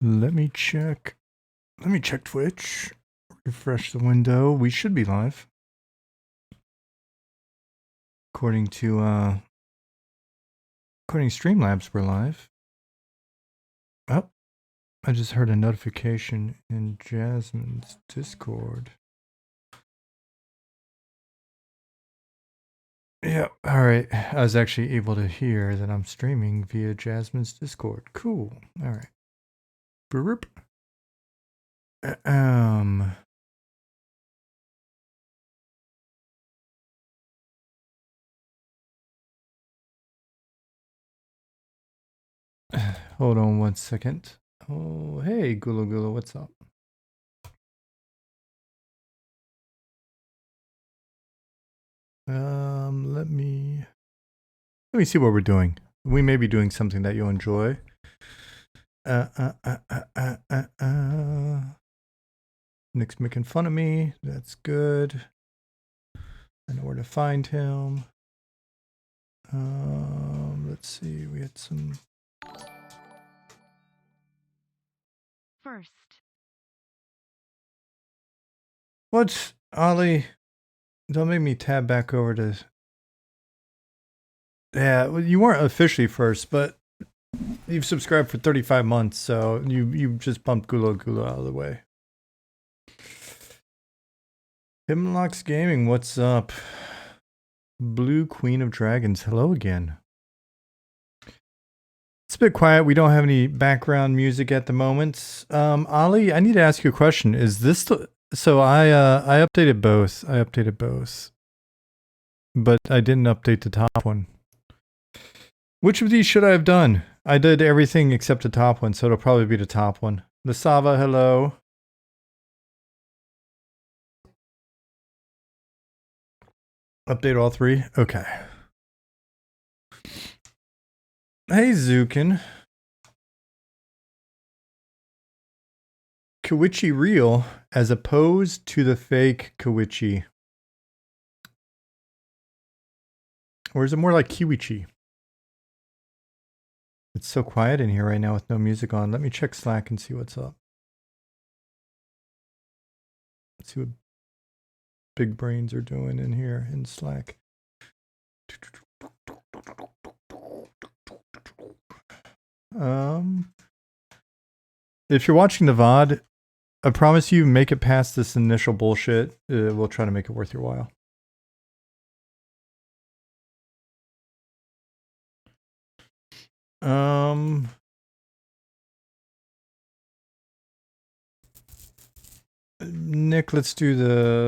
Let me check. Let me check Twitch. Refresh the window. We should be live. According to Streamlabs, we're live. Oh, I just heard a notification in Jasmine's Discord. Yeah, alright. I was actually able to hear that I'm streaming via Jasmine's Discord. Cool. Alright. Burp. Hold on one second. Oh, hey, Gulu Gulu, what's up? Let me see what we're doing. We may be doing something that you'll enjoy. Nick's making fun of me. That's good. I know where to find him. Let's see. We had some. First. What, Ollie? Don't make me tab back over to. Yeah, well, you weren't officially first, but you've subscribed for 35 months, so you just bumped Gulo Gulo out of the way. Himlock's Gaming, what's up? Blue Queen of Dragons, hello again. It's a bit quiet. We don't have any background music at the moment. Ollie, I need to ask you a question. Is this the... So I updated both. But I didn't update the top one. Which of these should I have done? I did everything except the top one, so it'll probably be the top one. Lasava, hello. Update all three? Okay. Hey, Zukin. Kawichi real as opposed to the fake Kawichi. Or is it more like Kiwichi? It's so quiet in here right now with no music on. Let me check Slack and see what's up. Let's see what big brains are doing in here in Slack. If you're watching the VOD, I promise you, make it past this initial bullshit. We'll try to make it worth your while. Nick, let's do the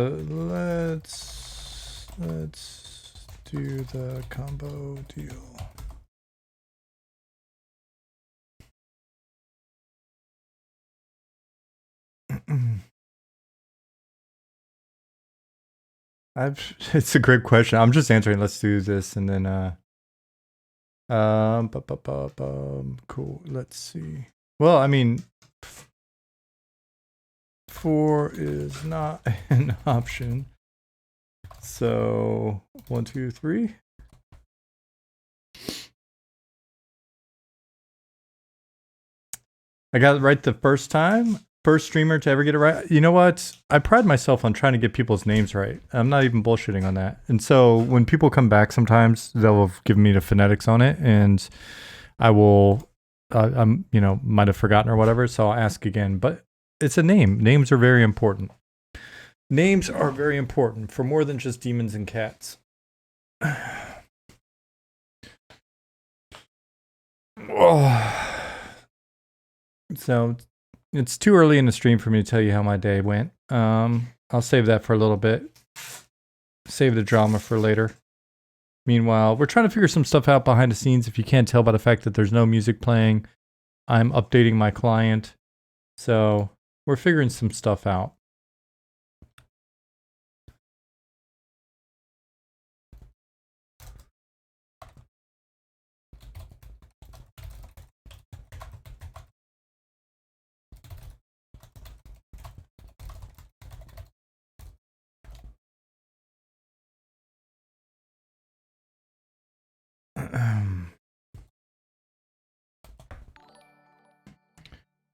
combo deal. It's a great question. I'm just answering. Let's do this and then cool. Let's see. Well, I mean, 4 is not an option. So 1, 2, 3. I got it right the first time. First streamer to ever get it right. You know what? I pride myself on trying to get people's names right. I'm not even bullshitting on that. And so when people come back, sometimes they'll give me the phonetics on it, and I will, might have forgotten or whatever. So I'll ask again. But it's a name. Names are very important. Names are very important for more than just demons and cats. So it's too early in the stream for me to tell you how my day went. I'll save that for a little bit. Save the drama for later. Meanwhile, we're trying to figure some stuff out behind the scenes. If you can't tell by the fact that there's no music playing, I'm updating my client. So we're figuring some stuff out.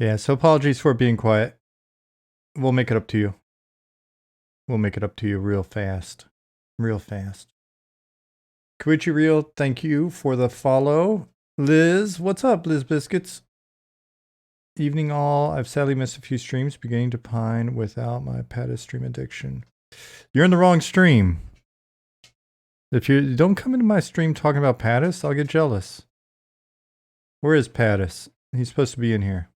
Yeah, so apologies for being quiet. We'll make it up to you. We'll make it up to you real fast. Real fast. Koichi Real, thank you for the follow. Liz, what's up, Liz Biscuits? Evening all. I've sadly missed a few streams, beginning to pine without my Pattis stream addiction. You're in the wrong stream. If you don't come into my stream talking about Pattis, I'll get jealous. Where is Pattis? He's supposed to be in here.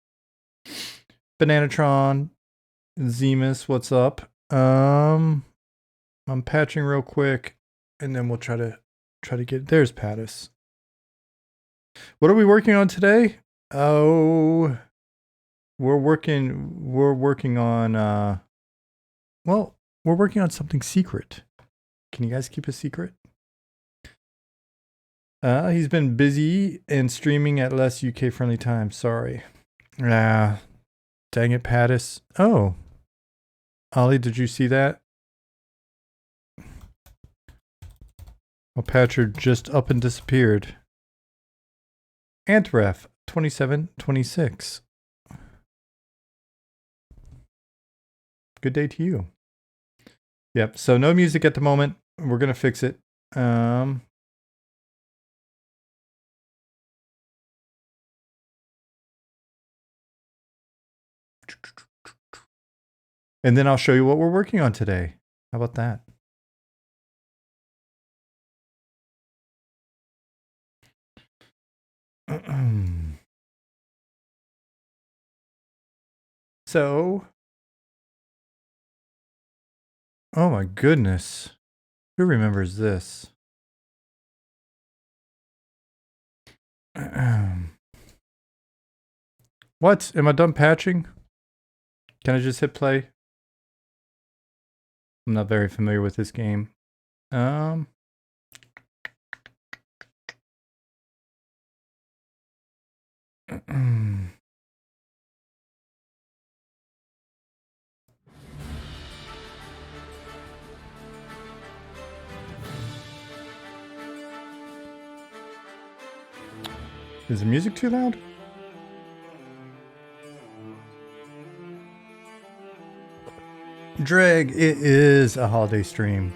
Bananatron, Zemus, what's up? I'm patching real quick, and then we'll try to get. There's Pattis. What are we working on today? Oh, we're working on well, we're working on something secret. Can you guys keep a secret? He's been busy and streaming at less UK friendly time. Sorry. Dang it, Pattis. Oh. Ollie, did you see that? Well, Patcher just up and disappeared. Antref 2726. Good day to you. Yep, so no music at the moment. We're gonna fix it. And then I'll show you what we're working on today. How about that? So, oh my goodness. Who remembers this? What? Am I done patching? Can I just hit play? I'm not very familiar with this game. Is the music too loud? Dreg, it is a holiday stream.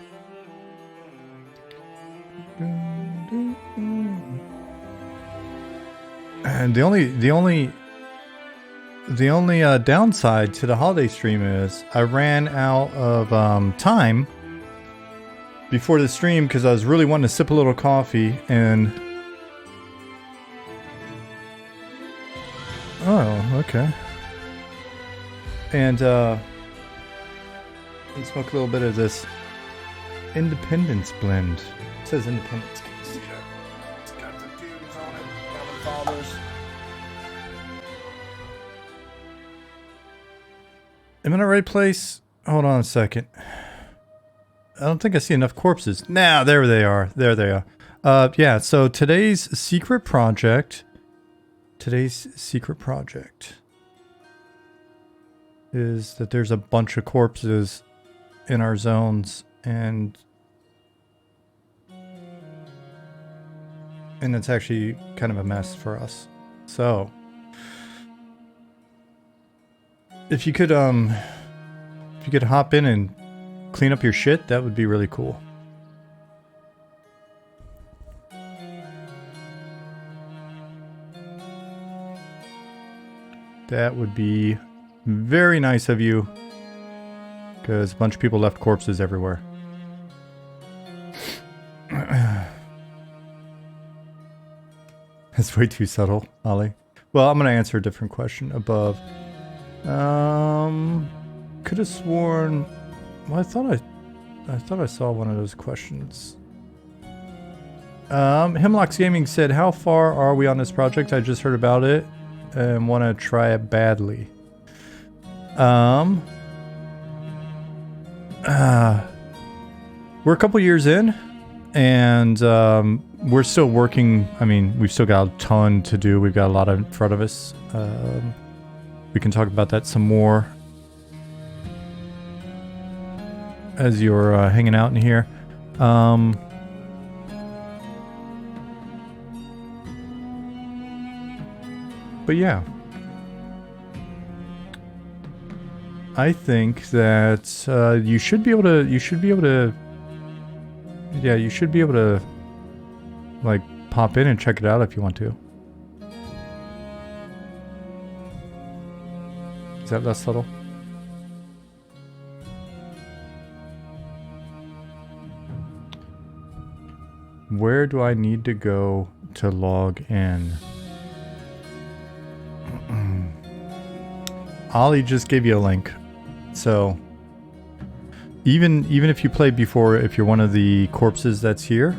And the only downside to the holiday stream is I ran out of time before the stream because I was really wanting to sip a little coffee and okay. And smoke a little bit of this Independence blend. It says Independence. Can you see that? It's got the dudes on it. Founding fathers. Am I in the right place? Hold on a second. I don't think I see enough corpses. Nah, there they are. There they are. Yeah, so today's secret project is that there's a bunch of corpses in our zones and it's actually kind of a mess for us. So if you could hop in and clean up your shit, that would be really cool. That would be very nice of you, because a bunch of people left corpses everywhere. That's way too subtle, Ollie. Well, I'm going to answer a different question above. Could have sworn... Well, I thought I saw one of those questions. Hemlock's Gaming said, how far are we on this project? I just heard about it and want to try it badly. We're a couple years in, and we're still working. I mean, we've still got a ton to do. We've got a lot in front of us. We can talk about that some more as you're hanging out in here. But yeah. I think that you should be able to. You should be able to. Yeah, you should be able to, like, pop in and check it out if you want to. Is that less subtle? Where do I need to go to log in? Ollie just gave you a link. So even if you played before, if you're one of the corpses that's here,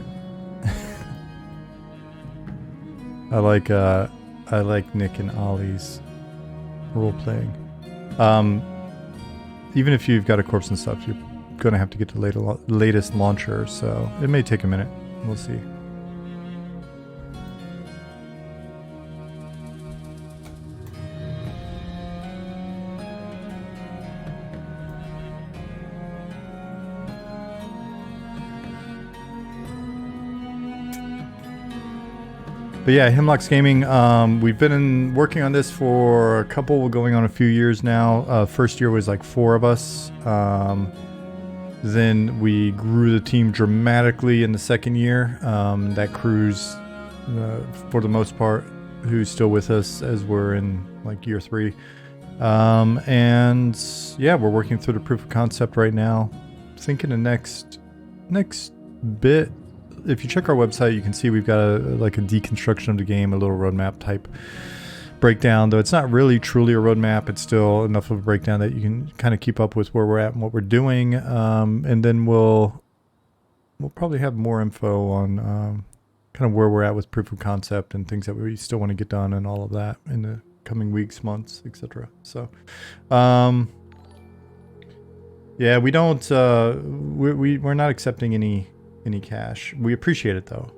I like Nick and Ollie's role playing. Even if you've got a corpse and stuff, you're gonna have to get the latest launcher, so it may take a minute. We'll see. But yeah, Hemlock's Gaming, we've been working on this for going on a few years now. First year was like 4 of us. Then we grew the team dramatically in the second year. That crew's, for the most part, who's still with us as we're in like year 3. And yeah, we're working through the proof of concept right now. Thinking the next bit. If you check our website, you can see we've got a deconstruction of the game, a little roadmap type breakdown, though it's not really truly a roadmap. It's still enough of a breakdown that you can kind of keep up with where we're at and what we're doing. And then we'll probably have more info on kind of where we're at with proof of concept and things that we still want to get done and all of that in the coming weeks, months, etc. So, yeah, we don't, we're not accepting any cash. We appreciate it though.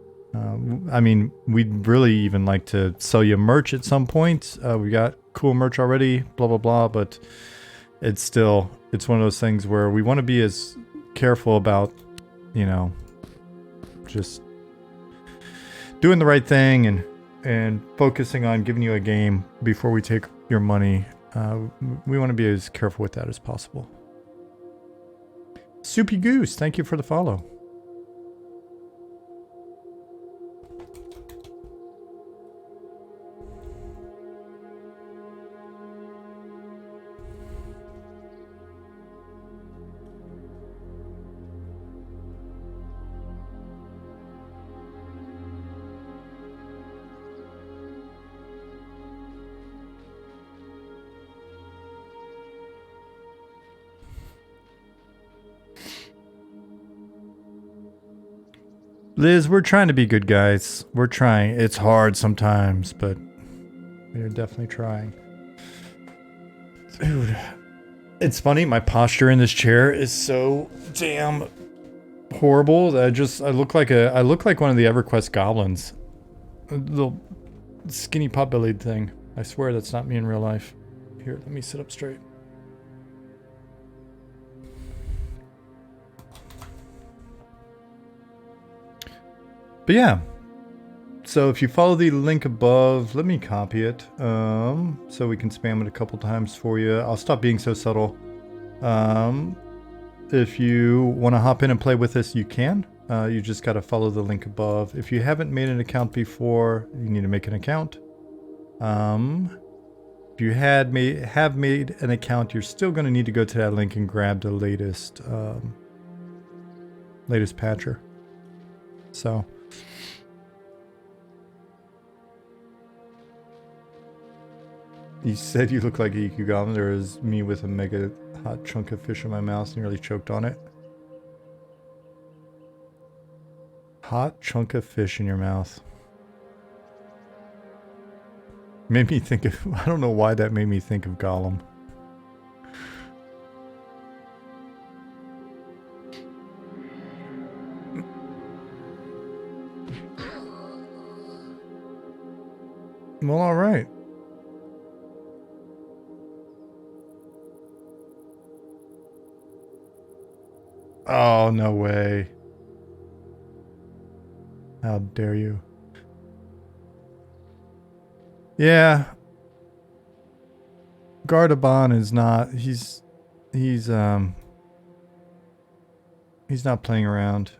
I mean, we'd really even like to sell you merch at some point. We got cool merch already, blah blah blah, but it's one of those things where we want to be as careful about, you know, just doing the right thing and focusing on giving you a game before we take your money. We want to be as careful with that as possible. Soupy Goose, thank you for the follow. Liz, we're trying to be good guys. We're trying. It's hard sometimes, but we're definitely trying. Dude, it's funny. My posture in this chair is so damn horrible that I look like one of the EverQuest goblins. A little skinny pot-bellied thing. I swear that's not me in real life. Here, let me sit up straight. But yeah, so if you follow the link above, let me copy it so we can spam it a couple times for you. I'll stop being so subtle. If you want to hop in and play with us, you can. You just got to follow the link above. If you haven't made an account before, you need to make an account. If you have made an account, you're still going to need to go to that link and grab the latest patcher. So. You said you look like a EQ goblin. There is me with a mega hot chunk of fish in my mouth, nearly choked on it. Hot chunk of fish in your mouth. Made me think of, I don't know why that made me think of Gollum. Well, all right. Oh, no way. How dare you? Yeah. Gardaban is not, He's not playing around.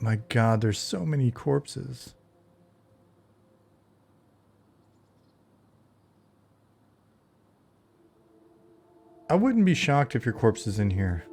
My God, there's so many corpses. I wouldn't be shocked if your corpse is in here.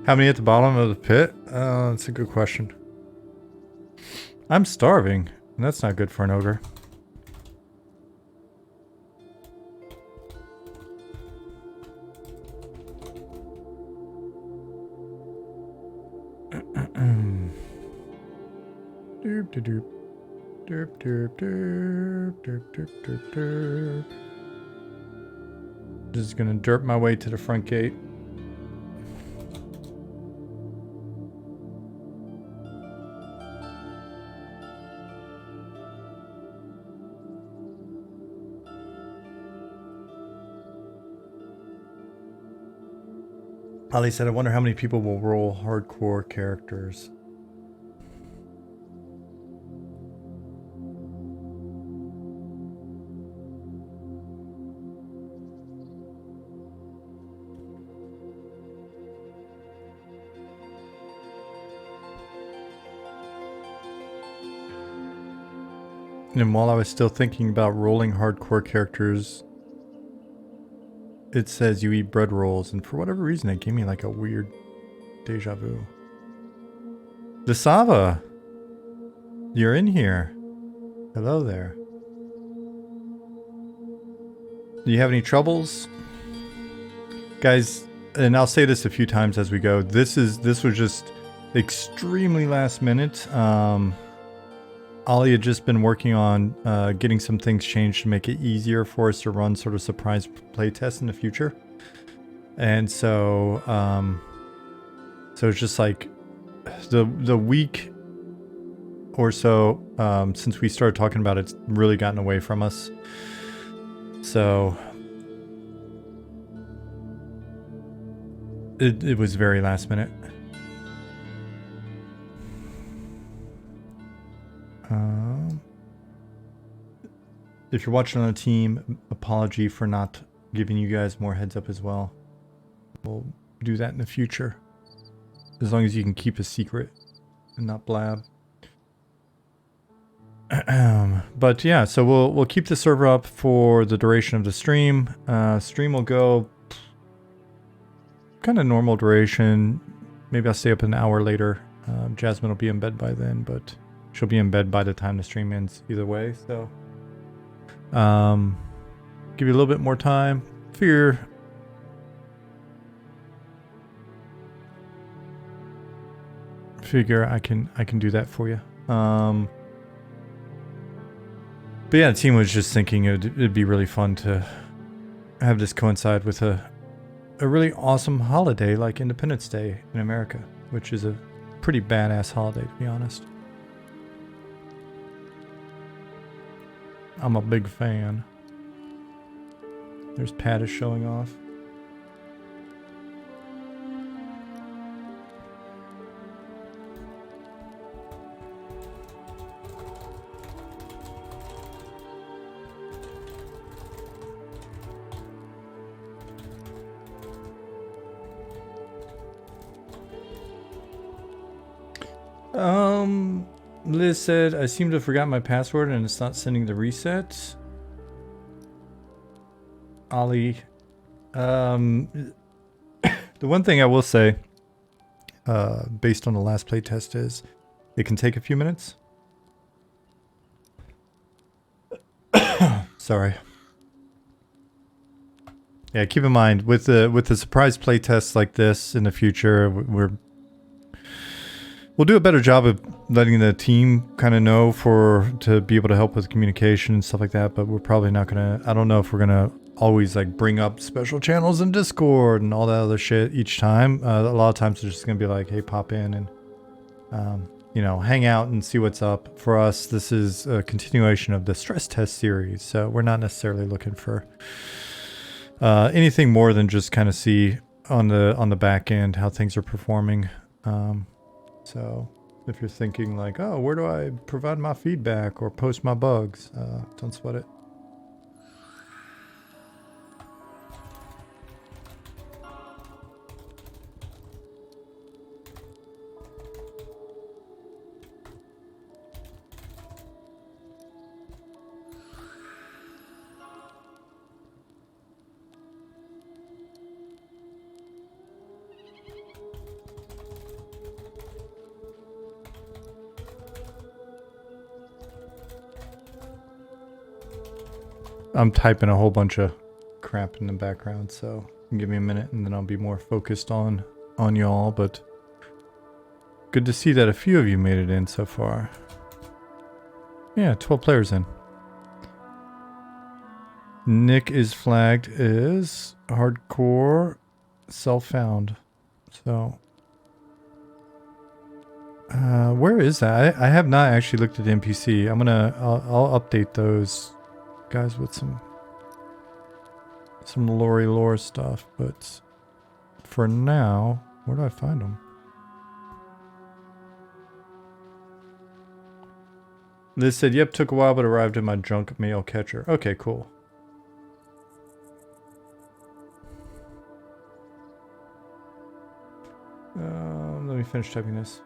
How many at the bottom of the pit? That's a good question. I'm starving, and that's not good for an ogre. Doop de doop. Derp derp derp derp derp derp derp. Just gonna derp my way to the front gate. Ali said, I wonder how many people will roll hardcore characters. And while I was still thinking about rolling hardcore characters, it says you eat bread rolls, and for whatever reason it gave me like a weird deja vu. Desava, you're in here. Hello there. Do you have any troubles? Guys, and I'll say this a few times as we go, this was just extremely last minute. Ollie had just been working on getting some things changed to make it easier for us to run sort of surprise playtests in the future. And so, so it's just like the week or so since we started talking about it's really gotten away from us. So it was very last minute. If you're watching on a team, apology for not giving you guys more heads up as well. We'll do that in the future. As long as you can keep a secret and not blab. But yeah, so we'll keep the server up for the duration of the stream. Stream will go kind of normal duration. Maybe I'll stay up an hour later. Jasmine will be in bed by then, but she'll be in bed by the time the stream ends either way. So give you a little bit more time. Figure I can do that for you. But yeah, the team was just thinking it'd be really fun to have this coincide with a really awesome holiday like Independence Day in America, which is a pretty badass holiday, to be honest. I'm a big fan. There's Pat is showing off. Liz said, I seem to have forgotten my password and it's not sending the reset. Ollie, the one thing I will say, based on the last playtest is, it can take a few minutes. Sorry. Yeah, keep in mind, with the surprise playtests like this in the future, we'll do a better job of letting the team kind of know to be able to help with communication and stuff like that, but we're probably not gonna, I don't know if we're gonna always like bring up special channels in Discord and all that other shit each time. A lot of times it's just gonna be like, hey, pop in and you know, hang out and see what's up. For us, this is a continuation of the stress test series, so we're not necessarily looking for anything more than just kind of see on the back end how things are performing. So if you're thinking like, oh, where do I provide my feedback or post my bugs, don't sweat it. I'm typing a whole bunch of crap in the background, so give me a minute and then I'll be more focused on y'all. But good to see that a few of you made it in so far. Yeah, 12 players in. Nick is flagged as hardcore self-found. So where is that? I have not actually looked at the NPC. I'll update those guys with some lore stuff, but for now, where do I find them? Liz said, yep, took a while, but arrived in my junk mail catcher. Okay, cool. Let me finish typing this.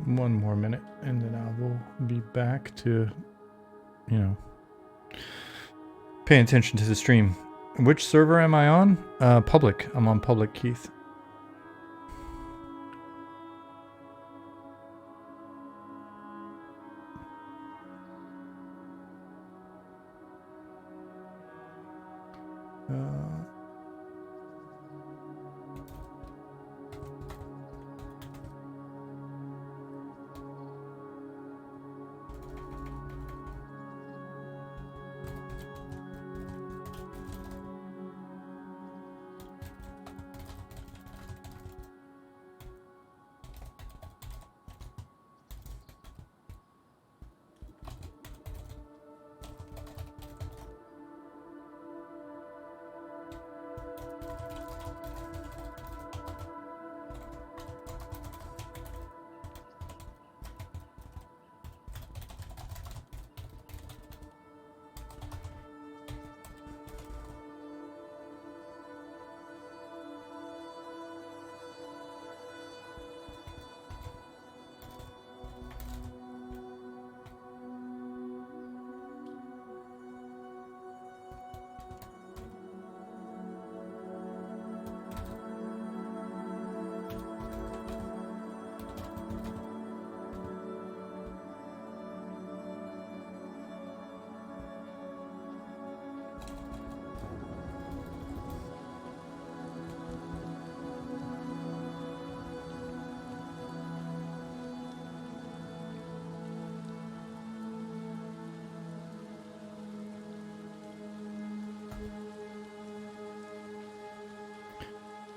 One more minute and then I will be back to, you know, paying attention to the stream. Which server am I on? Public. I'm on public, Keith.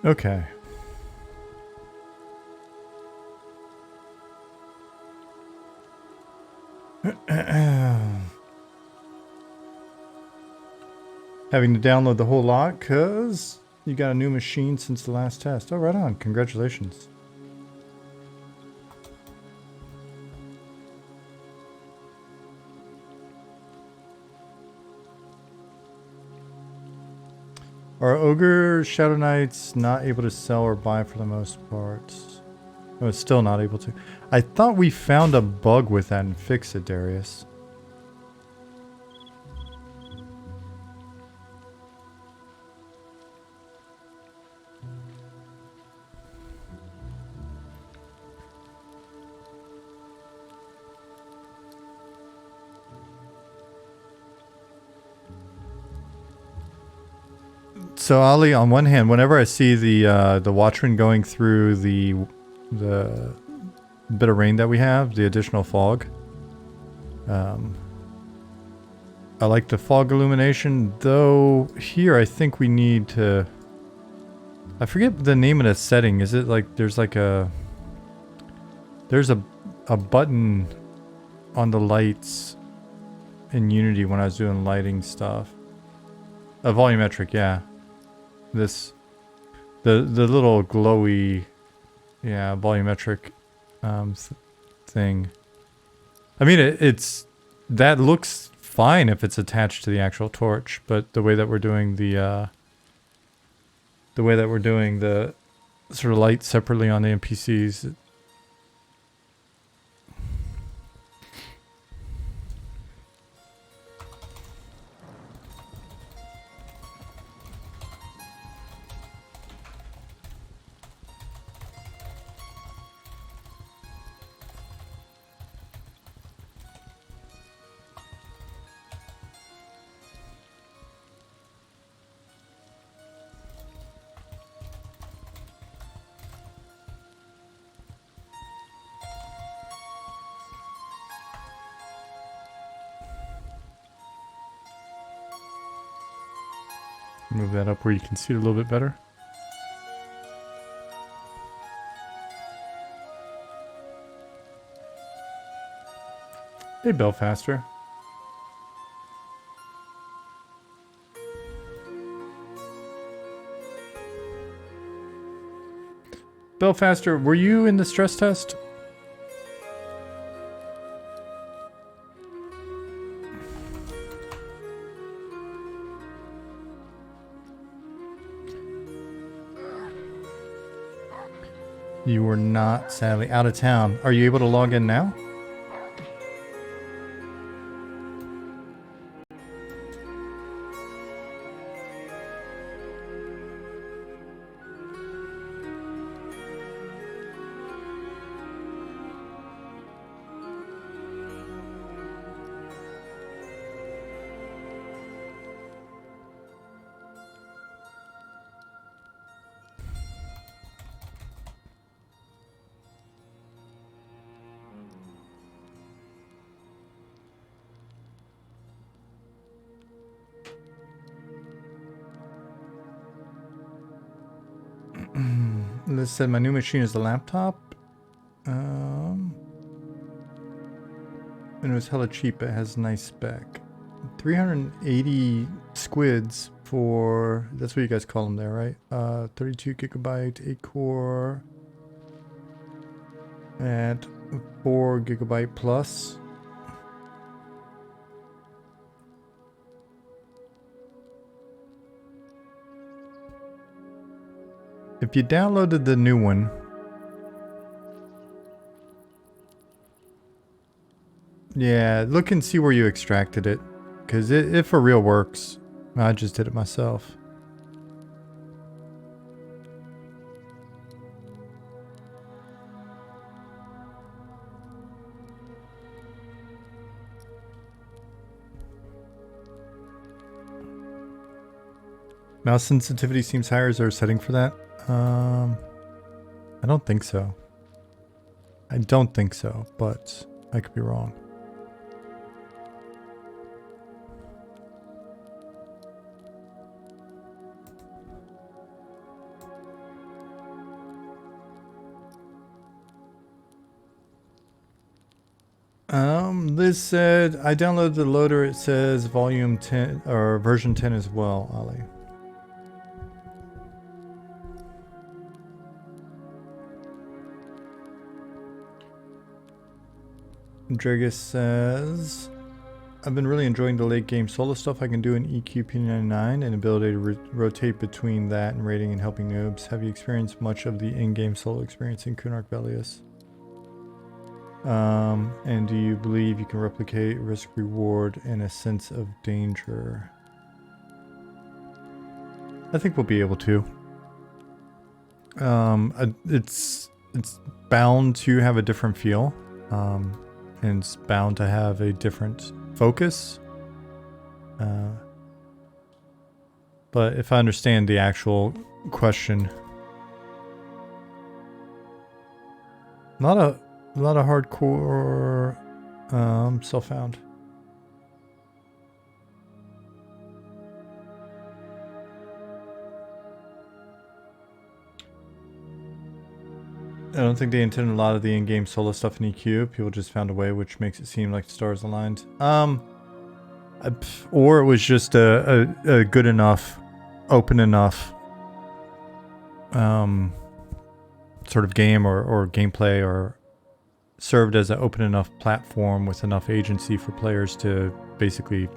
Okay. Having to download the whole lot because you got a new machine since the last test. Oh, right on. Congratulations. Are ogre shadow knights not able to sell or buy for the most part? Oh, it's still not able to. I thought we found a bug with that and fixed it, Darius. So Ali, on one hand, whenever I see the Watchman going through the bit of rain that we have, the additional fog, I like the fog illumination. Though here, I think we need to. I forget the name of the setting. Is it like there's a button on the lights in Unity when I was doing lighting stuff. A volumetric, yeah. The little glowy, yeah, volumetric thing. I mean, it's that looks fine if it's attached to the actual torch, but the way that we're doing the sort of light separately on the NPCs. Move that up where you can see it a little bit better. Hey, Belfaster. Belfaster, were you in the stress test? You were not, sadly, out of town. Are you able to log in now? Liz said my new machine is the laptop. And it was hella cheap. It has a nice spec. 380 squids for, that's what you guys call them there, right? 32 gigabyte, 8 core, at 4 gigabyte plus. If you downloaded the new one, yeah, look and see where you extracted it, because it for real works. I just did it myself. Mouse sensitivity seems higher. Is there a setting for that? I don't think so. I don't think so, but I could be wrong. Liz said, I downloaded the loader. It says volume 10 or version 10 as well, Ali. Dragus says, I've been really enjoying the late game solo stuff I can do in EQ P99 and ability to rotate between that and raiding and helping noobs. Have you experienced much of the in-game solo experience in Kunark Velius? And do you believe you can replicate risk reward and a sense of danger? I think we'll be able to. It's bound to have a different feel, and it's bound to have a different focus. But if I understand the actual question, not a lot of hardcore self-found. I don't think they intended a lot of the in-game solo stuff in EQ. People just found a way which makes it seem like the stars aligned. Or it was just a good enough, open enough sort of game or gameplay, or served as an open enough platform with enough agency for players to basically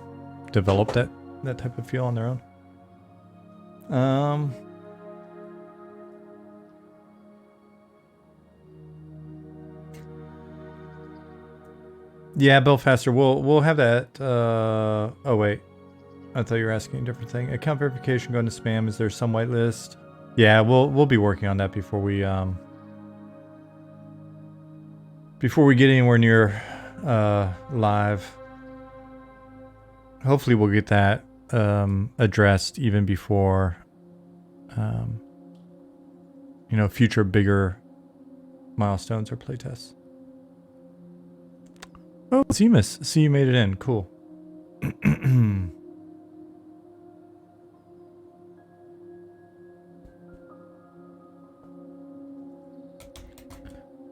develop that type of feel on their own. Yeah, Belfaster, we'll have that. Oh wait, I thought you were asking a different thing. Account verification going to spam. Is there some whitelist? Yeah, we'll be working on that before we get anywhere near live. Hopefully, we'll get that addressed even before future bigger milestones or playtests. Oh, Seamus, see you made it in. Cool.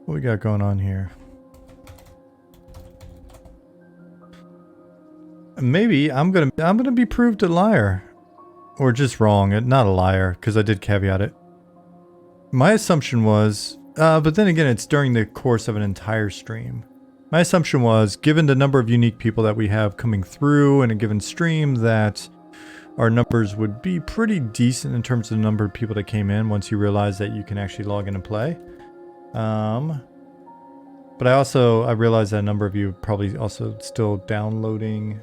What we got going on here? Maybe I'm gonna be proved a liar, or just wrong. Not a liar, because I did caveat it. My assumption was, but then again, it's during the course of an entire stream. My assumption was, given the number of unique people that we have coming through in a given stream, that our numbers would be pretty decent in terms of the number of people that came in once you realize that you can actually log in and play. But I realized that a number of you probably also still downloading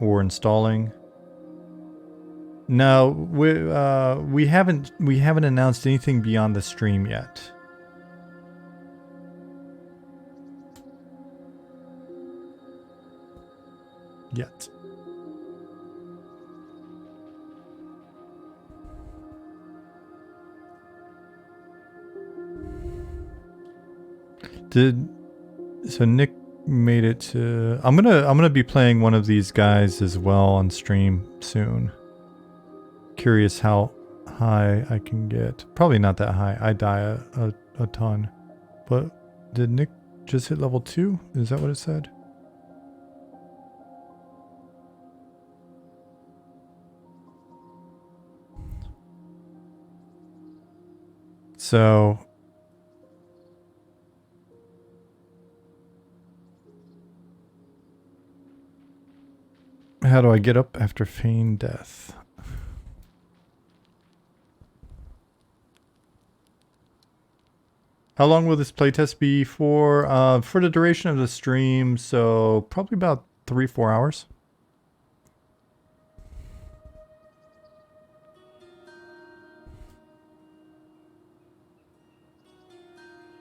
or installing. No, we haven't announced anything beyond the stream yet. So Nick made it to... I'm gonna be playing one of these guys as well on stream soon. Curious how high I can get. Probably not that high. I die a ton. But did Nick just hit level 2? Is that what it said? So... how do I get up after feigned death? How long will this playtest be for? For the duration of the stream, so probably about 3-4 hours.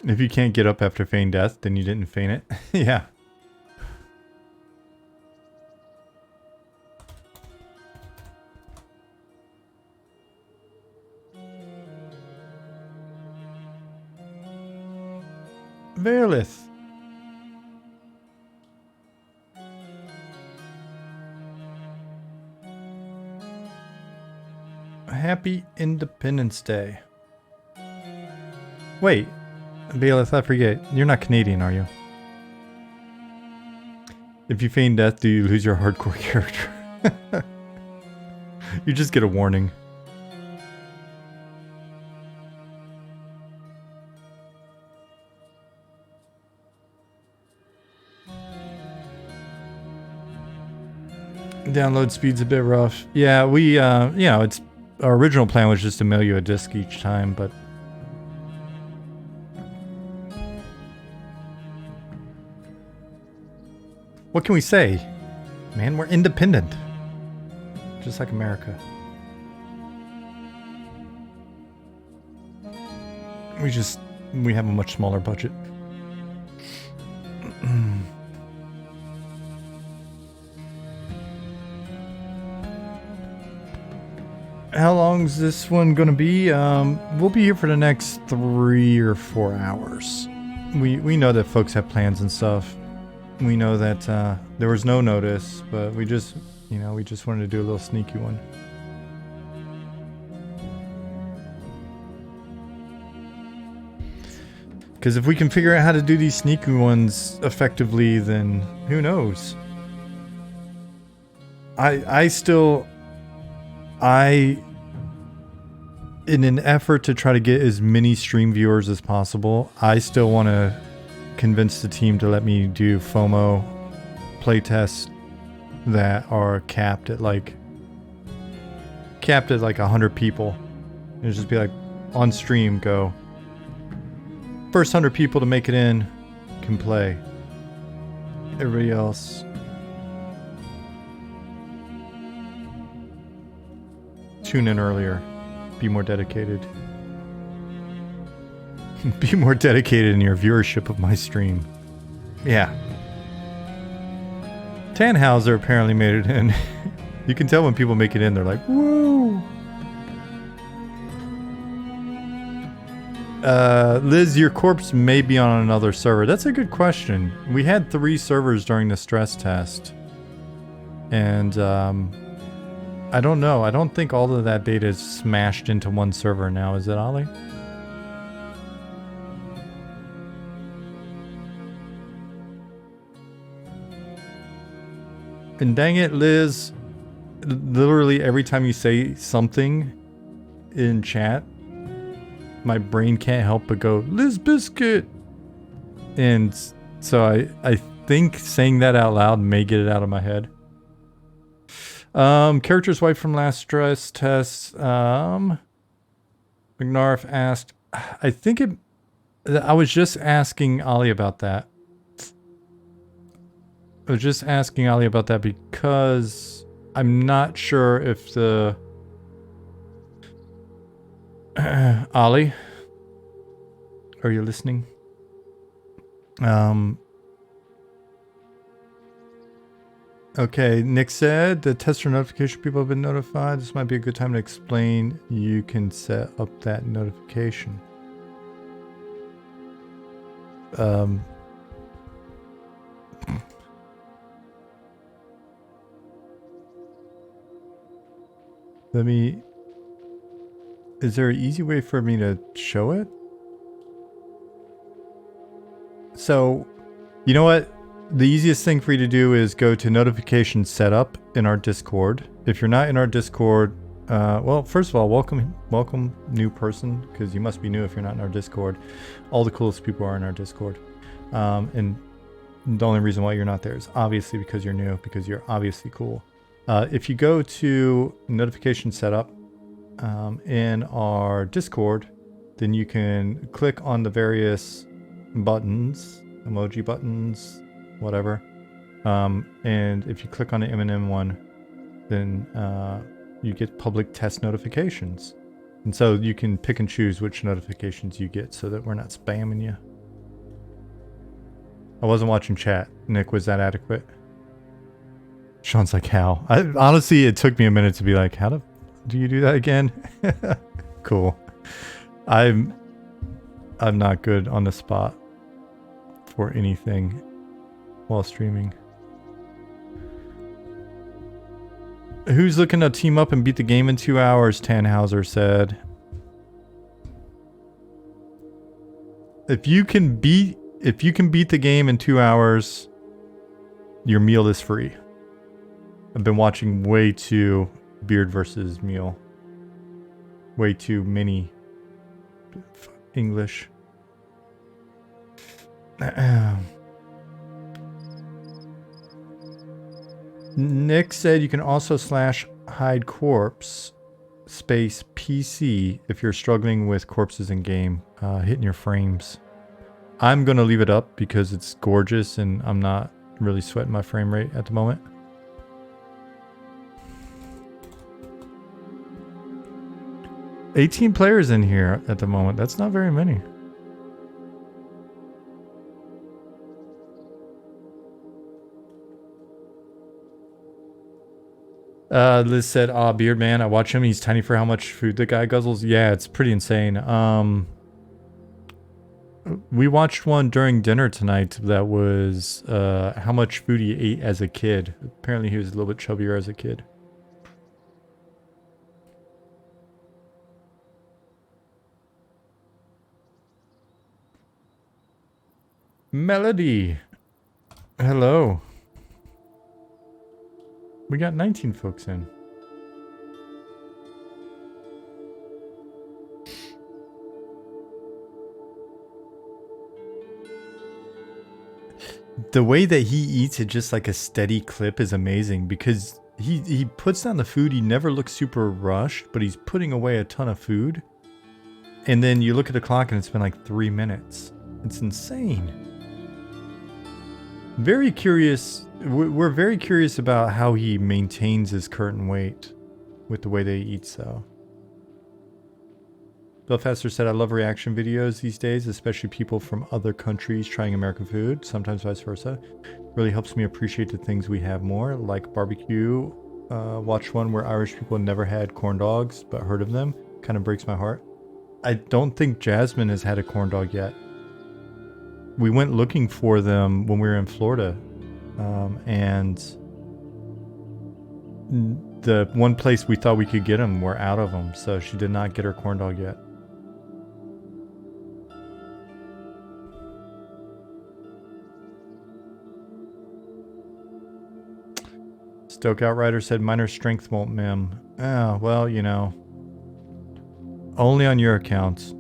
If you can't get up after feigned death, then you didn't feign it. Yeah. Verlith. Happy Independence Day. Wait, Bailiff, I forget. You're not Canadian, are you? If you feign death, do you lose your hardcore character? You just get a warning. Download speed's a bit rough. Yeah, we, it's our original plan was just to mail you a disc each time, but what can we say? Man, we're independent. Just like America. We have a much smaller budget. How long is this one gonna be? We'll be here for the next 3 or 4 hours. We know that folks have plans and stuff. We know that there was no notice, but we just wanted to do a little sneaky one. Because if we can figure out how to do these sneaky ones effectively, then who knows? In an effort to try to get as many stream viewers as possible, I still want to convince the team to let me do FOMO playtests that are capped at like 100 people. And just be like, on stream, go. First 100 people to make it in can play. Everybody else, tune in earlier. Be more dedicated. Be more dedicated in your viewership of my stream. Yeah. Tannhauser apparently made it in. You can tell when people make it in, they're like, woo! Liz, your corpse may be on another server. That's a good question. We had 3 servers during the stress test. And, I don't know. I don't think all of that data is smashed into one server now. Is it, Ollie? And dang it, Liz. Literally every time you say something in chat, my brain can't help but go, Liz Biscuit! And so I think saying that out loud may get it out of my head. Character's wife from last stress test. McNarf asked, I was just asking Ollie about that. Because I'm not sure if the Ollie, are you listening? Okay, Nick said the tester notification people have been notified. This might be a good time to explain. You can set up that notification. Is there an easy way for me to show it? So, you know what? The easiest thing for you to do is go to notification setup in our Discord. If you're not in our Discord, well, first of all, welcome new person, because you must be new if you're not in our Discord. All the coolest people are in our Discord. And the only reason why you're not there is obviously because you're new, because you're obviously cool. If you go to notification setup in our Discord, then you can click on the various buttons, emoji buttons, whatever. And if you click on the M&M one, then you get public test notifications. And so you can pick and choose which notifications you get so that we're not spamming you. I wasn't watching chat. Nick, was that adequate? Sean's like, how? Honestly, it took me a minute to be like, how do you do that again? Cool. I'm not good on the spot for anything while streaming. Who's looking to team up and beat the game in 2 hours? Tannhauser said. If you can beat the game in 2 hours, your meal is free. I've been watching way too Beard versus Meal. Way too many English. Nick said you can also slash hide corpse space PC if you're struggling with corpses in game, hitting your frames. I'm going to leave it up because it's gorgeous and I'm not really sweating my frame rate at the moment. $18 players in here at the moment. That's not very many. Liz said, Beard Man, I watch him. He's tiny for how much food the guy guzzles. Yeah, it's pretty insane. We watched one during dinner tonight that was how much food he ate as a kid. Apparently he was a little bit chubbier as a kid. Melody. Hello. We got 19 folks in. The way that he eats it just like a steady clip is amazing because he puts down the food. He never looks super rushed, but he's putting away a ton of food. And then you look at the clock and it's been like 3 minutes. It's insane. Very curious. We're very curious about how he maintains his current weight with the way that he eats, though. Belfaster said, I love reaction videos these days, especially people from other countries trying American food, sometimes vice versa. Really helps me appreciate the things we have more, like barbecue. Watched one where Irish people never had corn dogs, but heard of them. Kind of breaks my heart. I don't think Jasmine has had a corn dog yet. We went looking for them when we were in Florida, and the one place we thought we could get them, we're out of them, so she did not get her corn dog yet. Stoke Outrider said minor strength won't mem. Oh, well, you know, only on your accounts.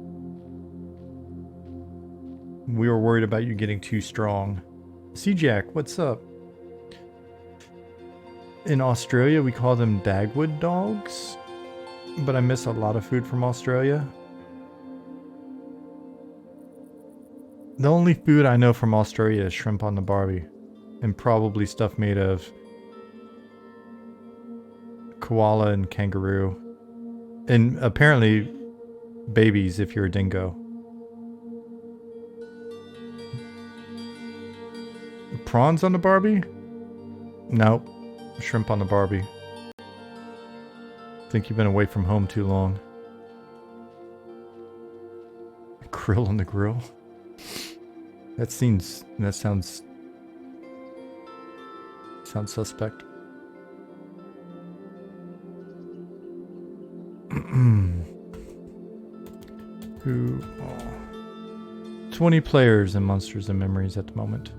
We were worried about you getting too strong. C-Jack, what's up? In Australia, we call them Dagwood dogs, but I miss a lot of food from Australia. The only food I know from Australia is shrimp on the barbie, and probably stuff made of koala and kangaroo, and apparently babies if you're a dingo. Prawns on the barbie? Nope. Shrimp on the barbie. Think you've been away from home too long. Krill on the grill? That sounds suspect. Who? Oh. 20 players in Monsters and Memories at the moment.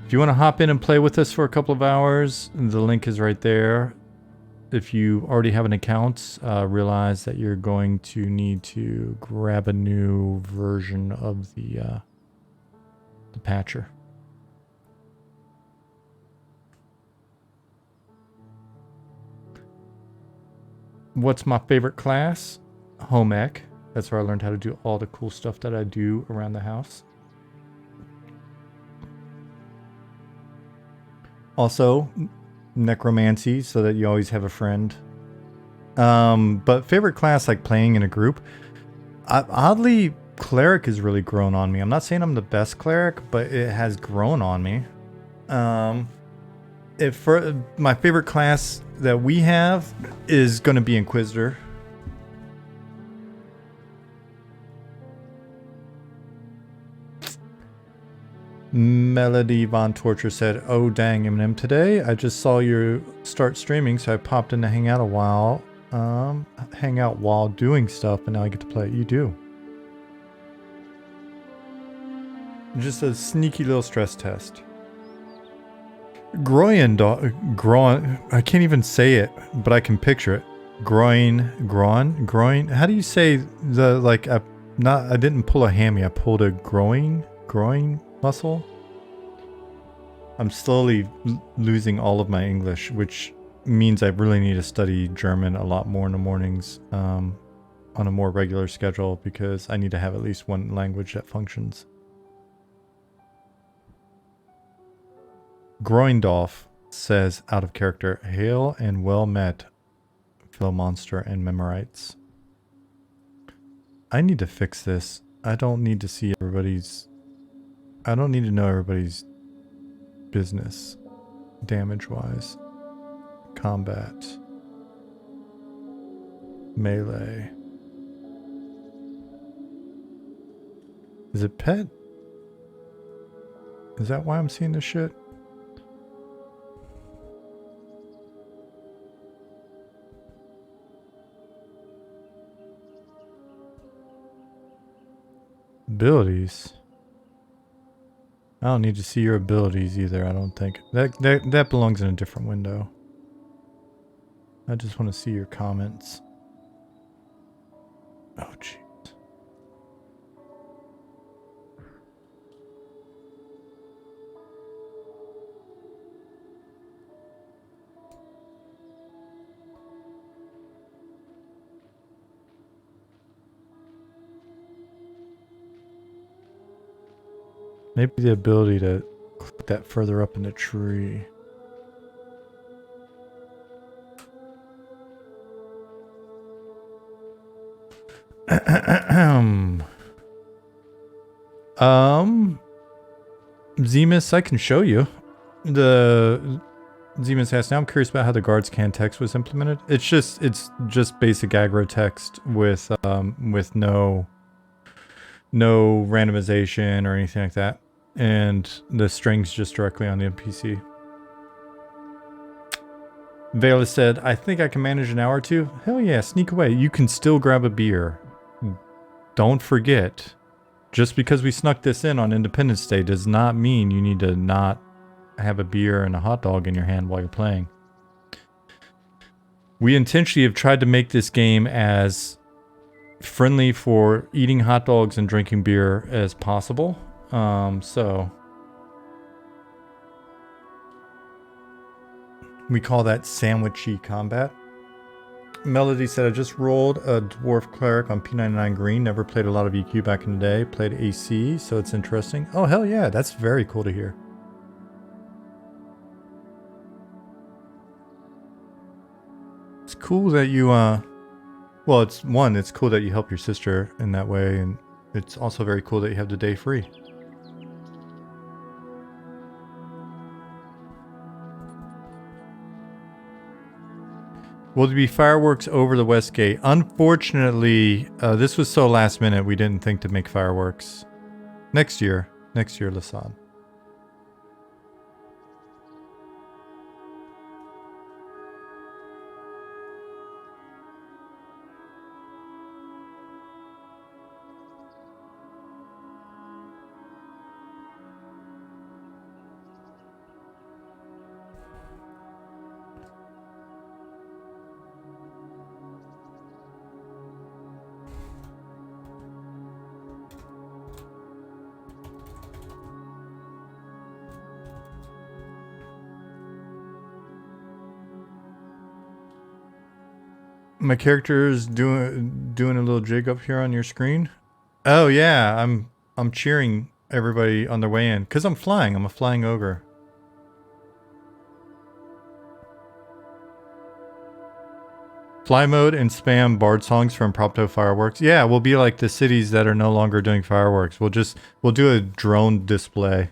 If you want to hop in and play with us for a couple of hours, the link is right there. If you already have an account, realize that you're going to need to grab a new version of the patcher. What's my favorite class? Home ec. That's where I learned how to do all the cool stuff that I do around the house. Also, necromancy, so that you always have a friend. But favorite class, like playing in a group. Oddly, cleric has really grown on me. I'm not saying I'm the best cleric, but it has grown on me. My favorite class that we have is going to be Inquisitor. Melody Von Torture said, oh dang, Eminem, today I just saw you start streaming, so I popped in to hang out a while. Hang out while doing stuff, and now I get to play it. You do. Just a sneaky little stress test. Groin. I can't even say it, but I can picture it. Groin. How do you say the, like, I didn't pull a hammy, I pulled a groin muscle. I'm slowly losing all of my English, which means I really need to study German a lot more in the mornings on a more regular schedule because I need to have at least one language that functions. Groindorf says, out of character, hail and well met, Phil Monster and Memorites. I need to fix this. I don't need to see everybody's... I don't need to know everybody's business, damage-wise. Combat. Melee. Is it pet? Is that why I'm seeing this shit? Abilities. I don't need to see your abilities either, I don't think. That belongs in a different window. I just want to see your comments. Oh, jeez. Maybe the ability to click that further up in the tree. Zemus, I can show you. The Zemus asks, now I'm curious about how the guards can text was implemented. It's just basic aggro text with no randomization or anything like that. And the strings just directly on the NPC. Vela said, I think I can manage an hour or two. Hell yeah, sneak away. You can still grab a beer. Don't forget, just because we snuck this in on Independence Day does not mean you need to not have a beer and a hot dog in your hand while you're playing. We intentionally have tried to make this game as friendly for eating hot dogs and drinking beer as possible. So we call that sandwichy combat. Melody said, I just rolled a dwarf cleric on P99 green. Never played a lot of EQ back in the day. Played AC, so it's interesting. Oh, hell yeah. That's very cool to hear. It's cool that you, well, it's cool that you help your sister in that way. And it's also very cool that you have the day free. Will there be fireworks over the west gate? Unfortunately, this was so last minute we didn't think to make fireworks. Next year, Lassad. My character is doing a little jig up here on your screen. Oh yeah, I'm cheering everybody on their way in because I'm flying. I'm a flying ogre. Fly mode and spam bard songs from Prompto fireworks. Yeah, we'll be like the cities that are no longer doing fireworks. We'll do a drone display.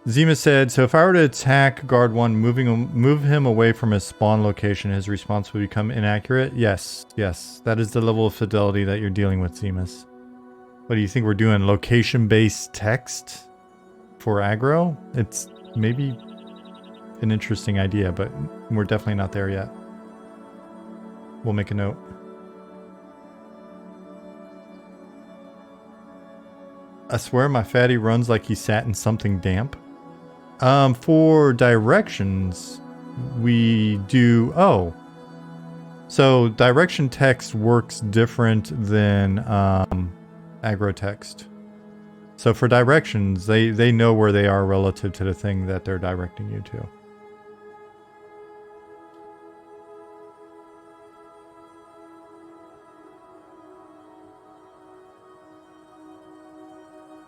Zima said, so if I were to attack guard 1, move him away from his spawn location, his response would become inaccurate? Yes, yes. That is the level of fidelity that you're dealing with, Zemus. What do you think we're doing? Location-based text for aggro? It's maybe an interesting idea, but we're definitely not there yet. We'll make a note. I swear my fatty runs like he sat in something damp. For directions, we do... Oh. So direction text works different than aggro text. So for directions, they know where they are relative to the thing that they're directing you to.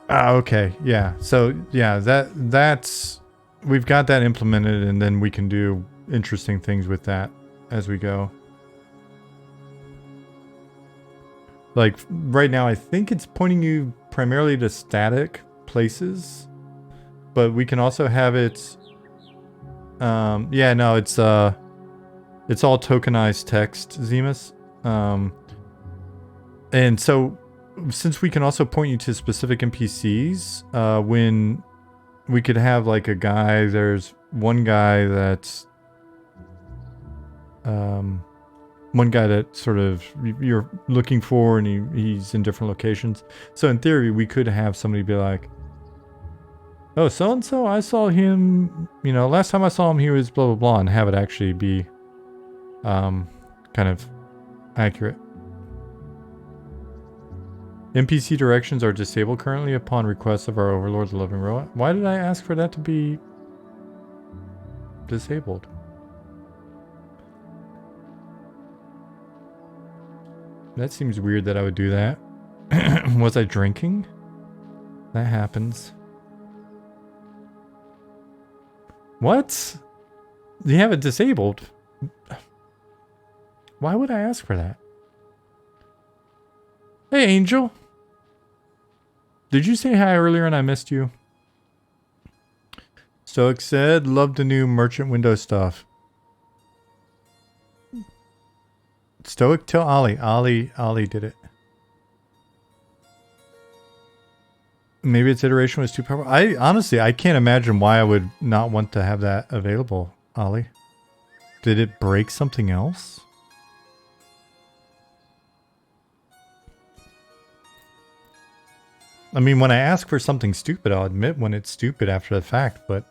Ah, okay. Yeah. So yeah, that's we've got that implemented, and then we can do interesting things with that as we go. Like right now, I think it's pointing you primarily to static places, but we can also have it. Yeah, no, it's all tokenized text, Zemus. And so since we can also point you to specific NPCs, when we could have like a guy, there's one guy that's one guy that sort of you're looking for, and he's in different locations. So in theory, we could have somebody be like, oh, so-and-so, I saw him, you know, last time I saw him, he was blah, blah, blah, and have it actually be kind of accurate. NPC directions are disabled currently upon request of our overlord, the Loving Roa. Why did I ask for that to be disabled? That seems weird that I would do that. Was I drinking? That happens. What? You have it disabled? Why would I ask for that? Hey, Angel. Did you say hi earlier and I missed you? Stoic said, love the new merchant window stuff. Stoic, tell Ollie. Ollie did it. Maybe its iteration was too powerful. Honestly, I can't imagine why I would not want to have that available, Ollie. Did it break something else? I mean, when I ask for something stupid, I'll admit when it's stupid after the fact, but...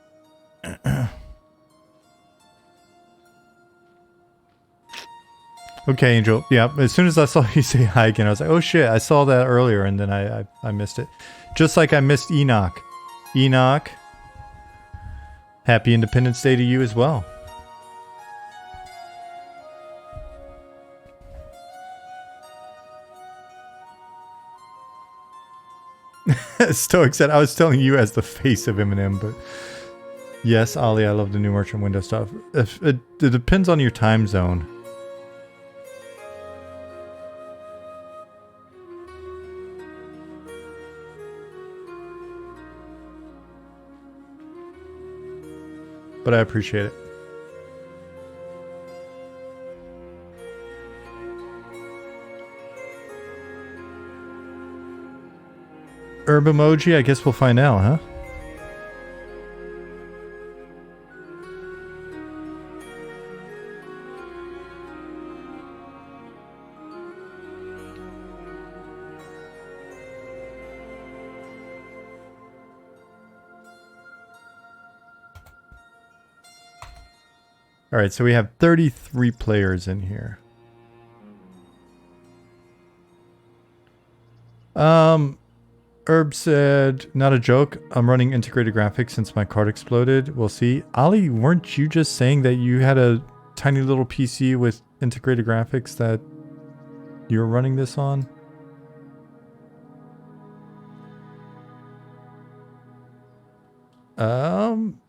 Okay, Angel. Yeah, as soon as I saw you say hi again, I was like, oh shit, I saw that earlier, and then I missed it. Just like I missed Enoch. Enoch, happy Independence Day to you as well. Stoic said, I was telling you as the face of Eminem, but... Yes, Ollie, I love the new merchant window stuff. It depends on your time zone. But I appreciate it. Herb emoji, I guess we'll find out, huh? Alright, so we have 33 players in here. Herb said, not a joke, I'm running integrated graphics since my card exploded. We'll see. Ollie, weren't you just saying that you had a tiny little PC with integrated graphics that you were running this on?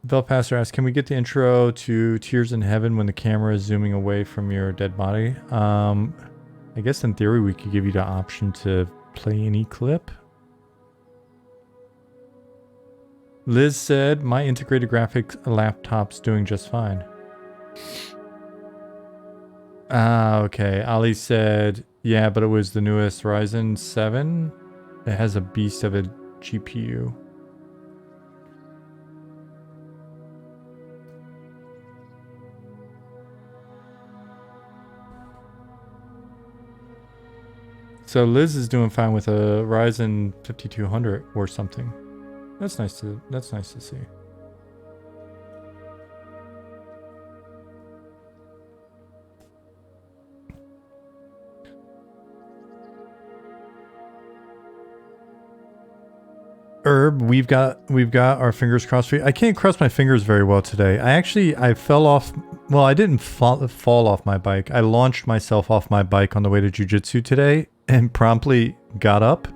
Velpasser asks, can we get the intro to Tears in Heaven when the camera is zooming away from your dead body? I guess in theory we could give you the option to play any clip. Liz said, my integrated graphics laptop's doing just fine. Ah, okay. Ali said, yeah, but it was the newest Ryzen 7. It has a beast of a GPU. So Liz is doing fine with a Ryzen 5200 or something. That's nice to see. Herb, we've got our fingers crossed for you. I can't cross my fingers very well today. I fell off. Well, I didn't fall off my bike. I launched myself off my bike on the way to jiu-jitsu today and promptly got up,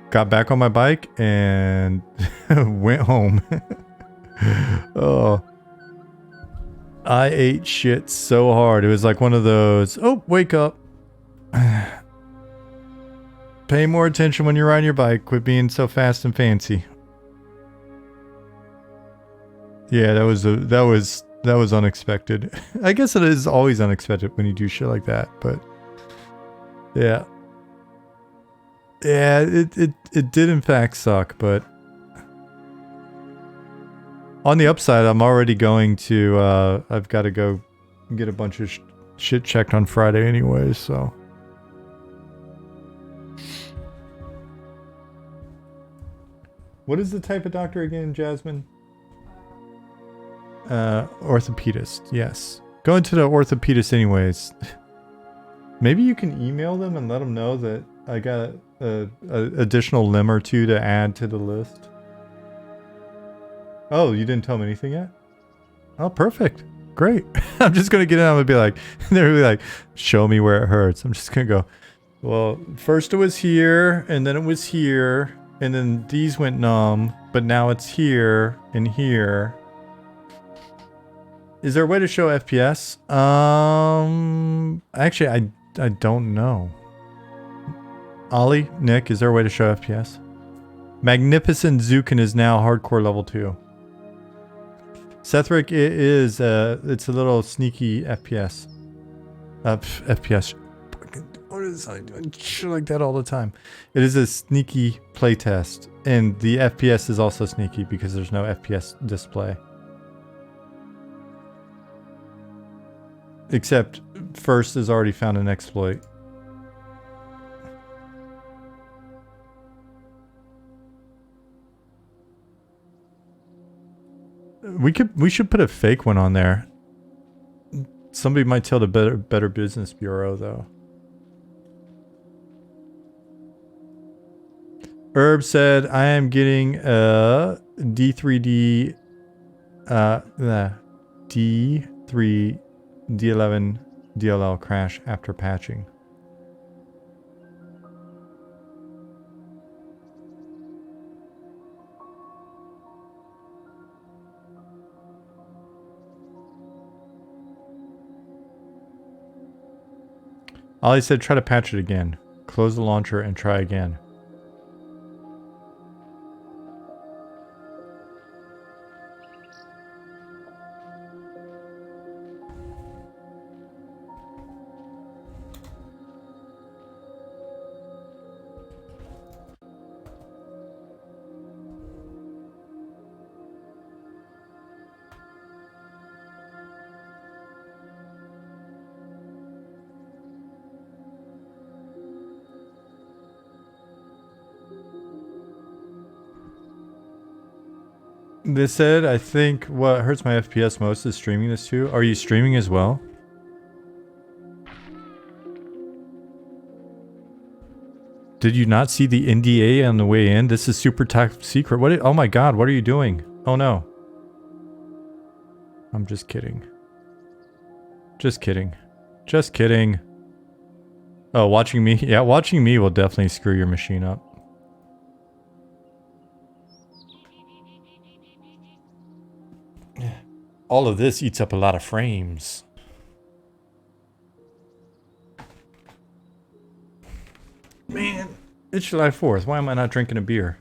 got back on my bike, and went home. Oh, I ate shit so hard. It was like one of those, oh, wake up. Pay more attention when you're riding your bike. Quit being so fast and fancy. Yeah, that was unexpected. I guess it is always unexpected when you do shit like that, but yeah. Yeah, it did in fact suck, but on the upside, I'm already going to I've got to go get a bunch of shit checked on Friday anyway, so what is the type of doctor again, Jasmine? Orthopedist, yes. Going to the orthopedist anyways. Maybe you can email them and let them know that I got a additional limb or two to add to the list. Oh, you didn't tell them anything yet? Oh, perfect. Great. I'm just going to get in and be like, they're really like, show me where it hurts. I'm just going to go, well, first it was here, and then it was here, and then these went numb, but now it's here and here. Is there a way to show FPS? Actually, I don't know. Ollie, Nick, is there a way to show FPS? Magnificent Zukin is now hardcore level 2. Sethric, it is, it's a little sneaky FPS. FPS. What is I doing shit like that all the time? It is a sneaky playtest, and the FPS is also sneaky because there's no FPS display. Except First has already found an exploit. We should put a fake one on there. Somebody might tell the Better Business Bureau though. Herb said I am getting a D3D D3 D11 DLL crash after patching. Ollie said try to patch it again. Close the launcher and try again. They said, I think what hurts my FPS most is streaming this too. Are you streaming as well? Did you not see the NDA on the way in? This is super top secret. What? Oh my god, what are you doing? Oh no. I'm just kidding. Just kidding. Just kidding. Oh, watching me? Yeah, watching me will definitely screw your machine up. All of this eats up a lot of frames. Man, it's July 4th. Why am I not drinking a beer?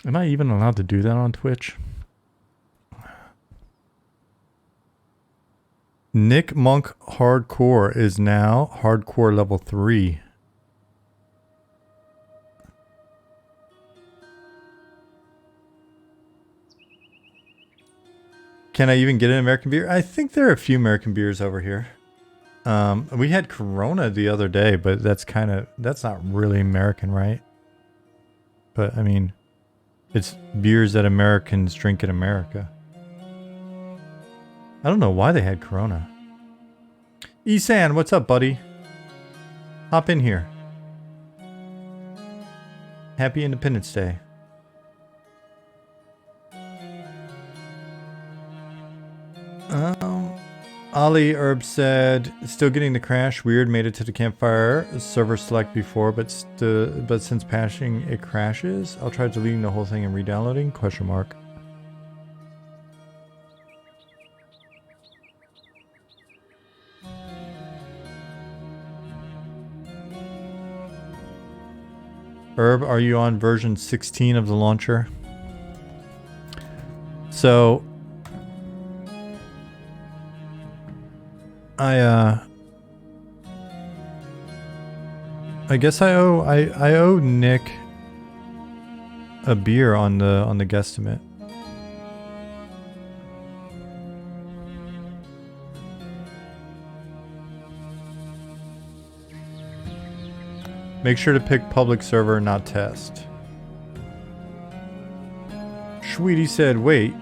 Am I even allowed to do that on Twitch? Nick Monk Hardcore is now Hardcore level 3. Can I even get an American beer? I think there are a few American beers over here. We had Corona the other day, but that's not really American, right? But I mean, it's beers that Americans drink in America. I don't know why they had Corona. Isan, what's up, buddy? Hop in here. Happy Independence Day. Ali Herb said, still getting the crash. Weird, made it to the campfire server select before, but since patching it crashes. I'll try deleting the whole thing and re-downloading? Question mark. Herb, are you on version 16 of the launcher? So I guess I owe Nick a beer on the guesstimate. Make sure to pick public server, not test. Sweetie said, wait.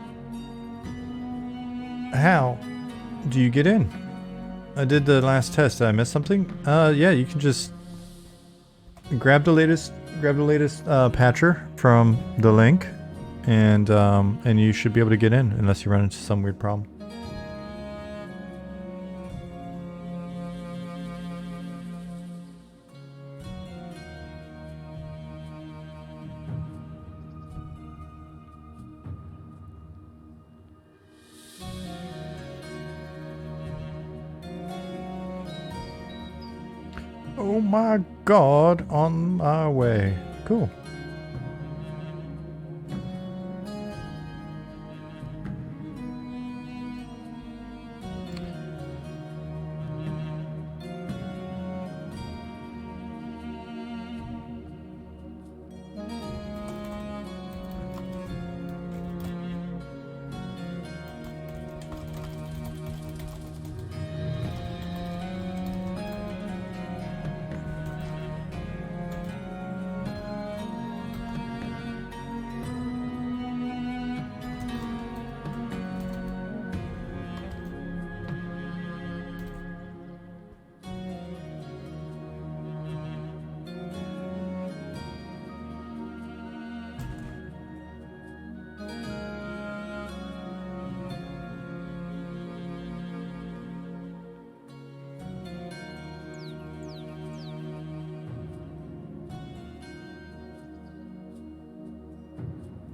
How do you get in? I did the last test. Did I miss something? Yeah, you can just grab the latest patcher from the link, and you should be able to get in unless you run into some weird problem. Oh my god, on our way. Cool.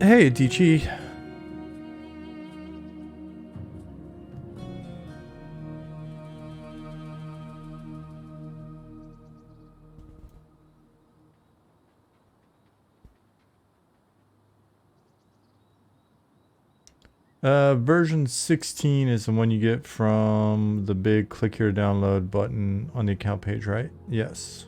Hey, Dichi. Version 16 is the one you get from the big click here to download button on the account page, right? Yes.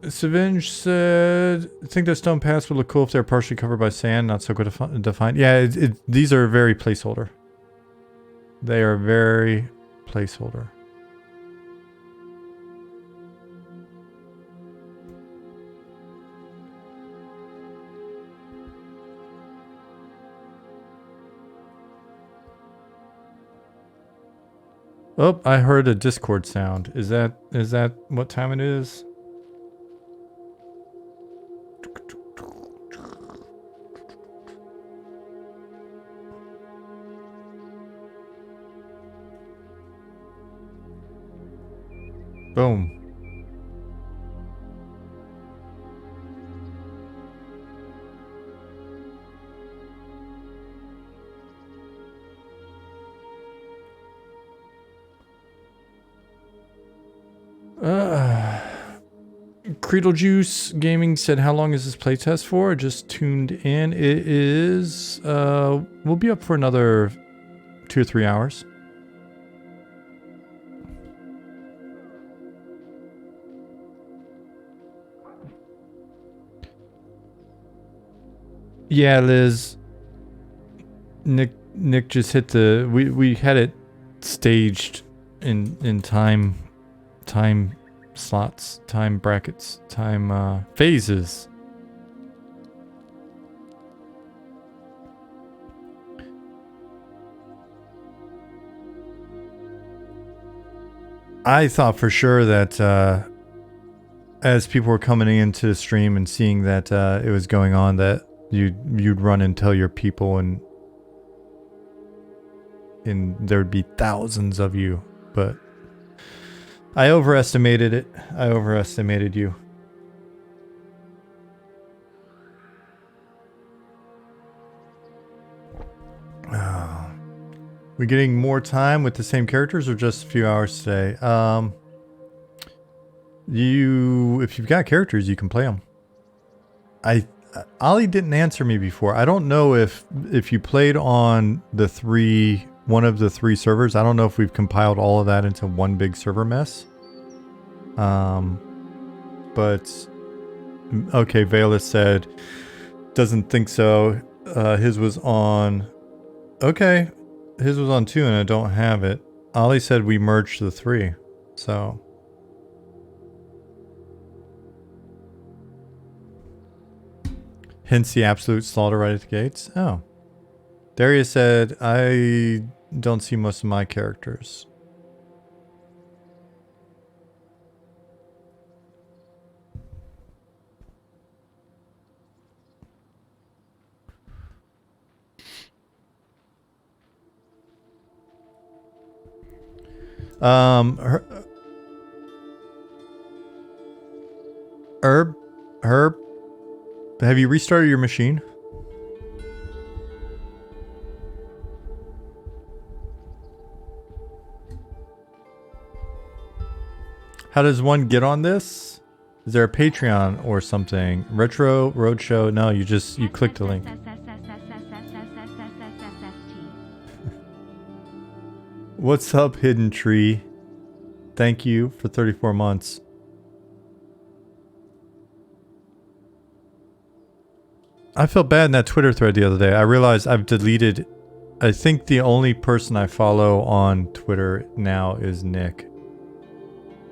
Savenge said, I think the stone paths would look cool if they're partially covered by sand, not so good to define. Yeah, these are very placeholder. They are very placeholder. Oh, I heard a Discord sound. Is that what time it is? Boom. Creedle Juice Gaming said, how long is this playtest for? I just tuned in. It is, we'll be up for another 2 or 3 hours. Yeah, Liz. Nick just hit the, we had it staged in time slots, time brackets, time phases. I thought for sure that as people were coming into the stream and seeing that it was going on, that you'd run and tell your people, and there'd be thousands of you. But I overestimated it. I overestimated you. We getting more time with the same characters or just a few hours today? If you've got characters, you can play them. Ollie didn't answer me before. I don't know if you played on one of the 3 servers. I don't know if we've compiled all of that into one big server mess. But okay, Valus said doesn't think so. His was on. Okay, his was on 2 and I don't have it. Ollie said we merged the 3, so. Hence the absolute slaughter right at the gates. Oh. Darius said, I don't see most of my characters. Herb, have you restarted your machine? How does one get on this? Is there a Patreon or something? Retro Roadshow? No, you click the link. What's up, Hidden Tree? Thank you for 34 months. I felt bad in that Twitter thread the other day. I realized I've deleted. I think the only person I follow on Twitter now is Nick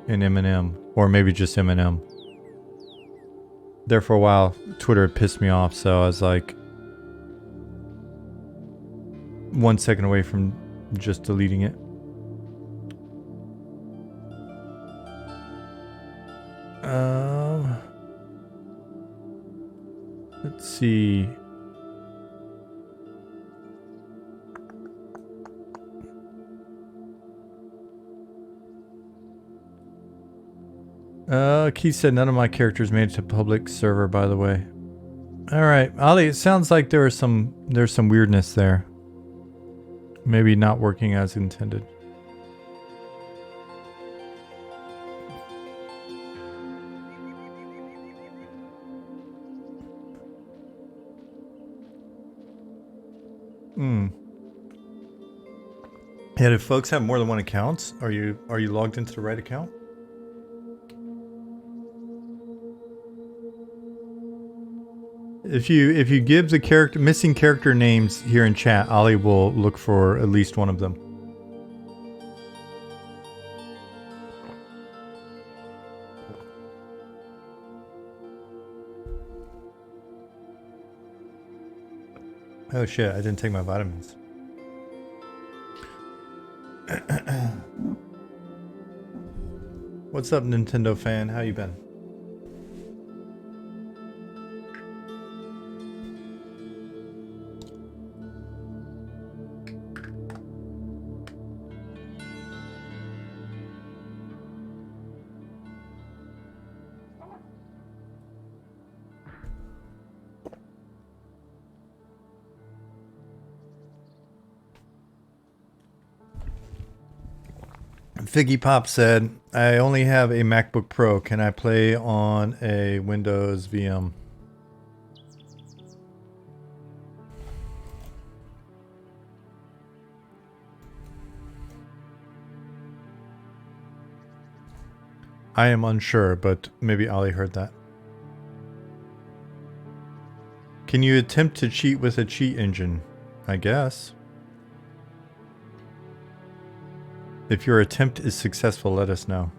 and Eminem, or maybe just Eminem. There for a while, Twitter pissed me off, so I was like 1 second away from just deleting it. Let's see. Keith said none of my characters made it to public server, by the way. Alright, Ali, it sounds like there's some weirdness there. Maybe not working as intended. Yeah, do folks have more than one account? Are you logged into the right account? If you give the missing character names here in chat, Ollie will look for at least one of them. Oh shit, I didn't take my vitamins. What's up, Nintendo fan? How you been? Figgy Pop said, I only have a MacBook Pro. Can I play on a Windows VM? I am unsure, but maybe Ollie heard that. Can you attempt to cheat with a cheat engine? I guess. If your attempt is successful, let us know.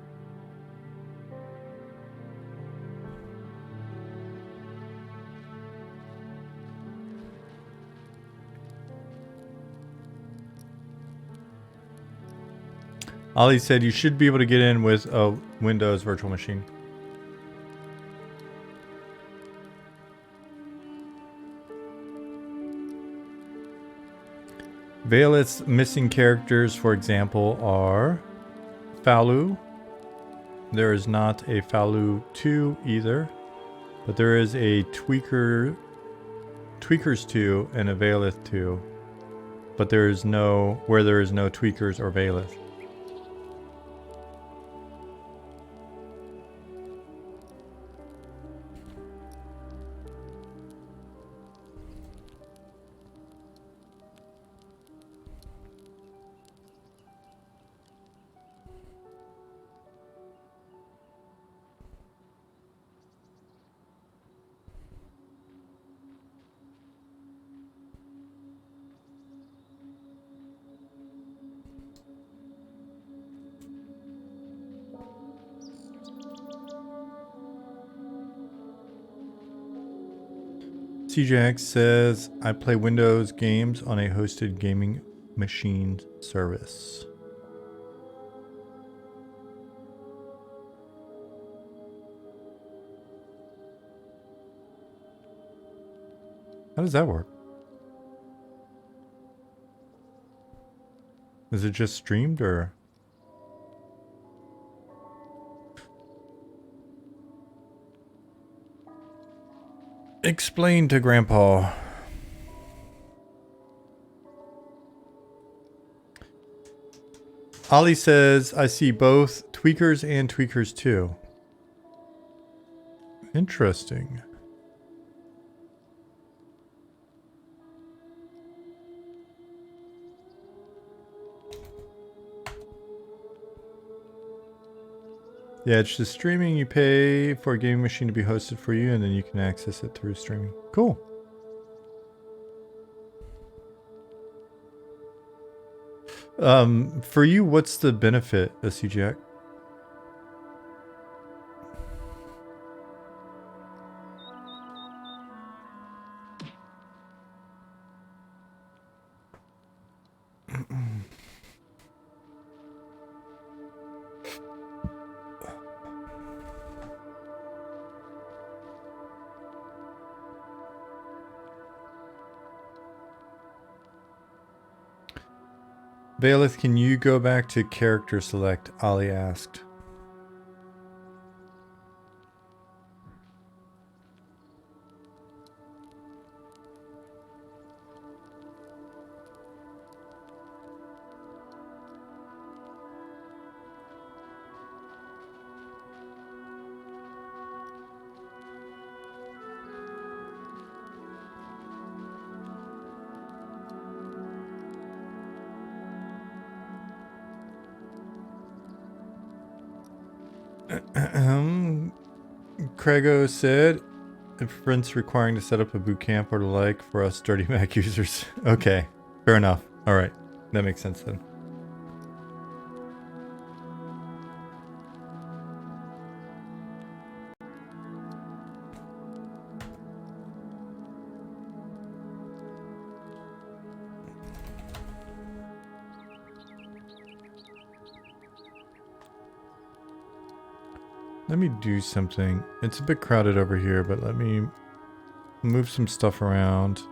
Ollie said you should be able to get in with a Windows virtual machine. Veileth's missing characters, for example, are Falu. There is not a Falu 2 either, but there is a Tweakers 2 and a Veileth 2, but there is no Tweakers or Veileth. CJX says, I play Windows games on a hosted gaming machine service. How does that work? Is it just streamed or? Explain to Grandpa. Ollie says, I see both Tweakers and Tweakers 2. Interesting. Yeah, it's just streaming. You pay for a gaming machine to be hosted for you, and then you can access it through streaming. Cool. For you, what's the benefit of CGX? Bailiff, can you go back to character select? Ali asked. Craigo said, inference requiring to set up a boot camp or the like for us dirty Mac users. Okay, fair enough. All right, that makes sense then. Let me do something. It's a bit crowded over here, but let me move some stuff around.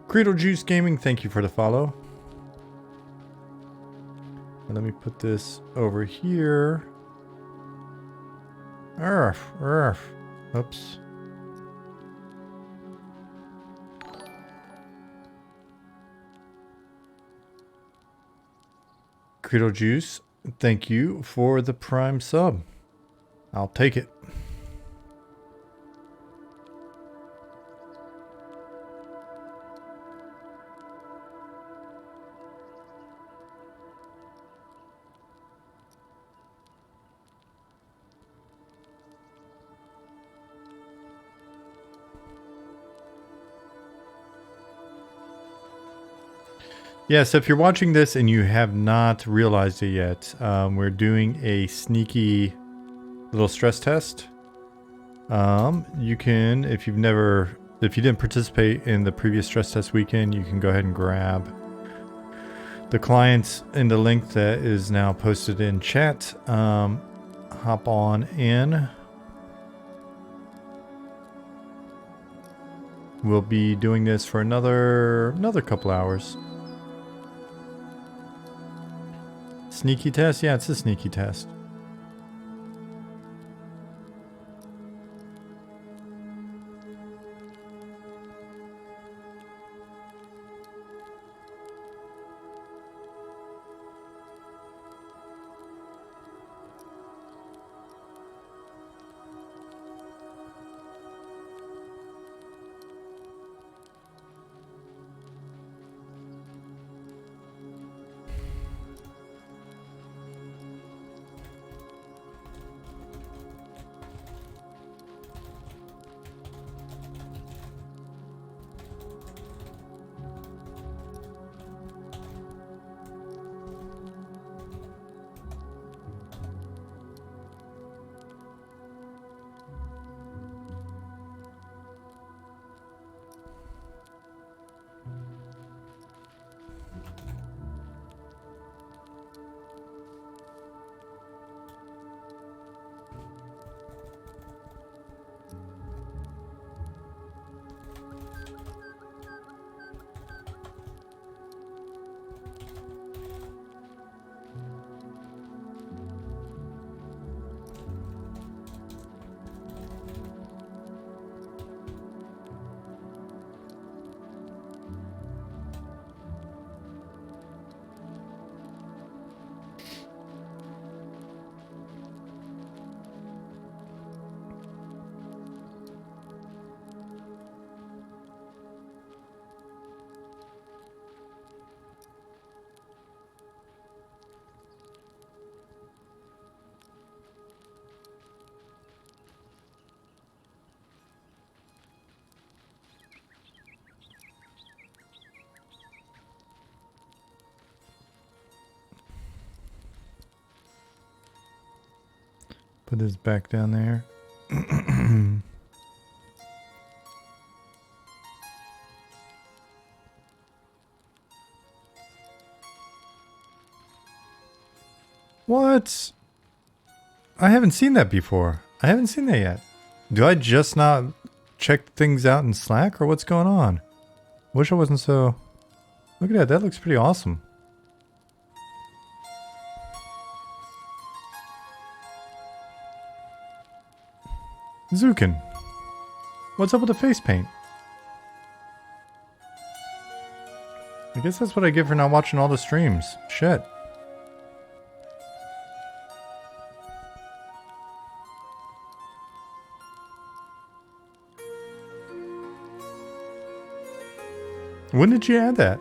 Cradle Juice Gaming, thank you for the follow. And let me put this over here. Oops. Cradle Juice, thank you for the Prime sub. I'll take it. Yeah, so if you're watching this and you have not realized it yet, we're doing a sneaky Little stress test. You can, if you didn't participate in the previous stress test weekend, you can go ahead and grab the clients in the link that is now posted in chat. Hop on in. We'll be doing this for another couple hours. Sneaky test? Yeah, it's a sneaky test. Put this back down there. What? I haven't seen that before. I haven't seen that yet. Do I just not check things out in Slack or what's going on? Wish I wasn't so... Look at that. That looks pretty awesome. Zukin. What's up with the face paint? I guess that's what I get for not watching all the streams. Shit. When did you add that?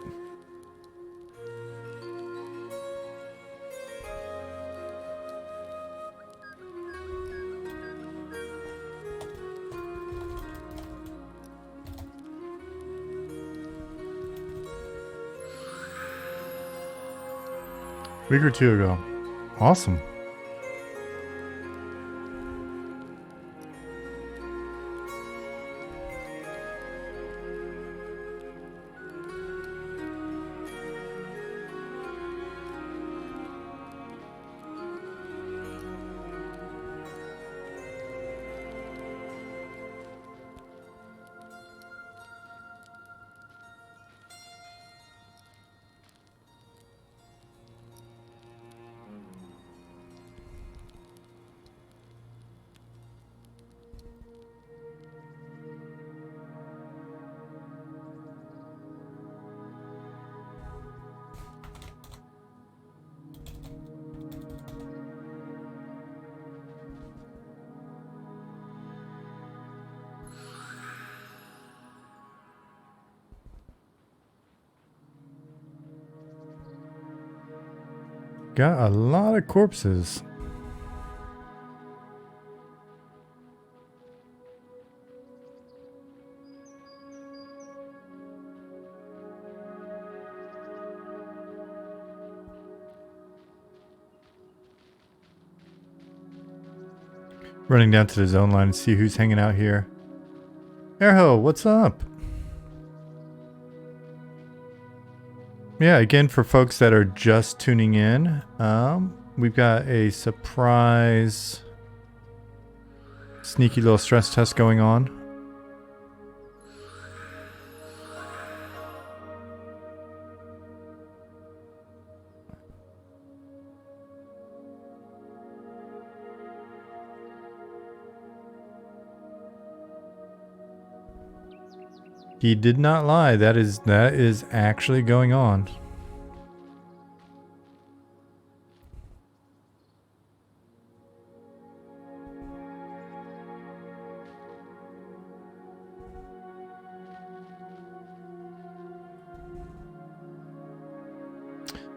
Week or two ago. Awesome. Got a lot of corpses. Running down to the zone line and see who's hanging out here. Airho, what's up? Yeah, again, for folks that are just tuning in, we've got a surprise sneaky little stress test going on. He did not lie. That is actually going on.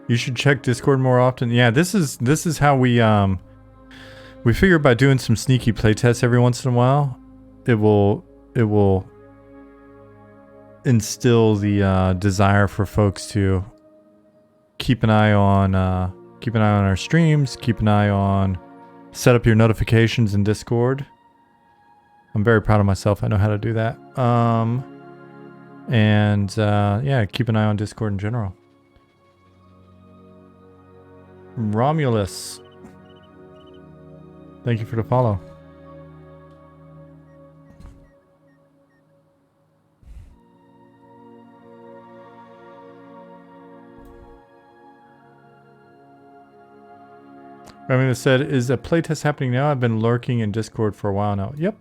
You should check Discord more often. Yeah, this is how we figure by doing some sneaky playtests every once in a while, it will instill the desire for folks to keep an eye on our streams, keep an eye on, set up your notifications in Discord. I'm very proud of myself. I know how to do that. Yeah, keep an eye on Discord in general. Romulus, thank you for the follow. Romulus said, is a playtest happening now? I've been lurking in Discord for a while now. Yep,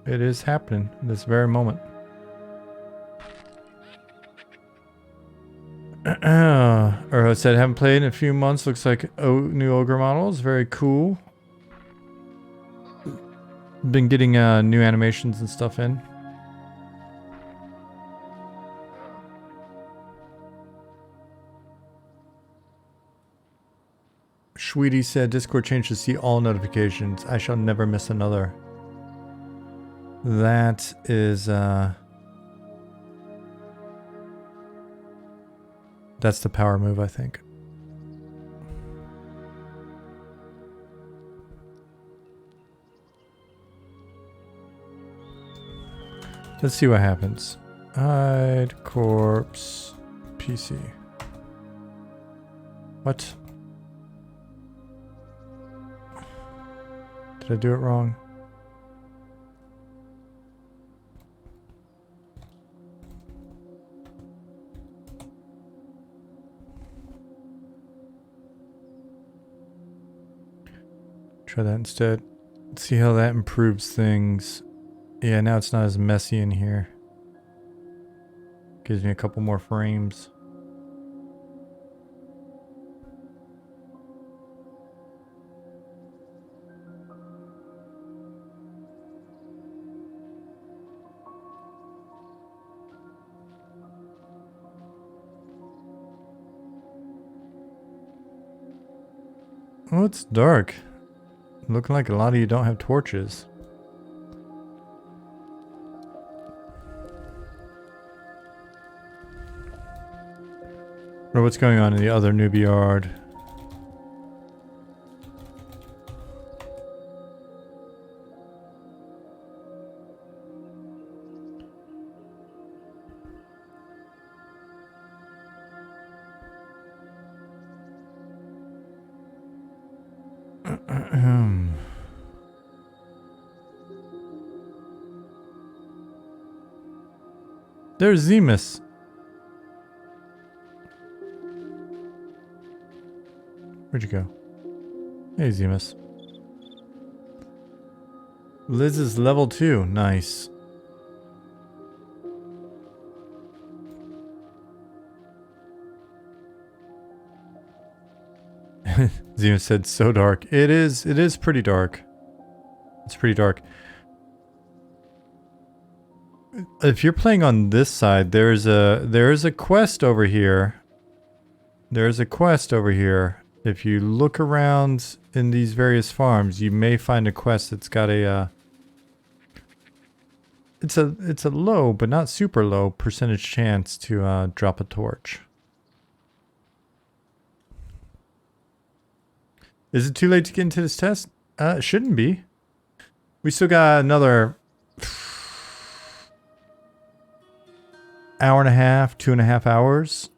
it is happening this very moment. Urho said, haven't played in a few months. Looks like new ogre models. Very cool. Been getting new animations and stuff in. Sweetie said, Discord changed to see all notifications. I shall never miss another. That is, that's the power move, I think. Let's see what happens. Hide, corpse, PC. What? Did I do it wrong? Try that instead. Let's see how that improves things. Yeah, now it's not as messy in here. Gives me a couple more frames. Oh, it's dark. Looking like a lot of you don't have torches. Or what's going on in the other newbie yard? There's Zemus. Where'd you go? Hey, Zemus. Liz is level 2. Nice. Zemus said so dark. It is pretty dark. It's pretty dark. If you're playing on this side, there is a quest over here. There's a quest over here. If you look around in these various farms, you may find a quest that's got a it's a low but not super low percentage chance to drop a torch. Is it too late to get into this test? It shouldn't be. We still got another hour and a half, 2.5 hours.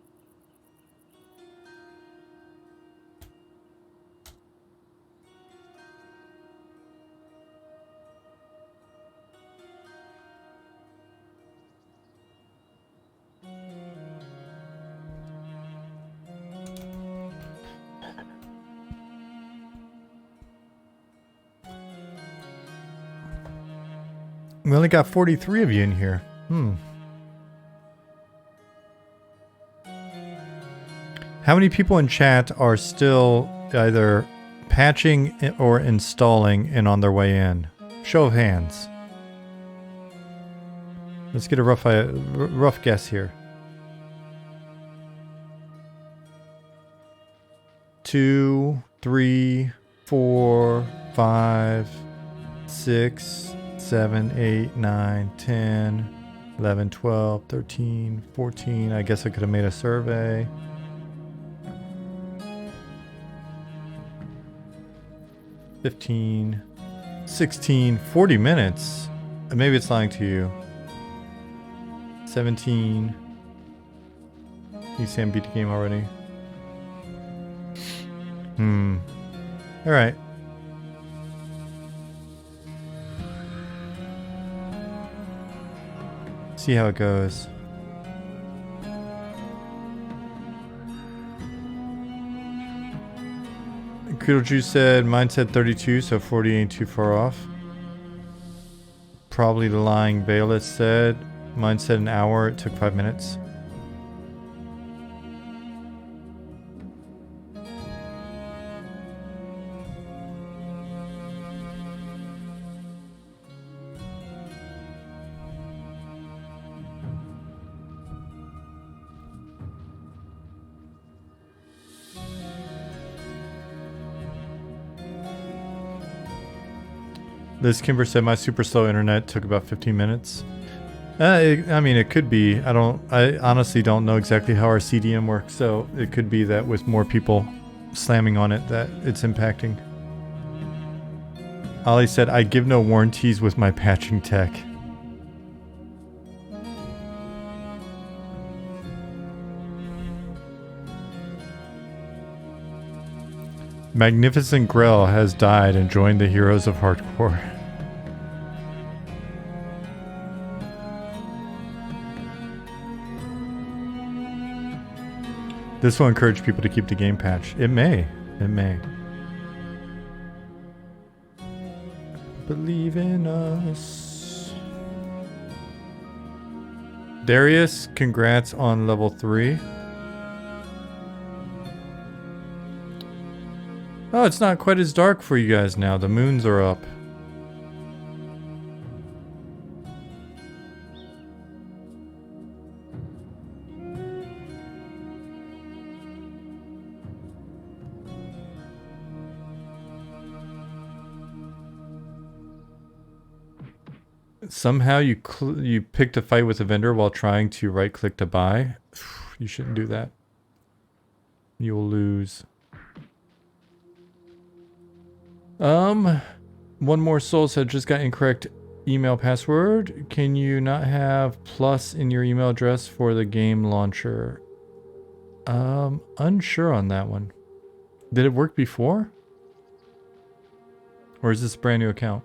We only got 43 of you in here. How many people in chat are still either patching or installing and on their way in? Show of hands. Let's get a rough guess here. 2, 3, 4, 5, 6, 7, 8, 9, 10, 11, 12, 13, 14. I guess I could have made a survey. 15, 16, 40 minutes. Maybe it's lying to you. 17. You say I beat the game already. Alright. See how it goes. Kudo Juice said mine said 32, so 40 ain't too far off. Probably the lying Bayless said mine said an hour, it took 5 minutes. Liz Kimber said my super slow internet took about 15 minutes. I mean, it could be. I honestly don't know exactly how our CDM works, so it could be that with more people slamming on it that it's impacting. Ollie said, I give no warranties with my patching tech. Magnificent Grell has died and joined the heroes of hardcore. This will encourage people to keep the game patched. It may. It may. Believe in us. Darius, congrats on level 3. Oh, it's not quite as dark for you guys now. The moons are up. Somehow you picked a fight with a vendor while trying to right-click to buy. You shouldn't do that. You will lose. One more soul said just got incorrect email password. Can you not have plus in your email address for the game launcher? Unsure on that one. Did it work before? Or is this a brand new account?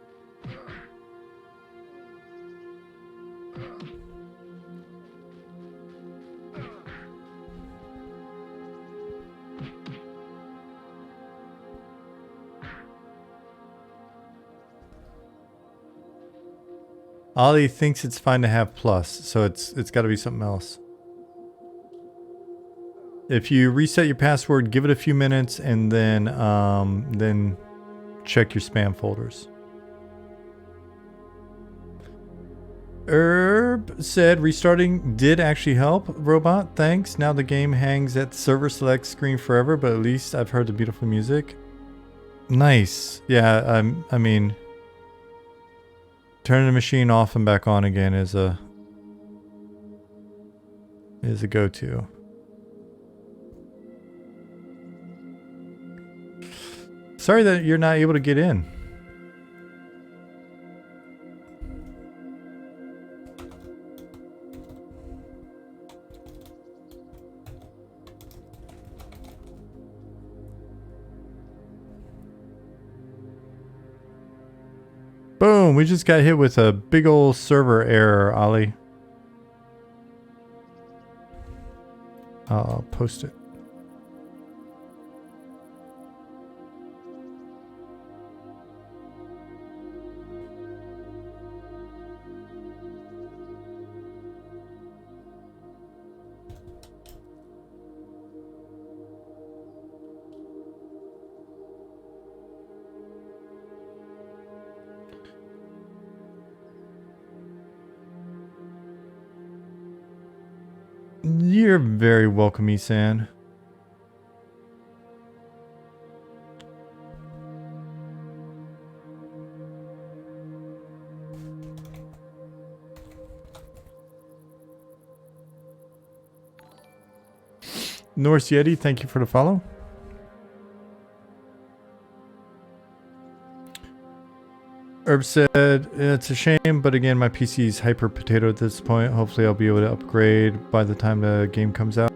Ollie thinks it's fine to have plus, so it's got to be something else. If you reset your password, give it a few minutes, and then check your spam folders. Herb said restarting did actually help. Robot, thanks. Now the game hangs at server select screen forever, but at least I've heard the beautiful music. Nice. Yeah, I mean, turning the machine off and back on again is a go-to. Sorry that you're not able to get in. Boom, we just got hit with a big old server error, Ollie. I'll post it. You're very welcome, Isan. Norse Yeti, thank you for the follow. Herb said, it's a shame, but again, my PC is hyper potato at this point. Hopefully I'll be able to upgrade by the time the game comes out.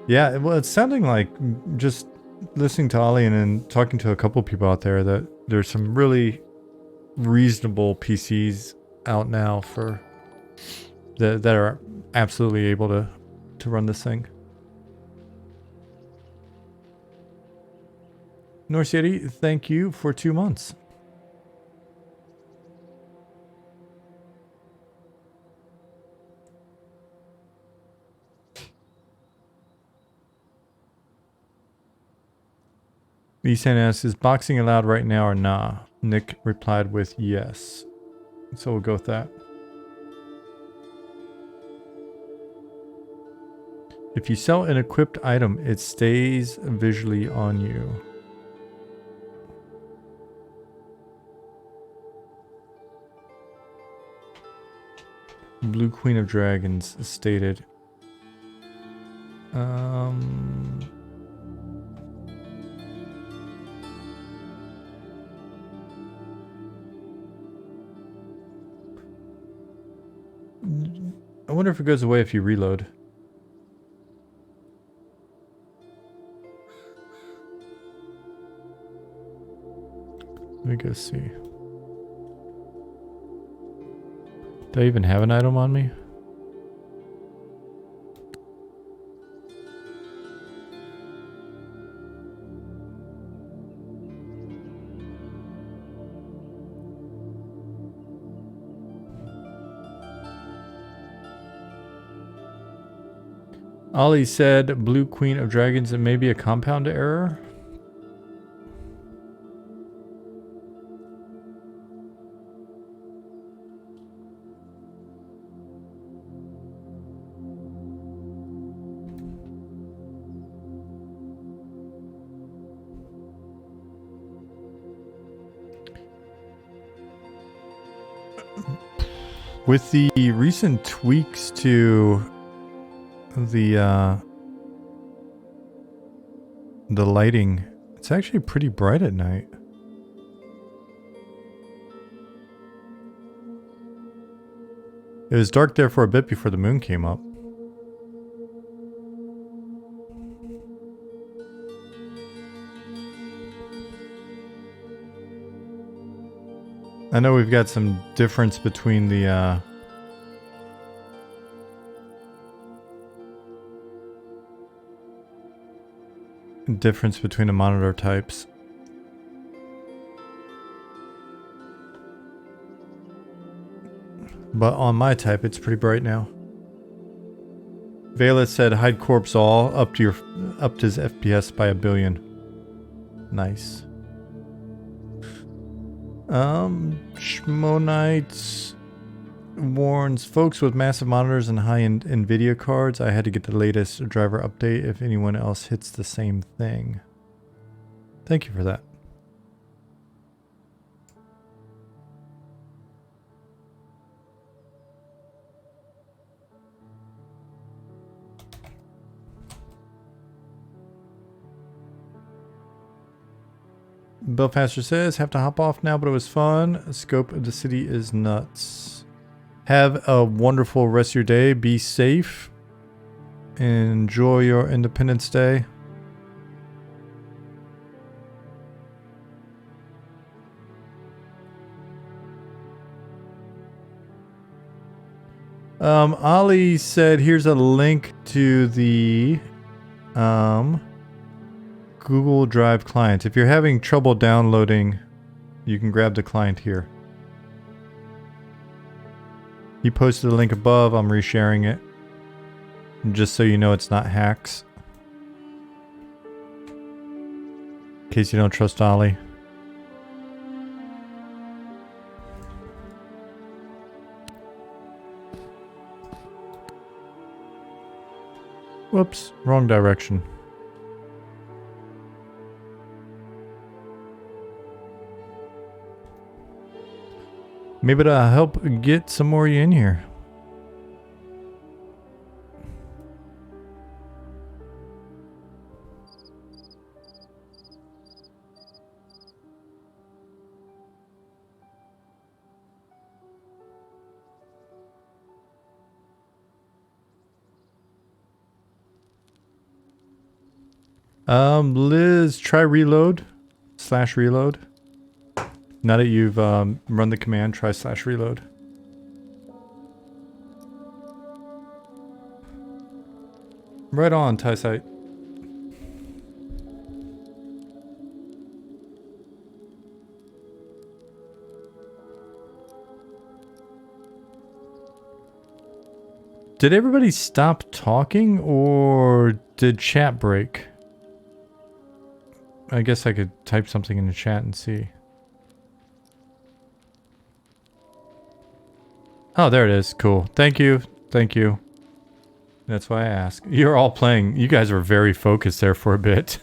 Yeah, well, it's sounding like, just listening to Ollie and then talking to a couple people out there, that there's some really reasonable PCs out now for that are absolutely able to run this thing. North City, thank you for 2 months. Esan asks, is boxing allowed right now or nah? Nick replied with yes. So we'll go with that. If you sell an equipped item, it stays visually on you. Blue Queen of Dragons stated. I wonder if it goes away if you reload. Let me go see. Do I even have an item on me? Ollie said Blue Queen of Dragons, it may be a compound error. With the recent tweaks to the lighting, it's actually pretty bright at night. It was dark there for a bit before the moon came up. I know we've got some difference between the monitor types. But on my type, it's pretty bright now. Vela said, hide corpse all, upped his FPS by 1 billion. Nice. Schmonites warns folks with massive monitors and high-end NVIDIA cards, I had to get the latest driver update if anyone else hits the same thing. Thank you for that. Belfaster says, have to hop off now, but it was fun. Scope of the city is nuts. Have a wonderful rest of your day. Be safe. Enjoy your Independence Day. Ollie said, here's a link to the Google Drive client. If you're having trouble downloading, you can grab the client here. He posted a link above. I'm resharing it. Just so you know it's not hacks. In case you don't trust Ollie. Whoops, wrong direction. Maybe that'll help get some more in here. Liz, try reload / reload. Now that you've run the command, try / reload. Right on, Tysight. Did everybody stop talking or did chat break? I guess I could type something in the chat and see. Oh, there it is. Cool. Thank you. Thank you. That's why I ask. You're all playing. You guys were very focused there for a bit.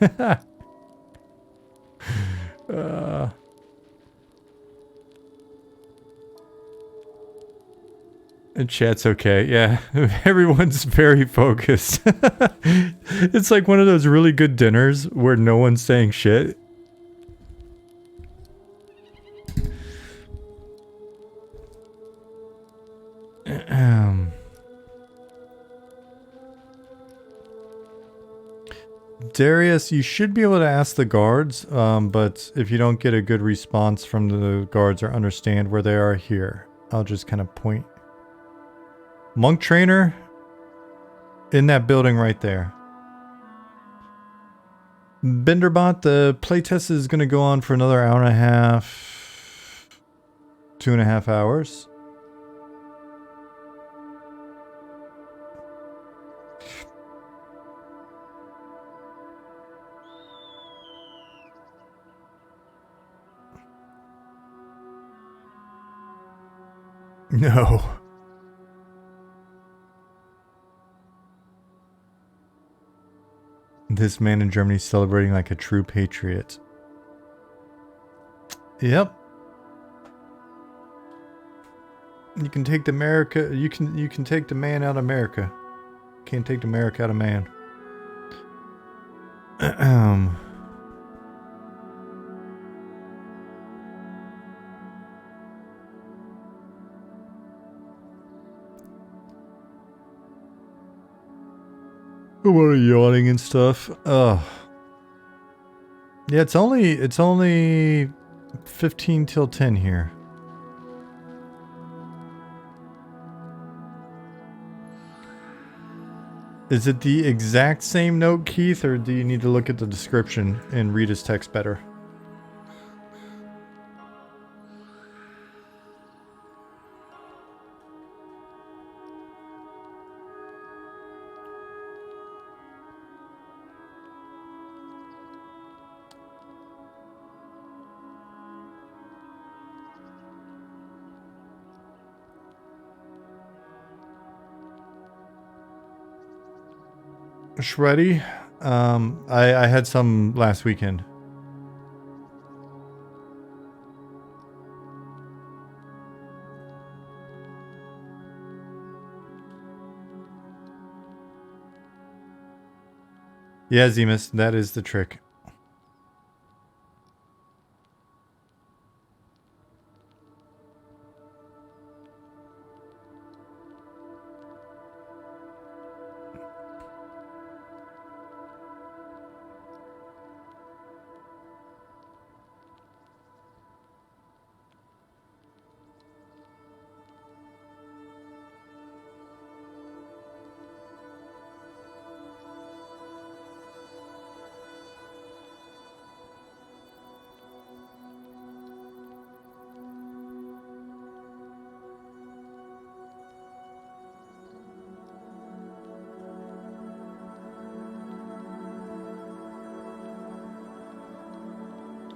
And chat's okay. Yeah, everyone's very focused. It's like one of those really good dinners where no one's saying shit. Darius, you should be able to ask the guards, but if you don't get a good response from the guards or understand where they are here, I'll just kind of point. Monk trainer in that building right there. Benderbot, the playtest is going to go on for another hour and a half, 2.5 hours. No. This man in Germany celebrating like a true patriot. Yep. You can take the America. You can take the man out of America. Can't take the America out of man. What are yawning and stuff? Ugh. Yeah, it's only 15 till 10 here. Is it the exact same note, Keith, or do you need to look at the description and read his text better? Shreddy, I had some last weekend. Yeah, Zemus, that is the trick.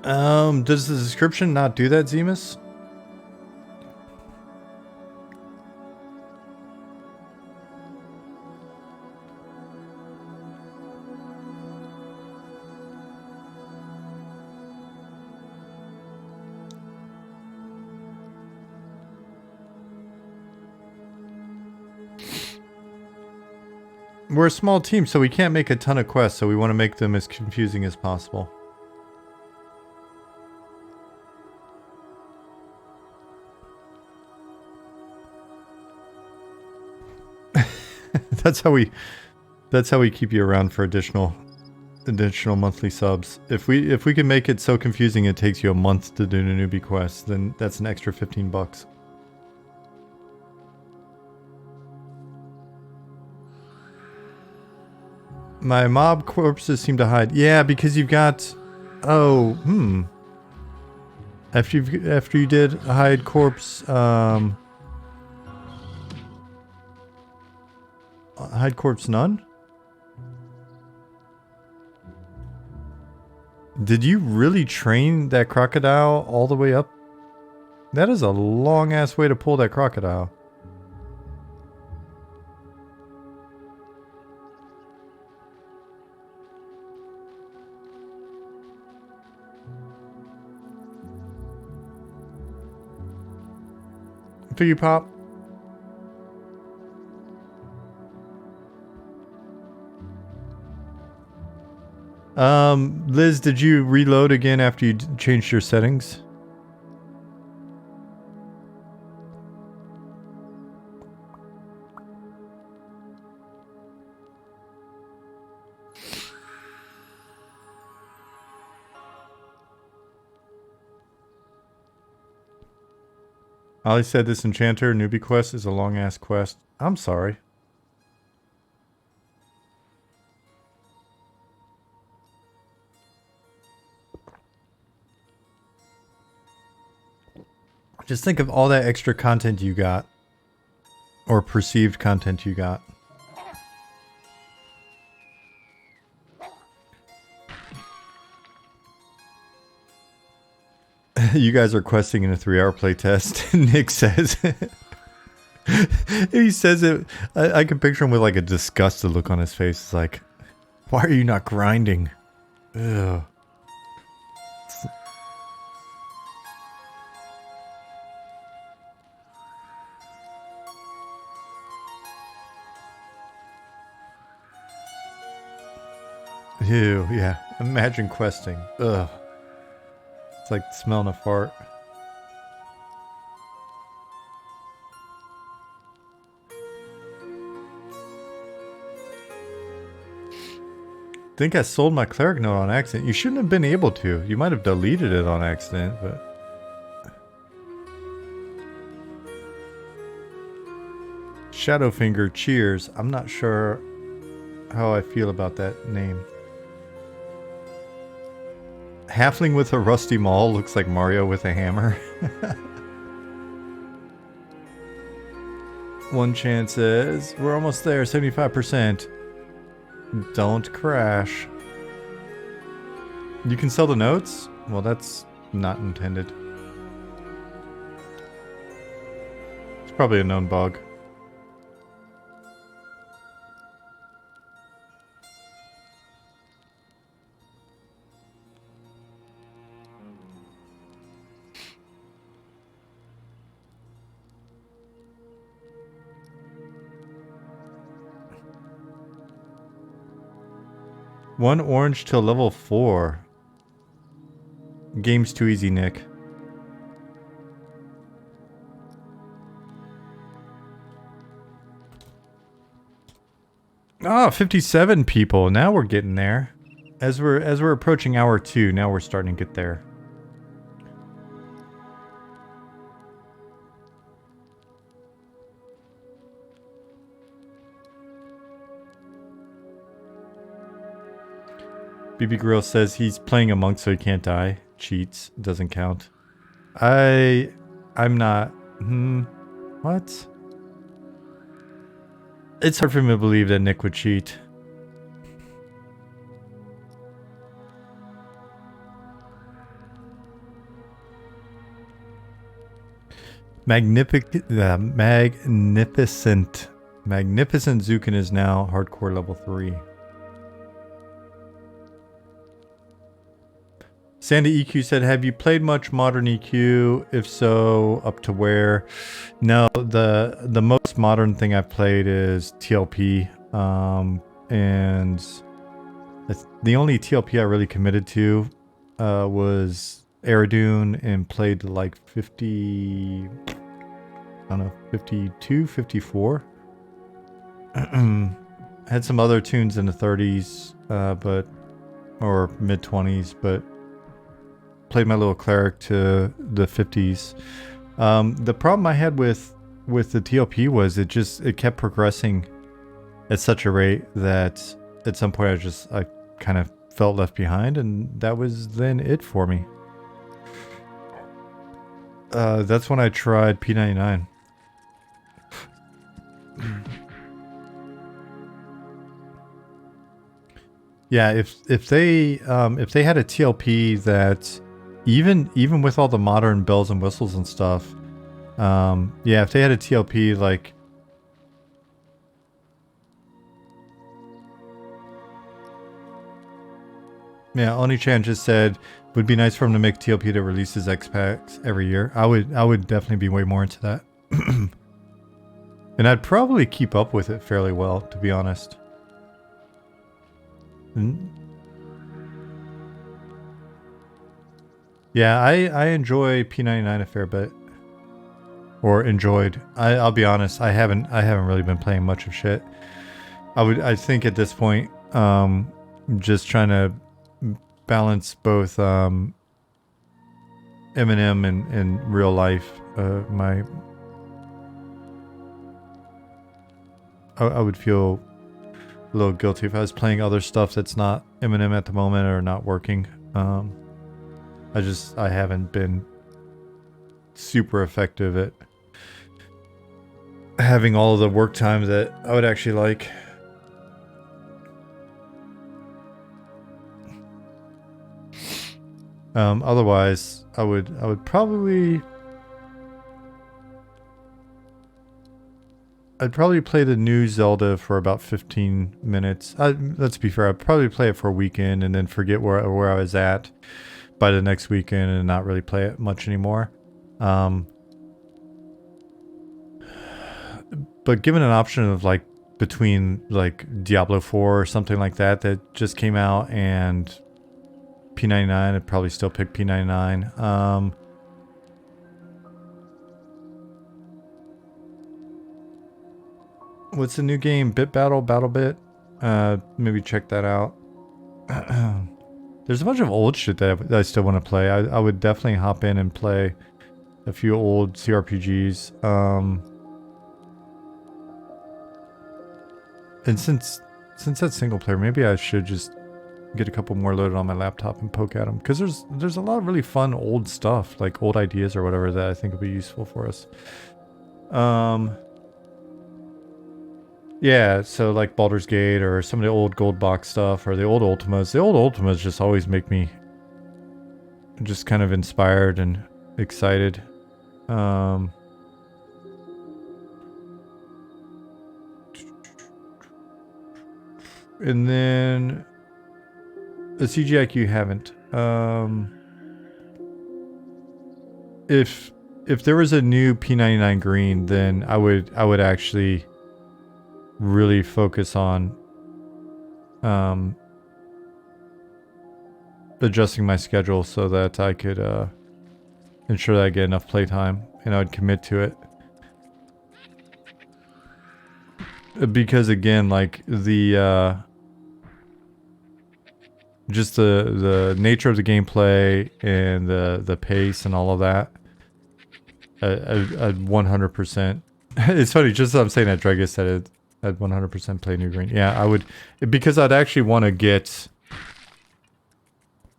Does the description not do that, Zemus? We're a small team, so we can't make a ton of quests, so we want to make them as confusing as possible. That's how we keep you around for additional monthly subs. If we can make it so confusing it takes you a month to do the newbie quest, then that's an extra $15. My mob corpses seem to hide. Yeah, because you've got... Oh, After you did hide corpse, hide corpse none? Did you really train that crocodile all the way up? That is a long ass way to pull that crocodile. For you, Pop. Liz, did you reload again after you changed your settings? Ollie said this enchanter newbie quest is a long ass quest. I'm sorry. Just think of all that extra content you got. Or perceived content you got. You guys are questing in a 3-hour playtest. Nick says. He says it. I can picture him with like a disgusted look on his face. It's like, why are you not grinding? Ugh. Ew, yeah. Imagine questing. Ugh. It's like smelling a fart. I think I sold my cleric note on accident. You shouldn't have been able to. You might have deleted it on accident, but... Shadowfinger, cheers. I'm not sure how I feel about that name. Halfling with a rusty maul looks like Mario with a hammer. One chance says, we're almost there, 75%. Don't crash. You can sell the notes? Well, that's not intended. It's probably a known bug. One orange till level 4. Game's too easy, Nick. Oh, 57 people. Now we're getting there. As we're approaching hour 2, now we're starting to get there. BB Grill says he's playing a monk so he can't die. Cheats. Doesn't count. I'm not... What? It's hard for me to believe that Nick would cheat. Magnificent Zukin is now hardcore level 3. Sandy EQ said, have you played much modern EQ? If so, up to where? No, the most modern thing I've played is TLP. And the only TLP I really committed to was Aerodune and played like 50, I don't know, 52, 54. Had some other tunes in the 30s, or mid 20s, but played my little cleric to the 50s. The problem I had with the TLP was it kept progressing at such a rate that at some point I kind of felt left behind, and that was then it for me. That's when I tried P99. Yeah, if they had a TLP that even with all the modern bells and whistles and stuff, yeah, if they had a TLP like Oni-chan just said would be nice for him to make TLP that releases X packs every year. I would definitely be way more into that. And I'd probably keep up with it fairly well, to be honest. Yeah, I enjoy P99 a fair bit. Or enjoyed. I'll be honest, I haven't really been playing much of shit. I think at this point, just trying to balance both Eminem and real life. I would feel a little guilty if I was playing other stuff that's not Eminem at the moment or not working. I haven't been super effective at having all of the work time that I would actually like. Otherwise, I would probably play the new Zelda for about 15 minutes. Let's be fair, I'd probably play it for a weekend and then forget where I was at by the next weekend and not really play it much anymore. But given an option of like between like Diablo 4 or something like that just came out and P99, I'd probably still pick P99. What's the new game? Bit Battle? BattleBit? Maybe check that out. There's a bunch of old shit that I still want to play. I would definitely hop in and play a few old CRPGs. And since that's single player, maybe I should just get a couple more loaded on my laptop and poke at them, because there's a lot of really fun old stuff, like old ideas or whatever, that I think will be useful for us. Yeah, so like Baldur's Gate or some of the old gold box stuff or the old Ultimas. The old Ultimas just always make me just kind of inspired and excited. And then the CGIQ haven't. If there was a new P99 green, then I would actually really focus on adjusting my schedule so that I could ensure that I get enough playtime and I would commit to it. Because again, like just the nature of the gameplay and the pace and all of that, I'd 100%. It's funny, just as I'm saying that, Dragus said it. I'd 100% play New Green. Yeah, I would, because I'd actually want to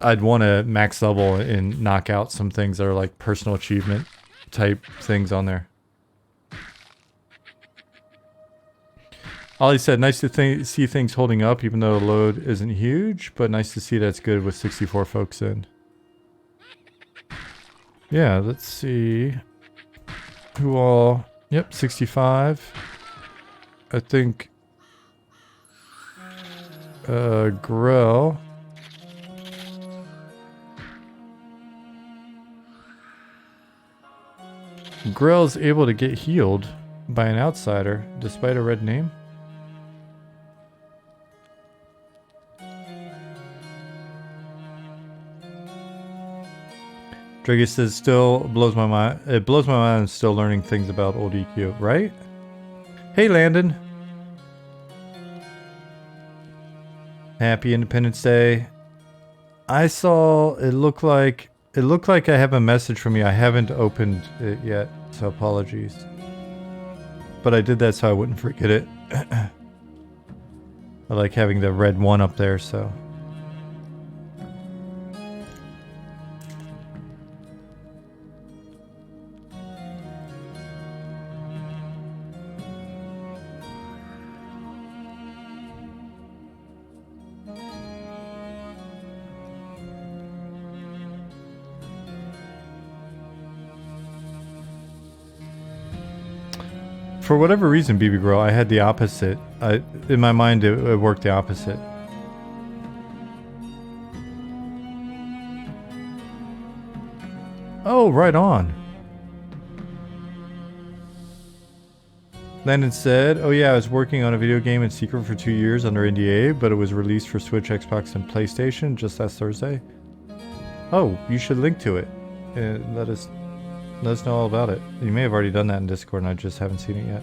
I'd want to max level and knock out some things that are like personal achievement type things on there. Ollie said, nice to see things holding up even though the load isn't huge, but nice to see that's good with 64 folks in. Yeah, let's see. Who all? Yep, 65. I think Grell. Grell's able to get healed by an outsider despite a red name. Draggy says still blows my mind. It blows my mind I'm still learning things about old EQ, right? Hey Landon. Happy Independence Day. I saw it looked like I have a message from you. I haven't opened it yet, so apologies. But I did that so I wouldn't forget it. I like having the red one up there, so. For whatever reason, BB Girl, I had the opposite. In my mind, it worked the opposite. Oh, right on. Landon said, oh yeah, I was working on a video game in secret for 2 years under NDA, but it was released for Switch, Xbox, and PlayStation just last Thursday. Oh, you should link to it. And let us know all about it. You may have already done that in Discord and I just haven't seen it yet.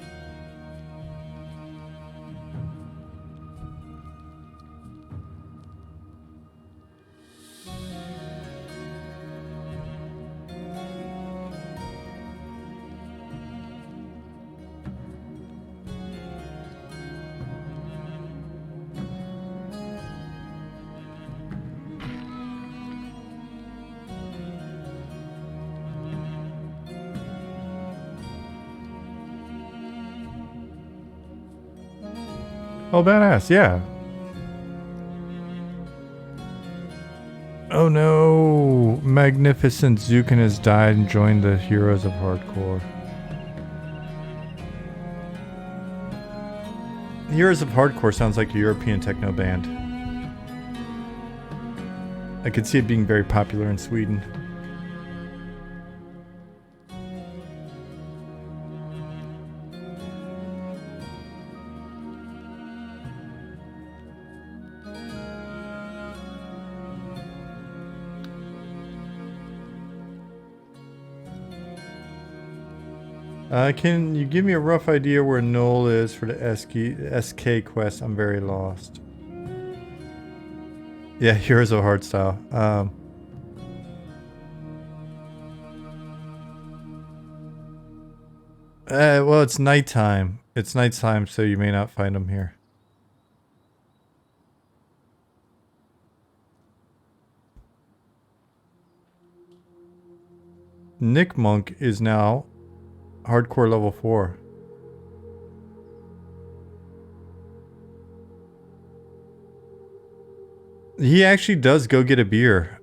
Oh, badass, yeah. Oh no, Magnificent Zukin has died and joined the Heroes of Hardcore. Heroes of Hardcore sounds like a European techno band. I could see it being very popular in Sweden. Can you give me a rough idea where Null is for the SK quest? I'm very lost. Yeah, Heroes of Hardstyle. Well, it's nighttime. It's nighttime, so you may not find them here. Nick Monk is now Hardcore level 4. He actually does go get a beer.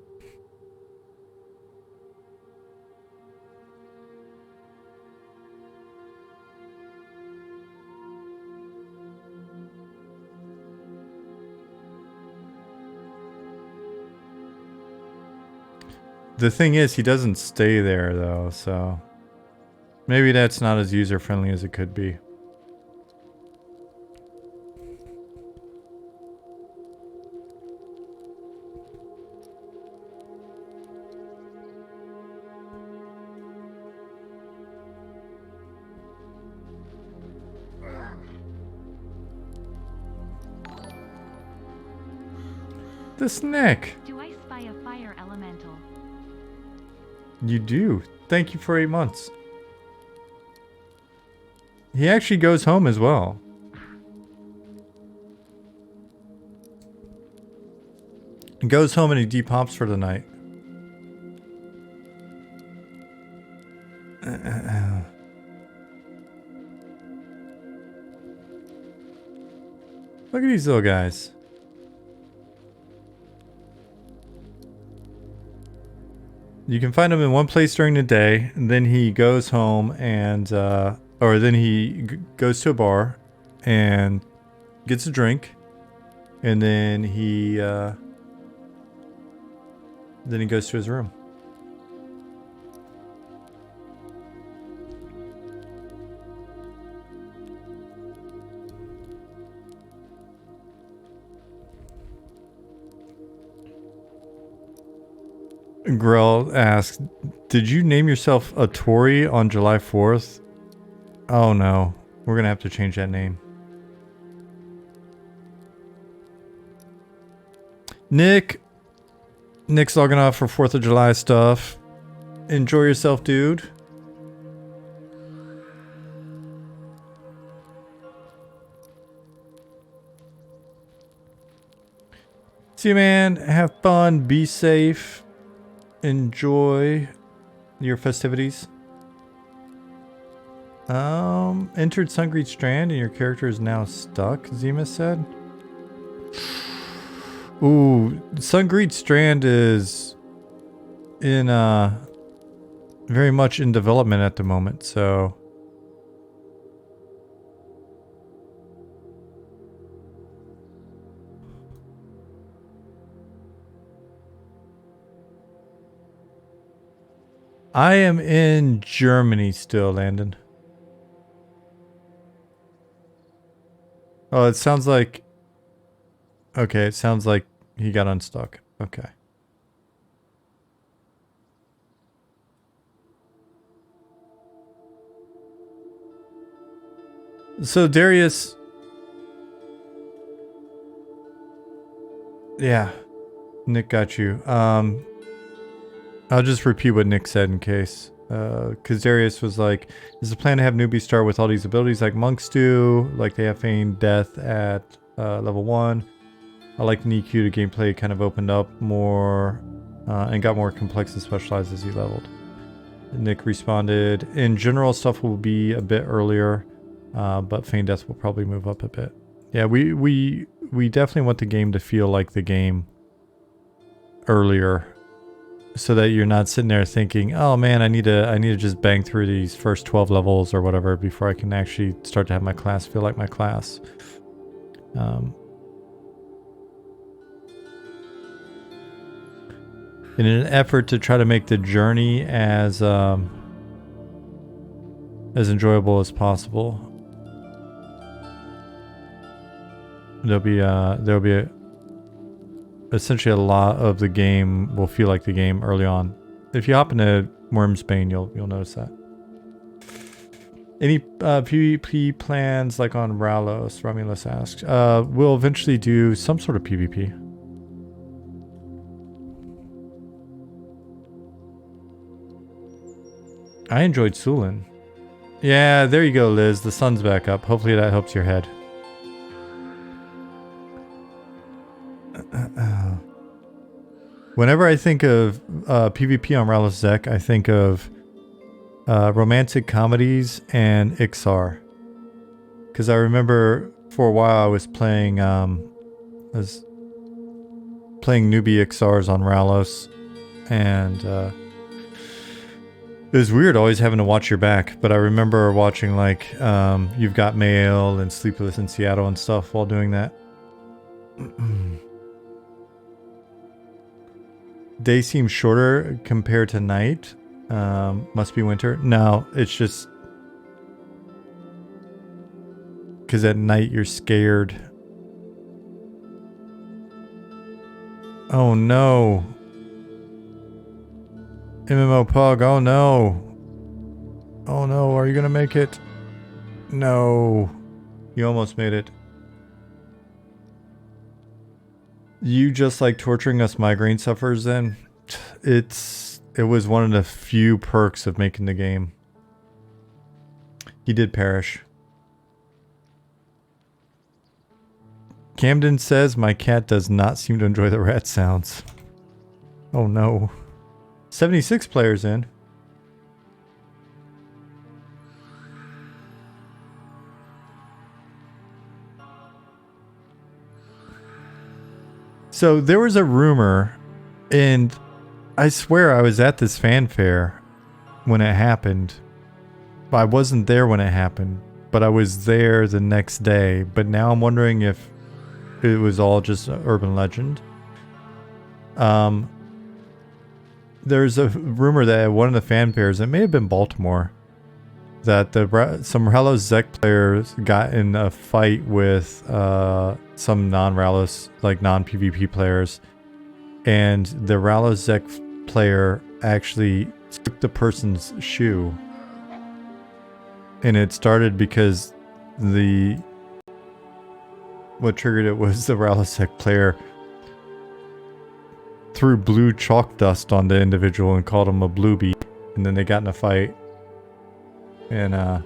The thing is, he doesn't stay there though, so maybe that's not as user-friendly as it could be. The snack. Do I spy a fire elemental? You do. Thank you for 8 months. He actually goes home as well. He goes home and he depops for the night. Look at these little guys. You can find him in one place during the day, and then he goes home and, or then he goes to a bar and gets a drink, and then he goes to his room. Grell asks, did you name yourself a Tory on July 4th? Oh no, we're gonna have to change that name. Nick's logging off for 4th of July stuff. Enjoy yourself, dude. See you, man. Have fun. Be safe. Enjoy your festivities. Entered Sungreed Strand and your character is now stuck, Zima said. Ooh, Sungreed Strand is in very much in development at the moment, so I am in Germany still, Landon. Oh, it sounds like... Okay, it sounds like he got unstuck. Okay. So, Darius... Yeah. Nick got you. I'll just repeat what Nick said in case. Because Darius was like, is the plan to have newbies start with all these abilities like monks do? Like they have feigned death at level 1. I like the EQ to gameplay kind of opened up more and got more complex and specialized as he leveled. Nick responded, in general stuff will be a bit earlier, but feigned death will probably move up a bit. Yeah, we definitely want the game to feel like the game earlier, so that you're not sitting there thinking, oh man, I need to just bang through these first 12 levels or whatever before I can actually start to have my class feel like my class. In an effort to try to make the journey as enjoyable as possible, there'll be essentially a lot of the game will feel like the game early on. If you hop into Wormsbane, you'll notice that. Any PvP plans like on Ralos? Romulus asks. We'll eventually do some sort of PvP. I enjoyed Sulin. Yeah, there you go, Liz. The sun's back up. Hopefully that helps your head. Whenever I think of PvP on Ralos Zek, I think of romantic comedies and Ixar. Because I remember for a while I was playing newbie Ixars on Ralos, and it was weird always having to watch your back. But I remember watching like You've Got Mail and Sleepless in Seattle and stuff while doing that. Day seems shorter compared to night. Must be winter. No, it's just because at night you're scared. Oh no. MMO Pug, oh no. Oh no, are you gonna make it? No. You almost made it. You just like torturing us migraine sufferers then? It was one of the few perks of making the game. He did perish. Camden says my cat does not seem to enjoy the rat sounds. Oh no. 76 players in. So there was a rumor, and I swear I was at this fanfare when it happened. I wasn't there when it happened, but I was there the next day. But now I'm wondering if it was all just an urban legend. There's a rumor that at one of the fanfares, it may have been Baltimore, that some Ralos Zek players got in a fight with some non-Ralos, like non-PvP players, and the Ralos Zek player actually took the person's shoe. And it started because what triggered it was the Ralos Zek player threw blue chalk dust on the individual and called him a bluebie, and then they got in a fight. And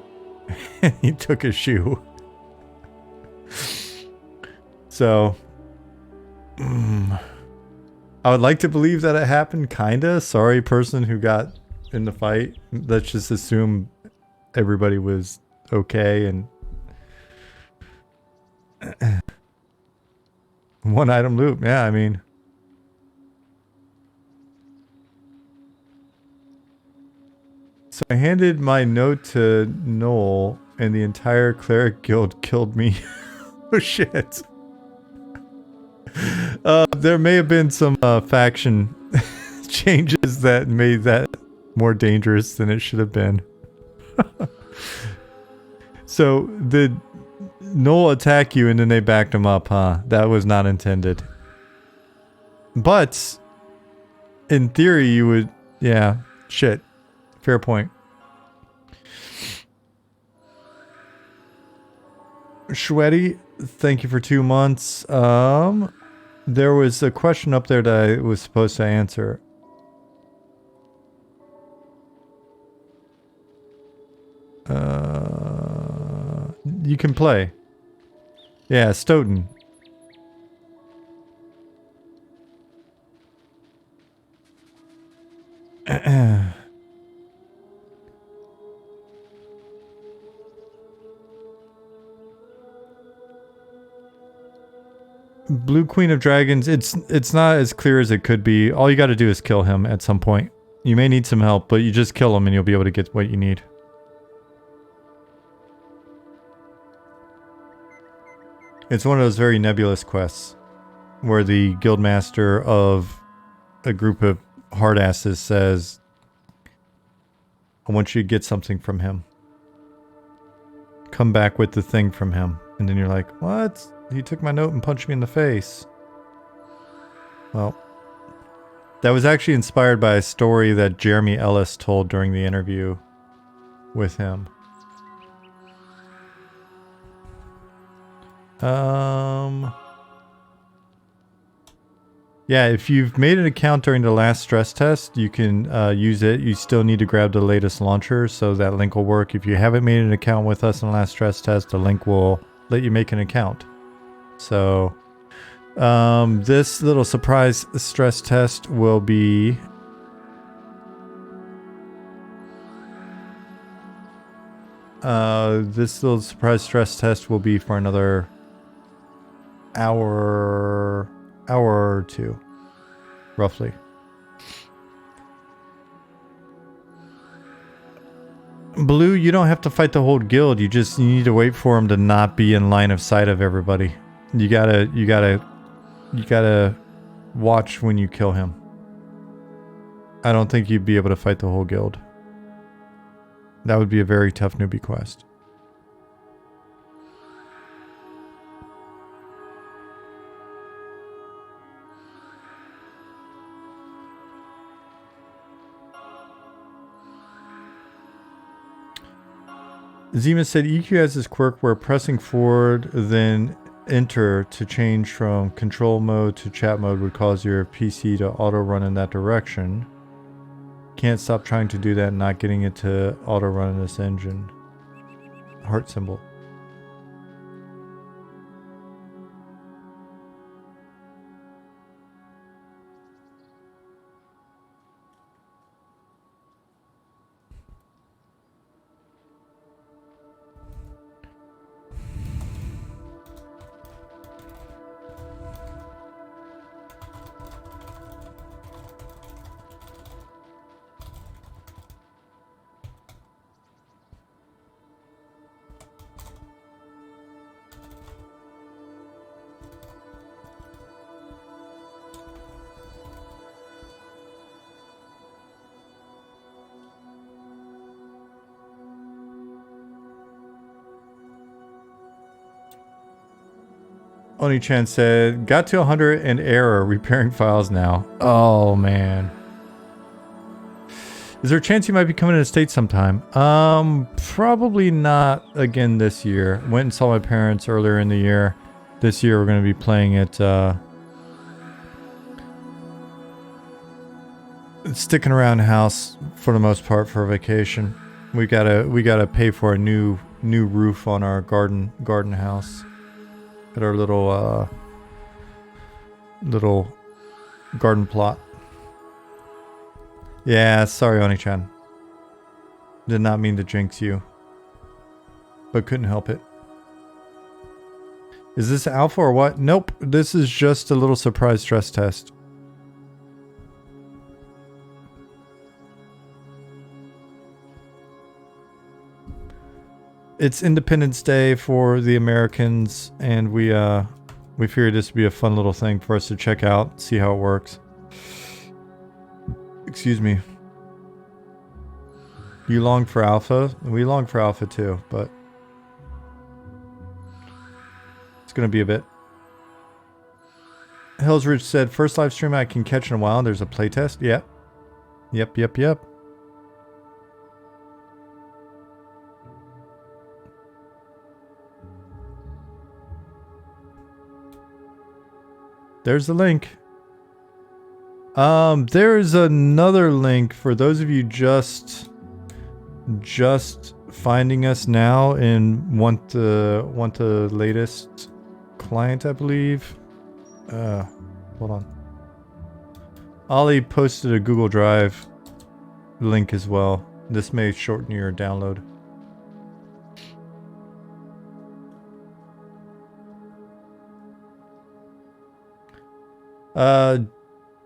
he took his shoe. So I would like to believe that it happened, kinda. Sorry, person who got in the fight. Let's just assume everybody was okay and one item loop. Yeah, I mean, so I handed my note to Noel, and the entire cleric guild killed me. Oh shit. There may have been some faction changes that made that more dangerous than it should have been. So did Noel attack you and then they backed him up, huh? That was not intended. But in theory you would, yeah, shit. Fair point. Shwetty, thank you for 2 months. There was a question up there that I was supposed to answer. You can play. Yeah, Stoughton. Blue Queen of Dragons, it's not as clear as it could be. All you got to do is kill him at some point. You may need some help, but you just kill him and you'll be able to get what you need. It's one of those very nebulous quests where the guildmaster of a group of hardasses says, I want you to get something from him. Come back with the thing from him. And then you're like, what? He took my note and punched me in the face. Well, that was actually inspired by a story that Jeremy Ellis told during the interview with him. Yeah, if you've made an account during the last stress test, you can use it. You still need to grab the latest launcher, so that link will work. If you haven't made an account with us in the last stress test, the link will let you make an account. So, this little surprise stress test will be... this little surprise stress test will be for another hour or two, roughly. Blue, you don't have to fight the whole guild. You need to wait for him to not be in line of sight of everybody. You gotta watch when you kill him. I don't think you'd be able to fight the whole guild. That would be a very tough newbie quest. Zima said EQ has this quirk where pressing forward, then enter to change from control mode to chat mode would cause your PC to auto run in that direction. Can't stop trying to do that and not getting it to auto run in this engine. Heart symbol. Oni-chan said, got to 100 and error, repairing files now. Oh, man. Is there a chance you might be coming to the States sometime? Probably not again this year. Went and saw my parents earlier in the year. This year we're going to be playing it, sticking around the house for the most part for a vacation. We gotta pay for a new roof on our garden house. At our little garden plot. Yeah, sorry, Oni-chan. Did not mean to jinx you, but couldn't help it. Is this alpha or what? Nope, this is just a little surprise stress test. It's Independence Day for the Americans, and we figured this would be a fun little thing for us to check out, see how it works. Excuse me. You long for alpha? We long for alpha too, but it's gonna be a bit. Hills Ridge said, first live stream I can catch in a while. There's a playtest. Yep. Yep. There's the link. There's another link for those of you just finding us now and want the latest client, I believe. Hold on. Ollie posted a Google Drive link as well. This may shorten your download.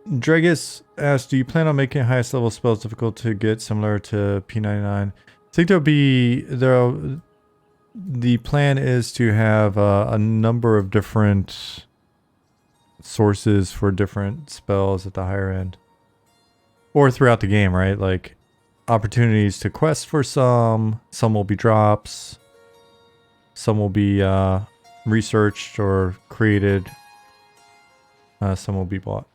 Dregus asked, do you plan on making highest level spells difficult to get similar to P99? I think the plan is to have a number of different sources for different spells at the higher end. Or throughout the game, right? Like opportunities to quest for some will be drops, some will be researched or created, some will be bought.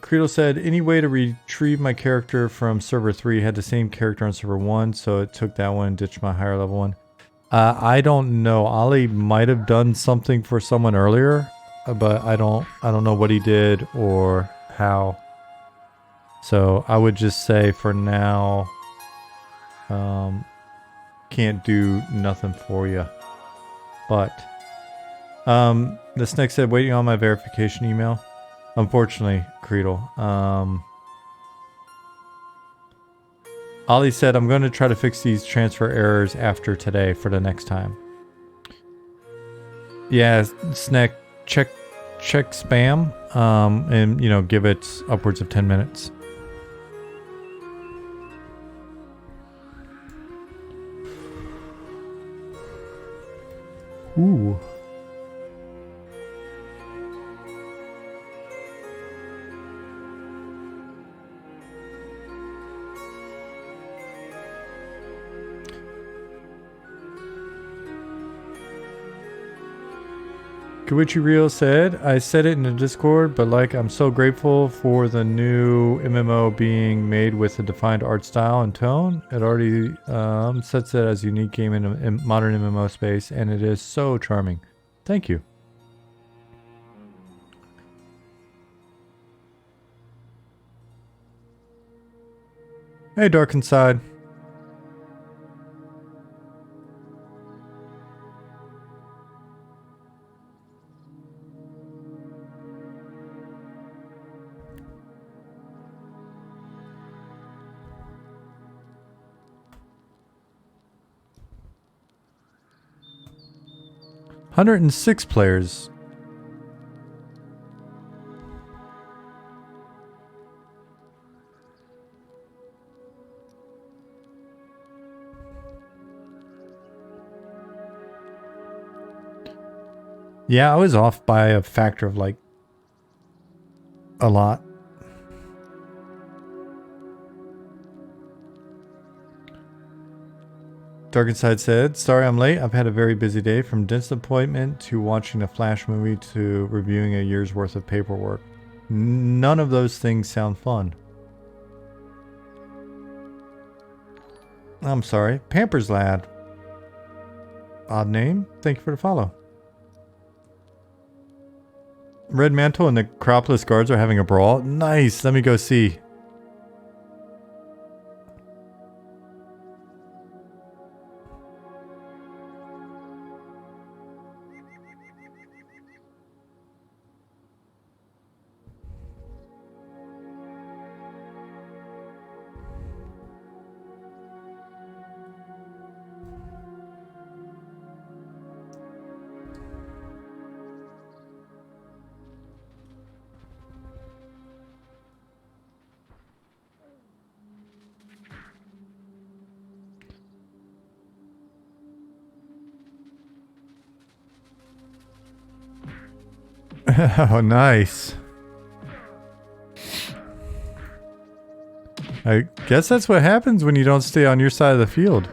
Credo said, any way to retrieve my character from server 3? Had the same character on server 1, so it took that one and ditched my higher level one. I don't know. Ollie might have done something for someone earlier, but I don't know what he did or how. So I would just say for now, can't do nothing for you. But the snake said, waiting on my verification email. Unfortunately, Creedle. Ollie said, I'm going to try to fix these transfer errors after today for the next time. Yeah, Snack, check spam, and, you know, give it upwards of 10 minutes. Ooh. Kawichi Real said, I said it in the Discord, but like, I'm so grateful for the new MMO being made with a defined art style and tone. It already sets it as a unique game in a modern MMO space, and it is so charming. Thank you. Hey, Dark Inside. $106 players. Yeah, I was off by a factor of like a lot. Dark Inside said, sorry I'm late. I've had a very busy day from dentist appointment to watching a Flash movie to reviewing a year's worth of paperwork. None of those things sound fun. I'm sorry. Pampers Lad. Odd name. Thank you for the follow. Red Mantle and the Necropolis guards are having a brawl. Nice. Let me go see. Oh, nice. I guess that's what happens when you don't stay on your side of the field.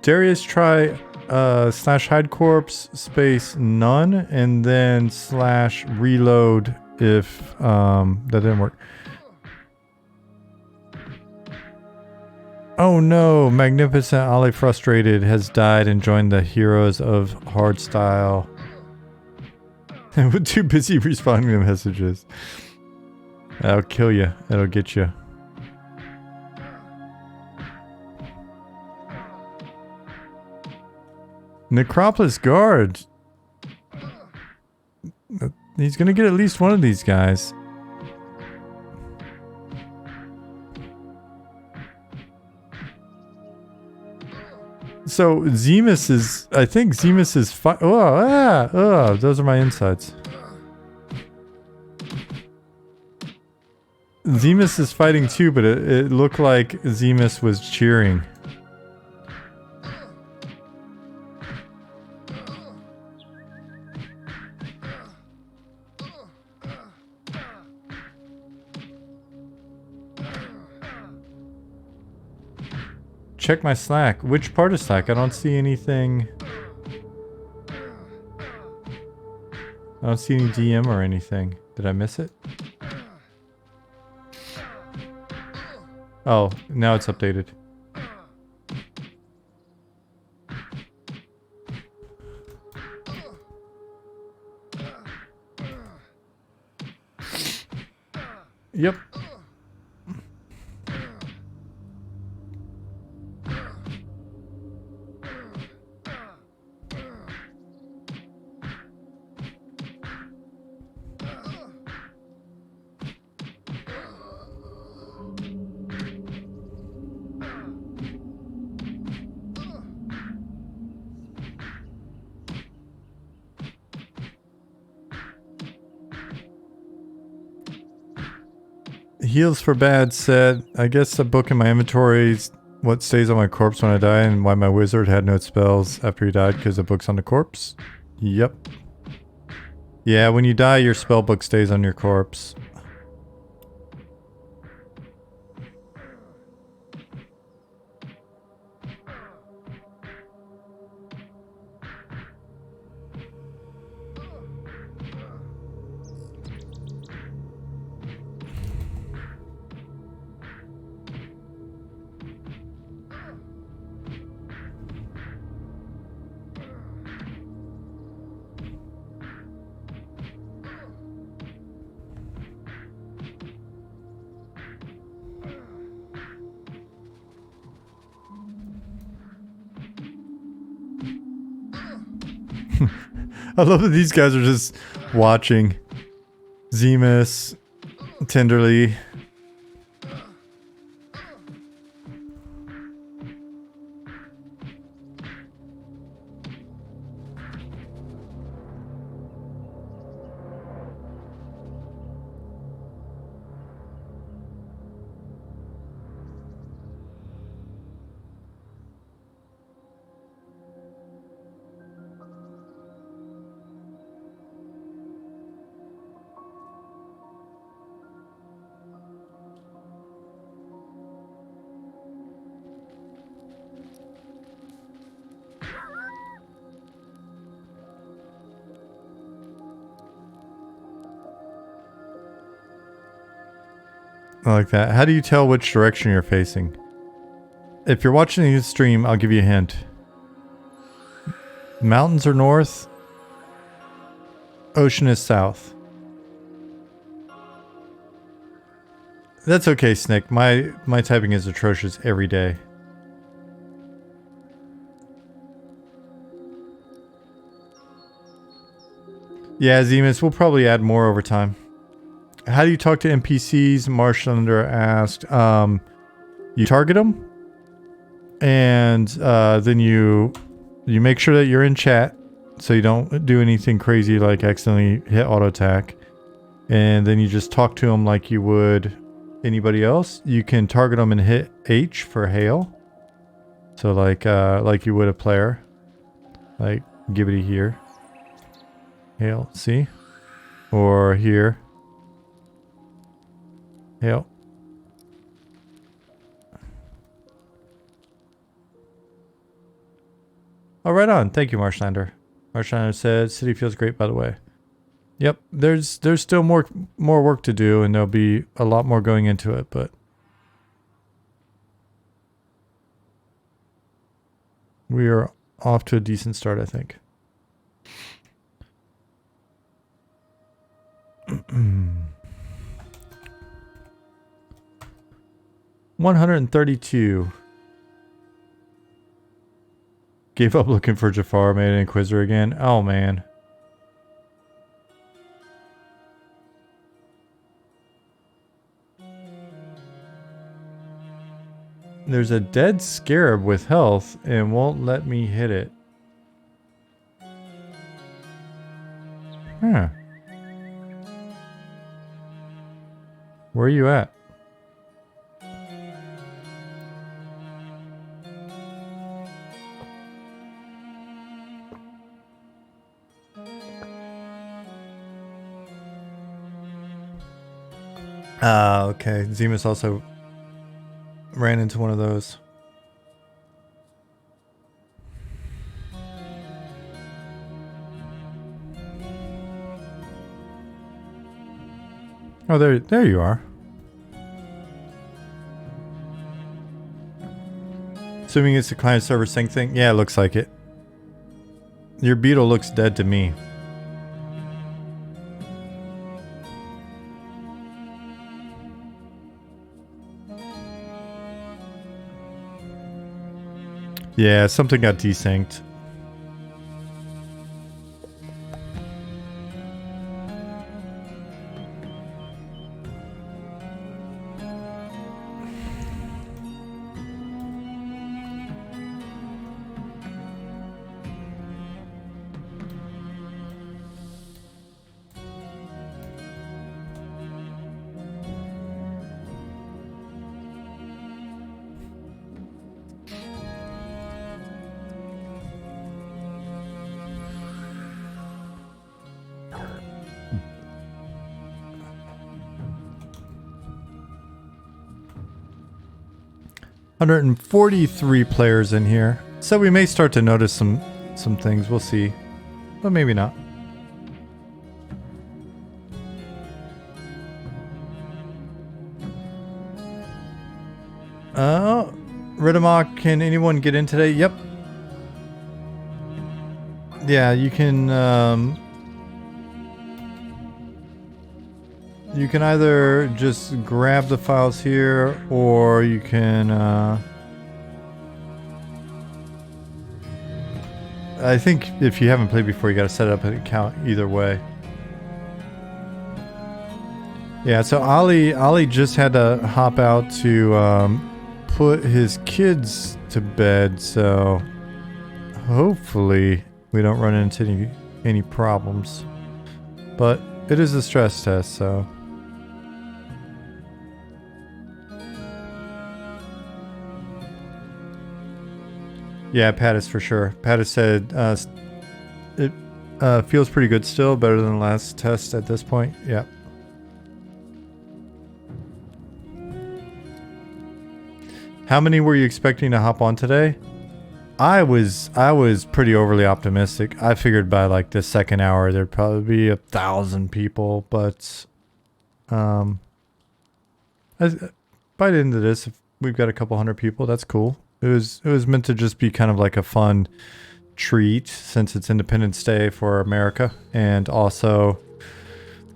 Darius, try slash hide corpse space none and then slash reload if that didn't work. Oh no, Magnificent Ali Frustrated has died and joined the Heroes of Hardstyle. We're too busy responding to messages. That'll kill you. That'll get you. Necropolis guard. He's gonna get at least one of these guys. So Zemus is, I think Zemus is those are my insides. Zemus is fighting too, but it looked like Zemus was cheering. Check my Slack. Which part of Slack? I don't see anything. I don't see any DM or anything. Did I miss it? Oh, now it's updated. Yep. Heals for Bad said, I guess the book in my inventory is what stays on my corpse when I die and why my wizard had no spells after he died because the book's on the corpse. Yep. Yeah, when you die, your spell book stays on your corpse. I love that these guys are just watching. Zemus, tenderly. I like that. How do you tell which direction you're facing? If you're watching the stream, I'll give you a hint. Mountains are north. Ocean is south. That's okay, Snick. My typing is atrocious every day. Yeah, Zemus, we'll probably add more over time. How do you talk to NPCs? Marshlander asked. You target them, and then you make sure that you're in chat, so you don't do anything crazy like accidentally hit auto attack, and then you just talk to them like you would anybody else. You can target them and hit H for hail, so like you would a player, like Gibbity here. Hail, see? Or here. Hail. Oh, right on. Thank you, Marshlander. Marshlander said, city feels great, by the way. Yep, there's still more work to do, and there'll be a lot more going into it, but we are off to a decent start, I think. 132. Gave up looking for Jafar, made an Inquisitor again. Oh man. There's a dead scarab with health and won't let me hit it. Huh. Where are you at? Okay. Zemus also ran into one of those. Oh, there you are. Assuming it's the client server sync thing? Yeah, it looks like it. Your beetle looks dead to me. Yeah, something got desynced. $143 players in here, so we may start to notice some things. We'll see, but maybe not. Ridamok, can anyone get in today? Yep. Yeah, you can. You can either just grab the files here, or you can, I think if you haven't played before, you gotta set up an account either way. Yeah, so Ali just had to hop out to put his kids to bed, so hopefully we don't run into any problems. But it is a stress test, so. Yeah, Pattis for sure. Pattis said it feels pretty good still, better than the last test at this point. Yeah. How many were you expecting to hop on today? I was pretty overly optimistic. I figured by like the second hour there'd probably be 1,000 people, but By the end of this, if we've got a couple hundred people, that's cool. It was meant to just be kind of like a fun treat since it's Independence Day for America, and also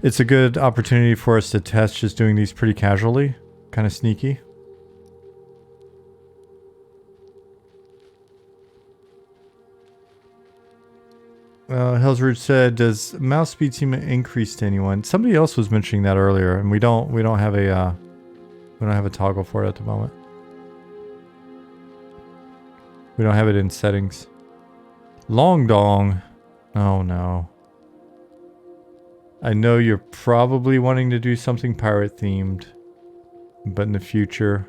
it's a good opportunity for us to test just doing these pretty casually, kind of sneaky. Hellsroot said, "Does mouse speed seem increased to anyone?" Somebody else was mentioning that earlier, and we don't have a toggle for it at the moment. We don't have it in settings. Long dong. Oh no. I know you're probably wanting to do something pirate themed, but in the future,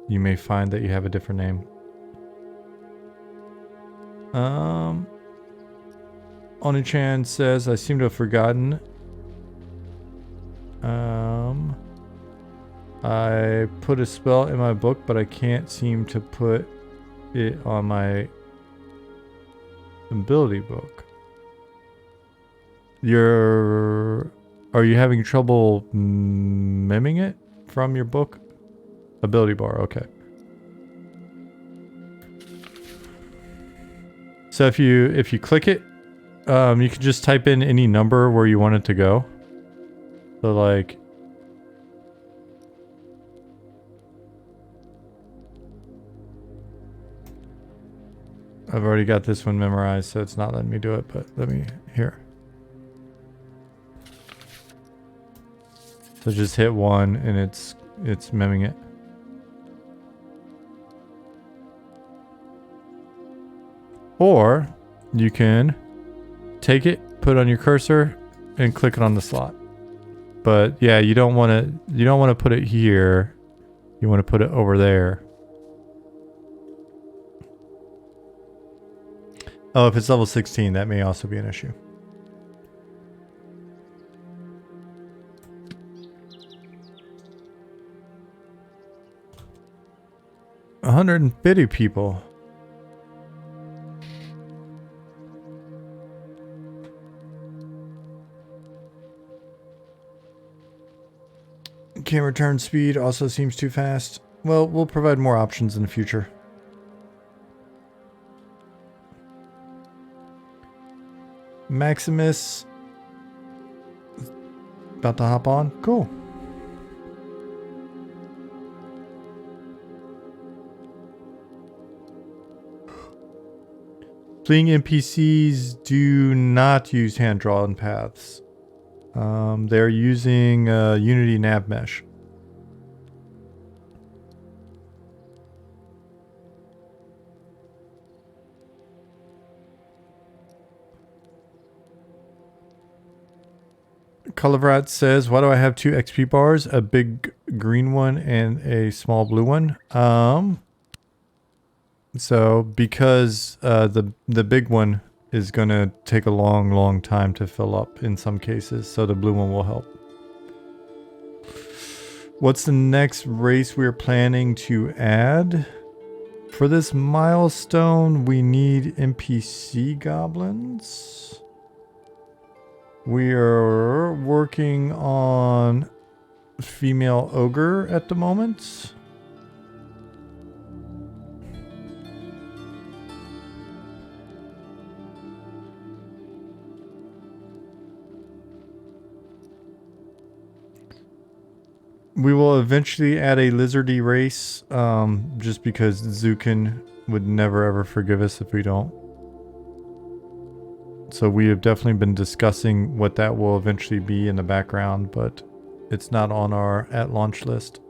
you may find that you have a different name. Oni-chan says, "I seem to have forgotten. I put a spell in my book, but I can't seem to put it on my ability book." Are you having trouble miming it from your book? Ability bar, okay. So if you click it, you can just type in any number where you want it to go. So like, I've already got this one memorized, so it's not letting me do it, but let me, here. So just hit 1 and it's miming it. Or you can take it, put it on your cursor, and click it on the slot. But yeah, you don't want to put it here. You want to put it over there. Oh, if it's level 16, that may also be an issue. $150 people. Camera turn speed also seems too fast. Well, we'll provide more options in the future. Maximus. About to hop on. Cool. Fleeing NPCs do not use hand-drawn paths. They're using Unity nav mesh. Colorvat says, "Why do I have 2 XP bars? A big green one and a small blue one?" So because the big one is gonna take a long time to fill up in some cases, so the blue one will help. What's the next race we're planning to add? For this milestone, we need NPC goblins. We are working on female ogre at the moment. We will eventually add a lizardy race, just because Zukin would never ever forgive us if we don't. So we have definitely been discussing what that will eventually be in the background, but it's not on our at launch list.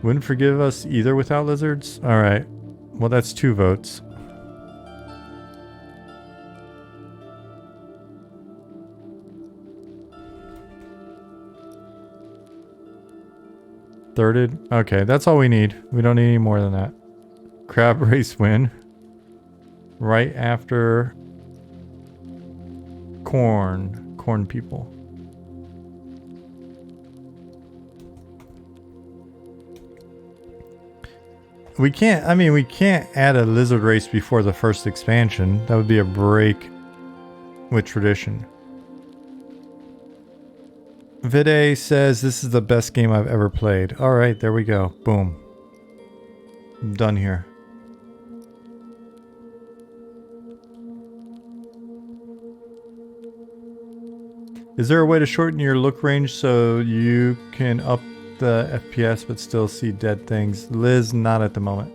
Wouldn't forgive us either without lizards? Alright. Well, that's 2 votes. Thirded? Okay, that's all we need. We don't need any more than that. Crab race win. Right after corn people. We can't add a lizard race before the first expansion. That would be a break with tradition. Vide says this is the best game I've ever played. All right, there we go. Boom. I'm done here. Is there a way to shorten your look range so you can up the FPS but still see dead things? Liz, not at the moment.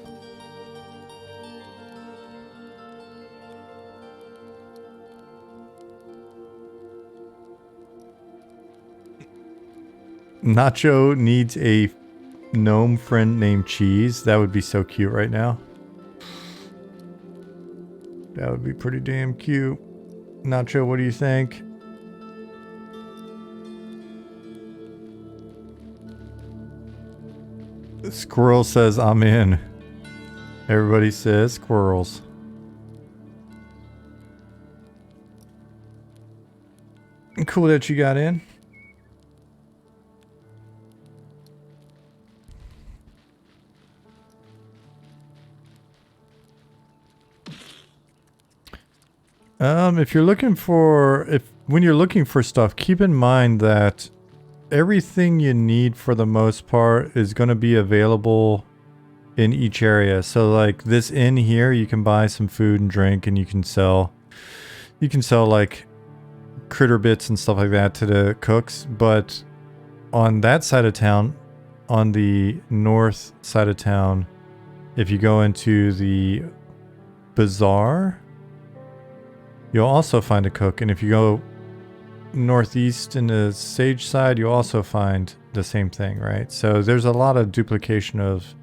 Nacho needs a gnome friend named Cheese. That would be so cute right now. That would be pretty damn cute. Nacho, what do you think? Squirrel says I'm in. Everybody says squirrels. Cool that you got in. If you're looking for, when you're looking for stuff, keep in mind that everything you need for the most part is going to be available in each area. So like this inn here, you can buy some food and drink, and you can sell like critter bits and stuff like that to the cooks. But on that side of town, on the north side of town, if you go into the bazaar, you'll also find a cook. And if you go northeast in the sage side, you'll also find the same thing, right? So there's a lot of duplication of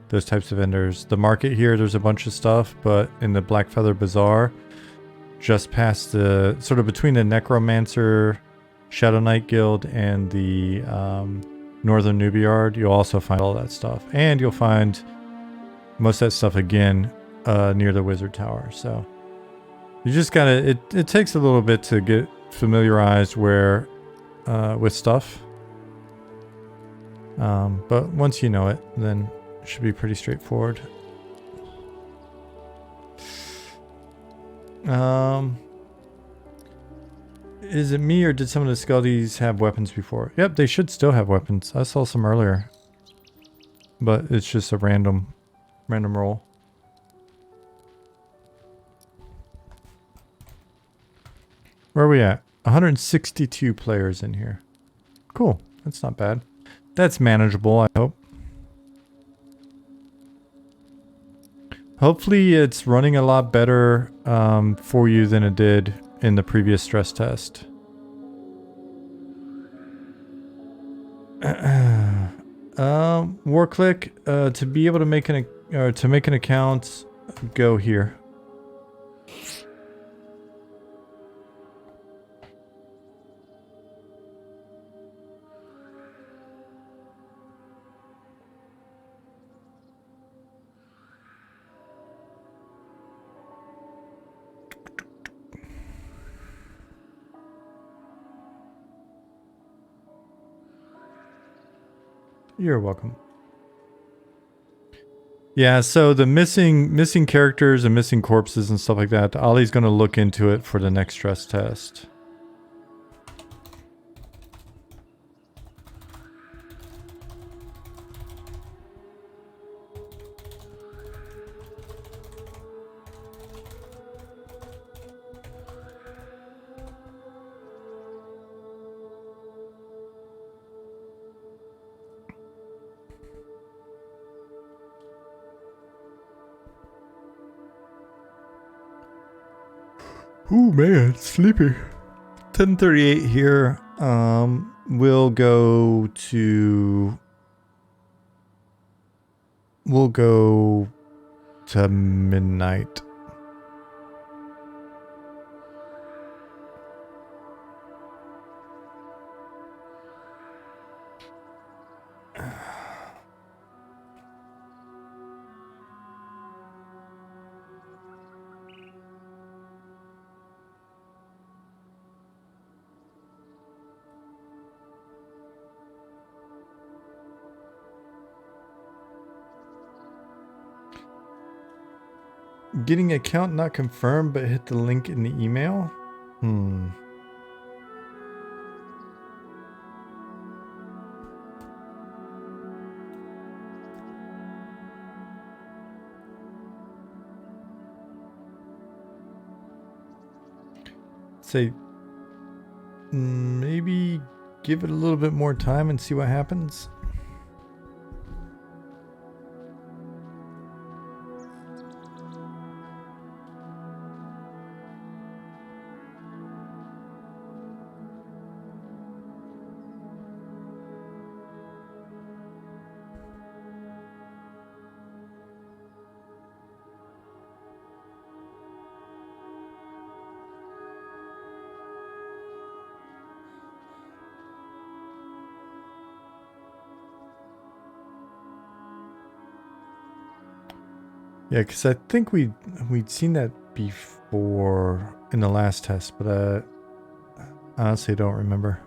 those types of vendors. The market here, there's a bunch of stuff, but in the Blackfeather Bazaar, just past the, sort of between the Necromancer, Shadow Knight Guild, and the Northern Newbyard, you'll also find all that stuff. And you'll find most of that stuff again near the Wizard Tower. So you just gotta, it takes a little bit to get familiarized with stuff. But once you know it, then it should be pretty straightforward. Is it me or did some of the Skeldies have weapons before? Yep, they should still have weapons. I saw some earlier. But it's just a random roll. Where are we at? 162 players in here. Cool. That's not bad. That's manageable, I hope. Hopefully it's running a lot better for you than it did in the previous stress test. WarClick, to be able to make an account, go here. You're welcome. Yeah, so the missing characters and missing corpses and stuff like that, Ollie's going to look into it for the next stress test. Ooh man, sleepy. 10:38 here. We'll go to midnight. Getting account not confirmed, but hit the link in the email. Hmm. Say, maybe give it a little bit more time and see what happens. Yeah, because I think we'd seen that before in the last test, but I honestly don't remember.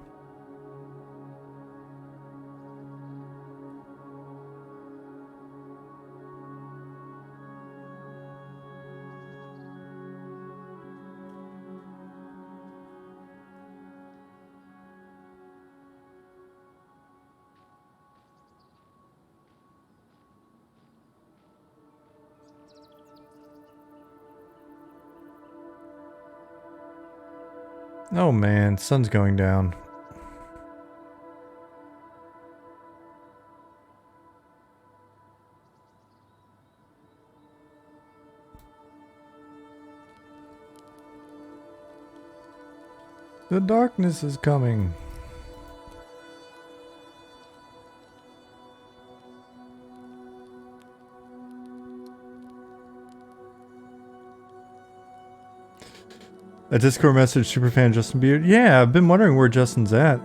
Oh man, sun's going down. The darkness is coming. A Discord message, superfan Justin Beard. Yeah, I've been wondering where Justin's at.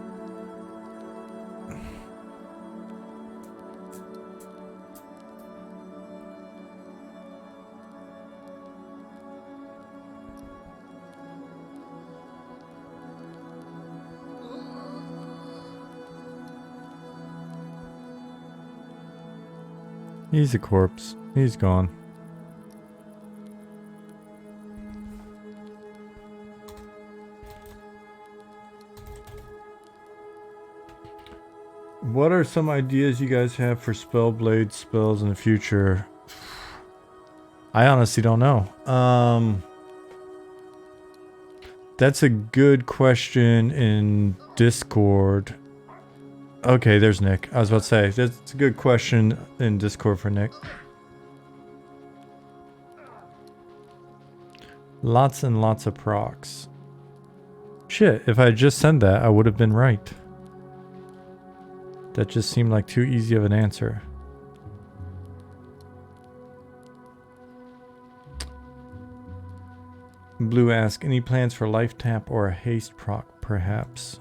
He's a corpse. He's gone. What are some ideas you guys have for Spellblade spells in the future? I honestly don't know. That's a good question in Discord. Okay, there's Nick. I was about to say, that's a good question in Discord for Nick. Lots and lots of procs. Shit, if I had just sent that, I would have been right. That just seemed like too easy of an answer. Blue ask, any plans for life tap or a haste proc, perhaps?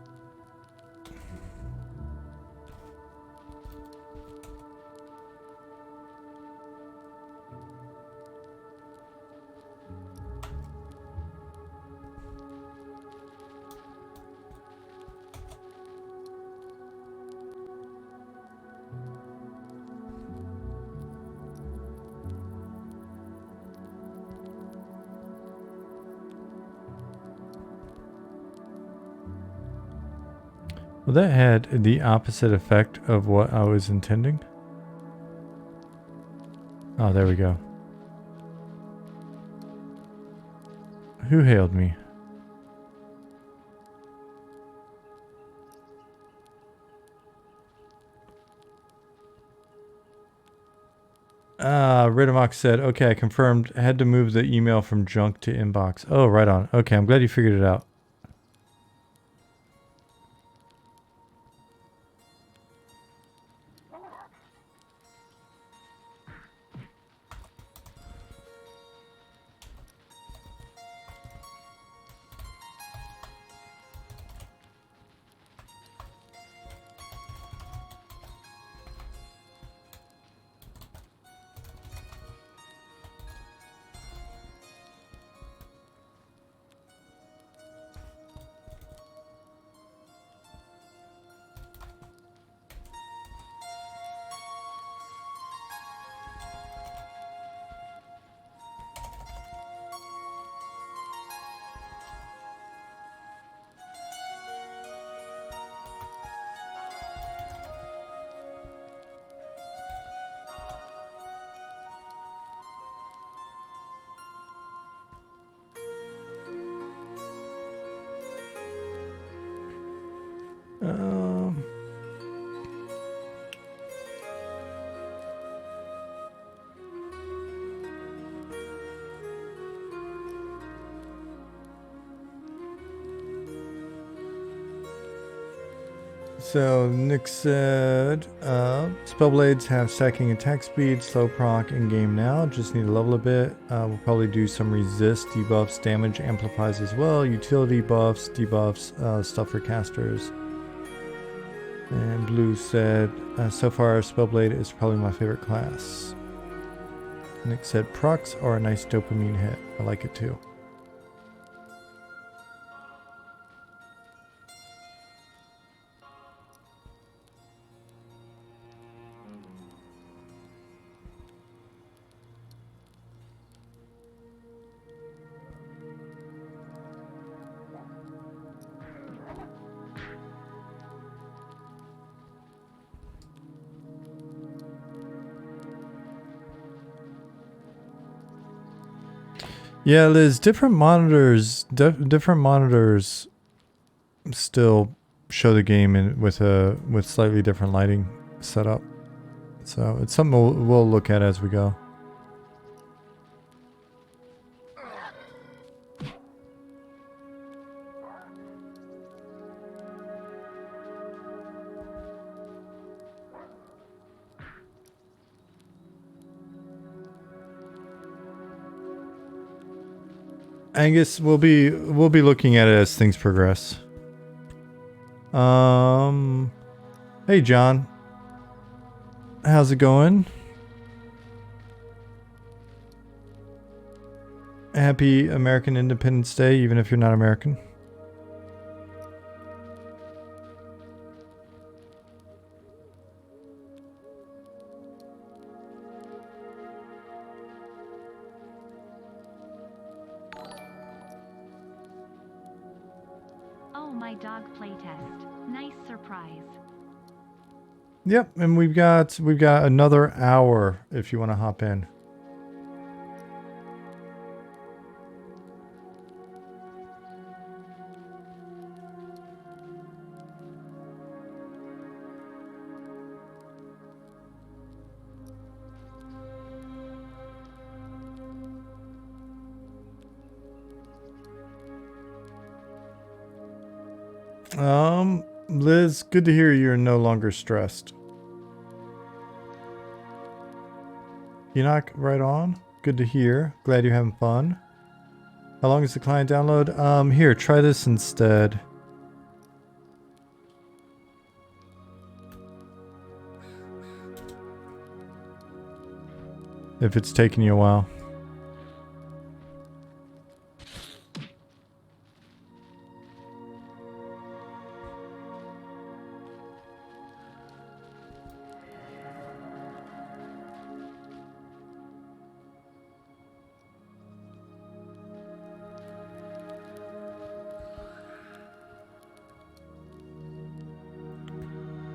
Well, that had the opposite effect of what I was intending. Oh, there we go. Who hailed me? Ridimox said, okay, I confirmed. I had to move the email from junk to inbox. Oh, right on. Okay, I'm glad you figured it out. Um, So Nick said, Spellblades have stacking attack speed, slow proc in game now. Just need to level a bit. We'll probably do some resist, debuffs, damage amplifies as well. Utility buffs, debuffs, stuff for casters. And Blue said, so far Spellblade is probably my favorite class. Nick said, procs are a nice dopamine hit. I like it too. Yeah, Liz, different monitors still show the game with slightly different lighting setup. So it's something we'll look at as we go. Angus, we'll be looking at it as things progress. Hey John, how's it going? Happy American Independence Day, even if you're not American. Oh, my dog playtest. Nice surprise. Yep, and we've got another hour if you want to hop in. Liz, good to hear you're no longer stressed. Enoch, right on. Good to hear. Glad you're having fun. How long is the client download? Here, try this instead. If it's taking you a while.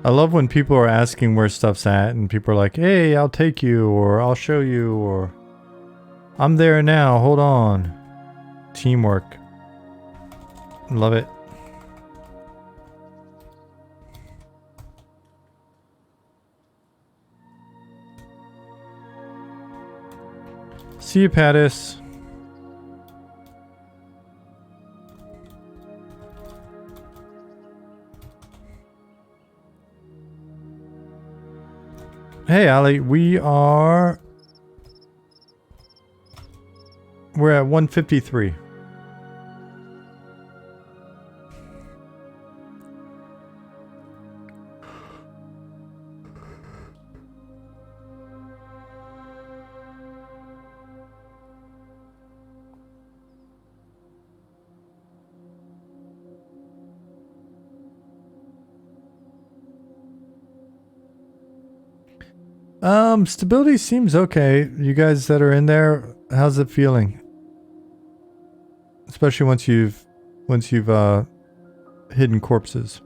I love when people are asking where stuff's at and people are like, hey, I'll take you, or I'll show you, or I'm there now, hold on. Teamwork. Love it. See you, Pattis. Hey, Ali, we're at 153. Stability seems okay. You guys that are in there, how's it feeling? Especially once you've hidden corpses.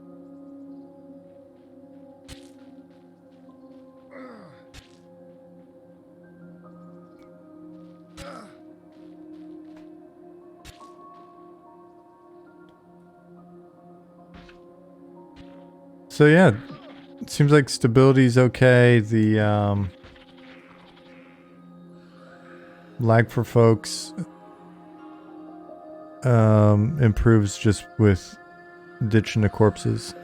So yeah, it seems like stability is okay. The lag for folks improves just with ditching the corpses.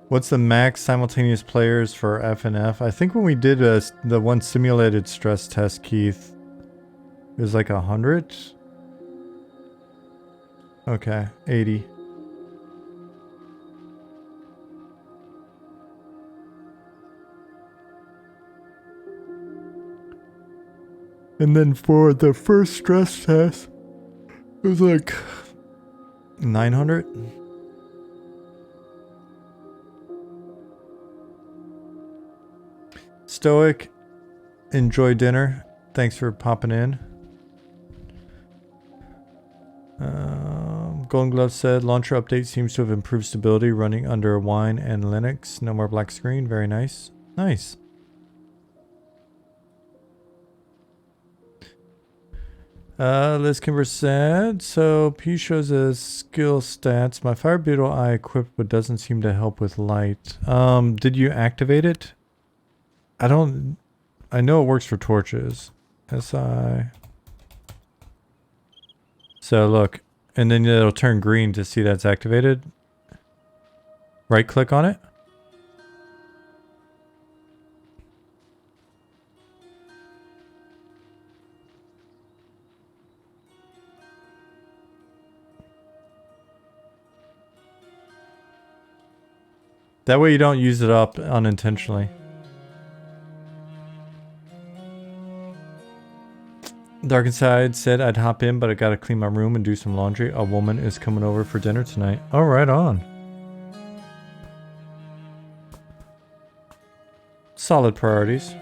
What's the max simultaneous players for FNF? I think when we did the one simulated stress test, Keith, it was like 100. Okay, 80. And then for the first stress test, it was like 900. Stoic, enjoy dinner. Thanks for popping in. Golden Glove said, launcher update seems to have improved stability running under Wine and Linux. No more black screen. Very nice. Nice. Liz Kimber said, so P shows as skill stats. My Fire Beetle I equipped but doesn't seem to help with light. Did you activate it? I know it works for torches. SI. So look, and then it'll turn green to see that's activated. Right click on it. That way you don't use it up unintentionally. Dark Inside said I'd hop in, but I gotta clean my room and do some laundry. A woman is coming over for dinner tonight. Oh, right on. Solid priorities.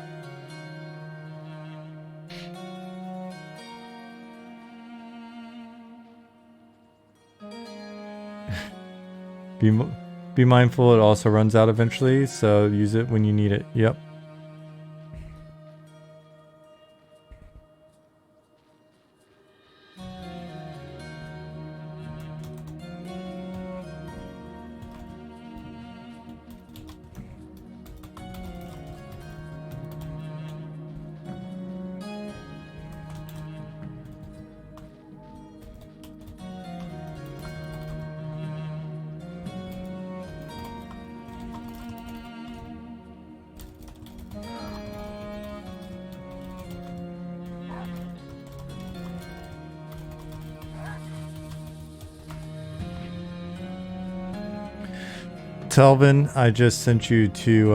Be mindful it also runs out eventually, so use it when you need it. Yep. Telvin, I just sent you two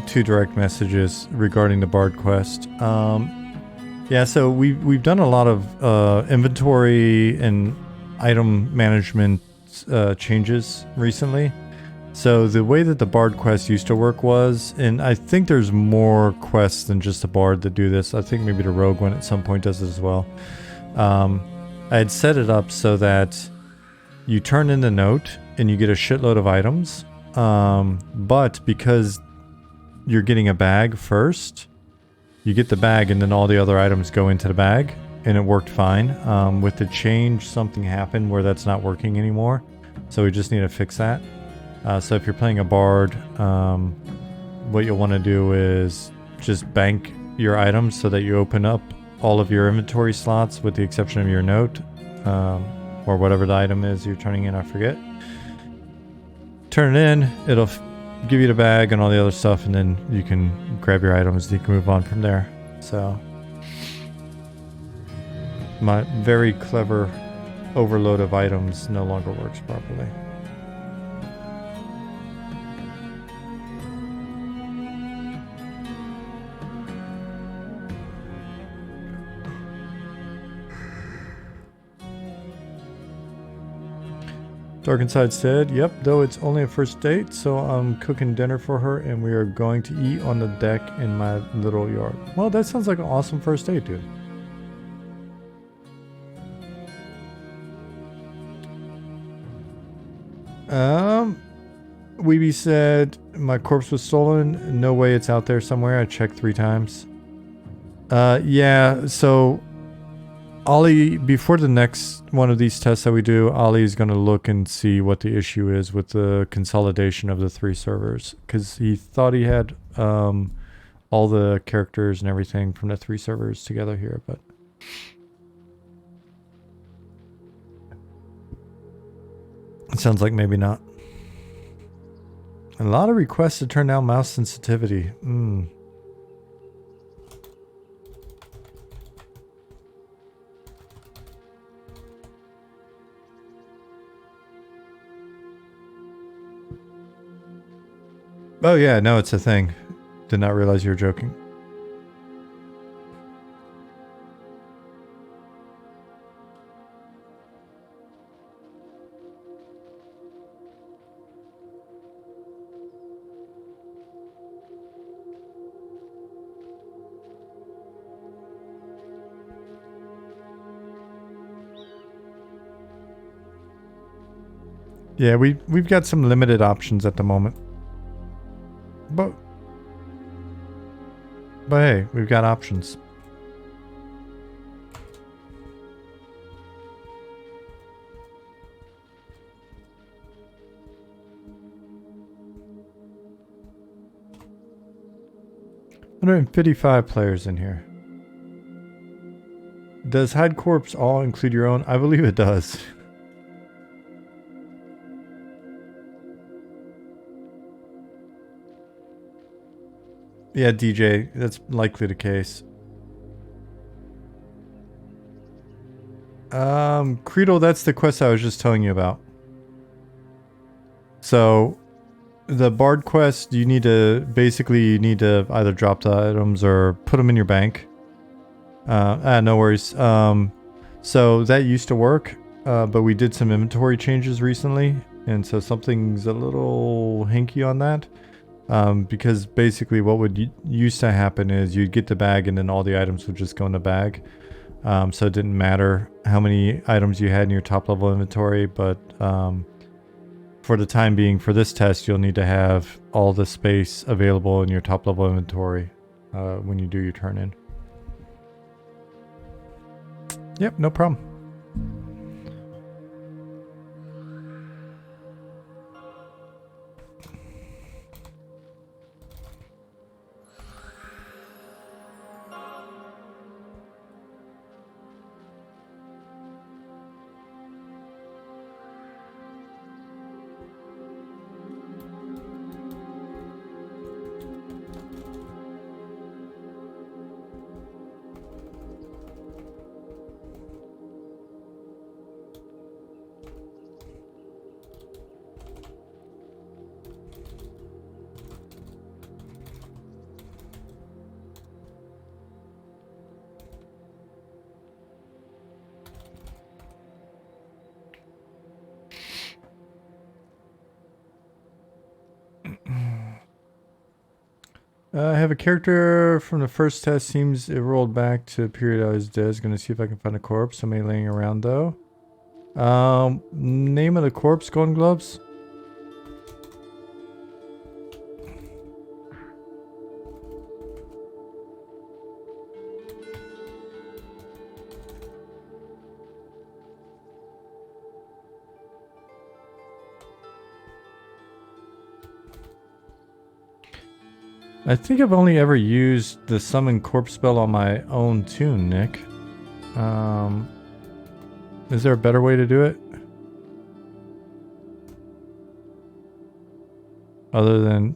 direct messages regarding the Bard quest. Yeah, so we've done a lot of inventory and item management changes recently. So the way that the Bard quest used to work was, and I think there's more quests than just the Bard that do this. I think maybe the Rogue one at some point does it as well. I had set it up so that you turn in the note and you get a shitload of items. But because you're getting a bag first, you get the bag and then all the other items go into the bag, and it worked fine. With the change, something happened where that's not working anymore. So we just need to fix that. So if you're playing a Bard, what you'll want to do is just bank your items so that you open up all of your inventory slots with the exception of your note, or whatever the item is you're turning in, I forget. Turn it in, it'll give you the bag and all the other stuff, and then you can grab your items and you can move on from there. So my very clever overload of items no longer works properly. Dark Inside said, yep, though it's only a first date, so I'm cooking dinner for her and we are going to eat on the deck in my little yard. Well, that sounds like an awesome first date, dude. Weeby said my corpse was stolen. No way it's out there somewhere. I checked 3 times. Yeah, so Ollie, before the next one of these tests that we do, Ollie is going to look and see what the issue is with the consolidation of the 3 servers. Because he thought he had all the characters and everything from the 3 servers together here, but... it sounds like maybe not. A lot of requests to turn down mouse sensitivity. Oh yeah, no, it's a thing. Did not realize you were joking. Yeah, we've got some limited options at the moment. But hey, we've got options. $155 players in here. Does Hide Corpse all include your own? I believe it does. Yeah, DJ, that's likely the case. Creedle, that's the quest I was just telling you about. So, the Bard quest, you need to either drop the items or put them in your bank. No worries. So that used to work, but we did some inventory changes recently, and so something's a little hinky on that. Because basically what would used to happen is you'd get the bag and then all the items would just go in the bag. So it didn't matter how many items you had in your top level inventory, but for the time being, for this test, you'll need to have all the space available in your top level inventory when you do your turn in. Yep, no problem. I have a character from the first test. Seems it rolled back to a period I was dead. Gonna see if I can find a corpse. Somebody laying around though. Name of the corpse, Golden Gloves? I think I've only ever used the summon corpse spell on my own tune, Nick. Is there a better way to do it? Other than...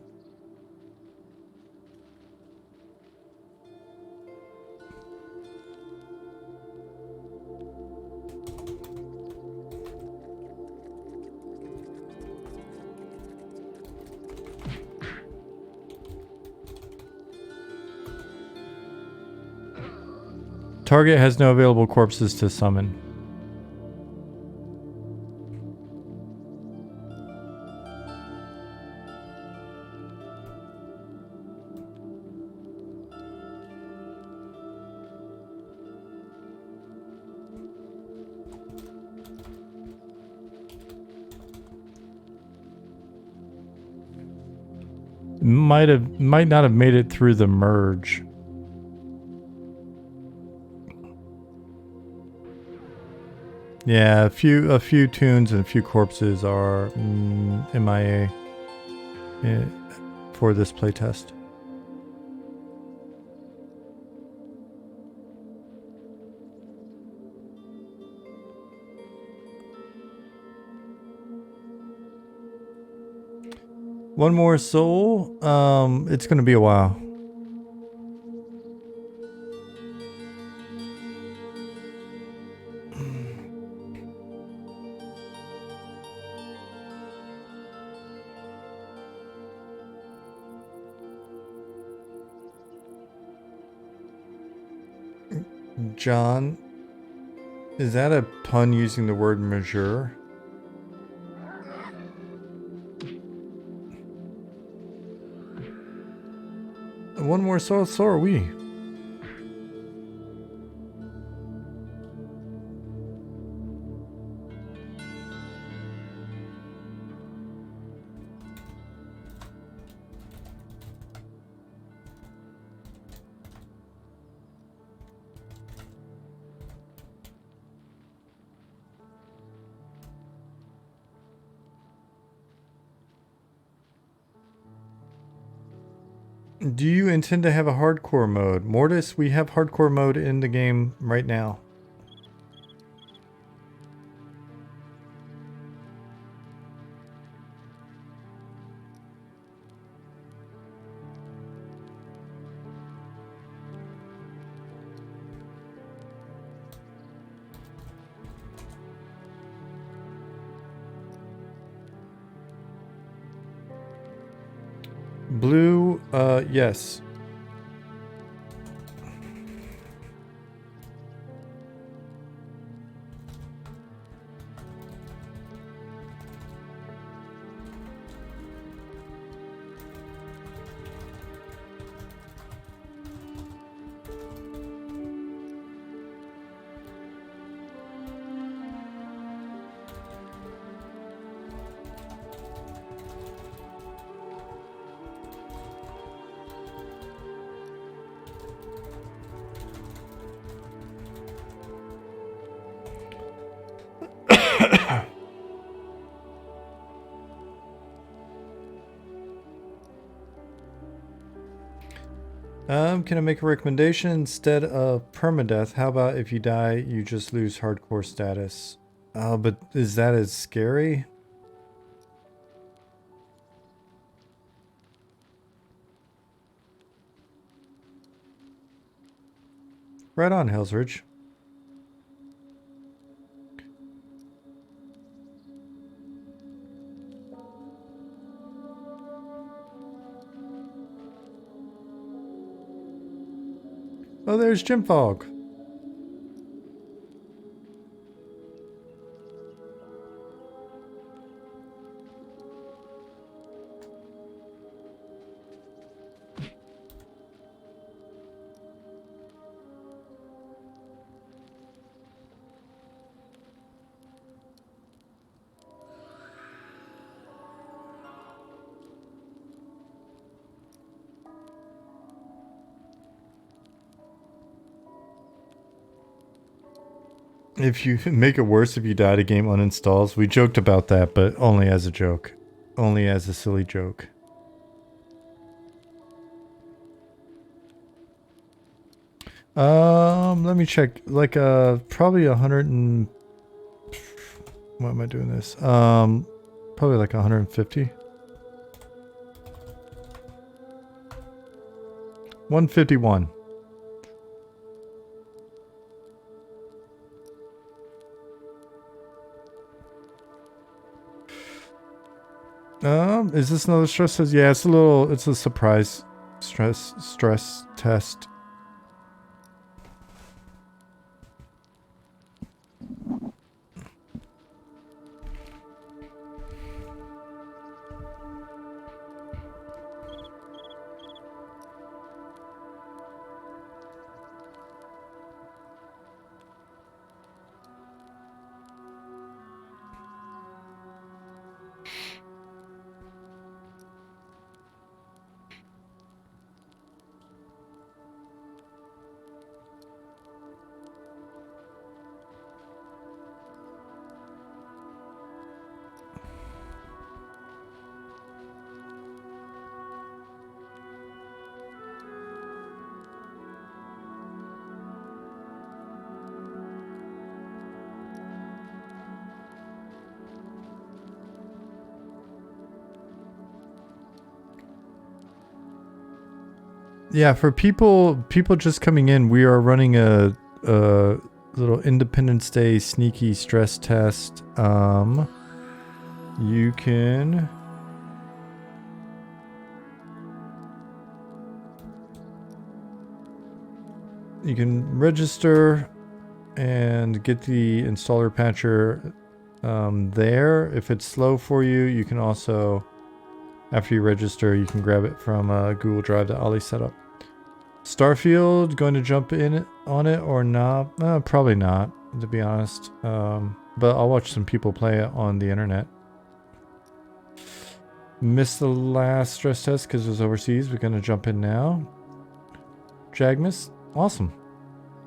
Target has no available corpses to summon. might not have made it through the merge. Yeah, a few tunes and a few corpses are MIA for this playtest. One more soul. It's gonna be a while. John, is that a pun using the word mature? One more soul, so are we. Do you intend to have a hardcore mode? Mortis, we have hardcore mode in the game right now. Blue, yes. Can I make a recommendation? Instead of permadeath, how about if you die, you just lose hardcore status? But is that as scary? Right on, Hellsridge. Oh, there's Jim Fog. If you make it worse if you die, the game uninstalls. We joked about that, but only as a joke. Only as a silly joke. Let me check. Like, probably 100 and... Why am I doing this? Probably like 150. 151. Is this another stress test? Yeah, it's a surprise stress test. Yeah, for people just coming in, we are running a little Independence Day sneaky stress test. You can register and get the installer patcher there. If it's slow for you, you can also, after you register, you can grab it from Google Drive that Ollie set up. Starfield, going to jump in on it or not? Probably not, to be honest. But I'll watch some people play it on the internet. Missed the last stress test because it was overseas. We're going to jump in now. Jagmus, awesome.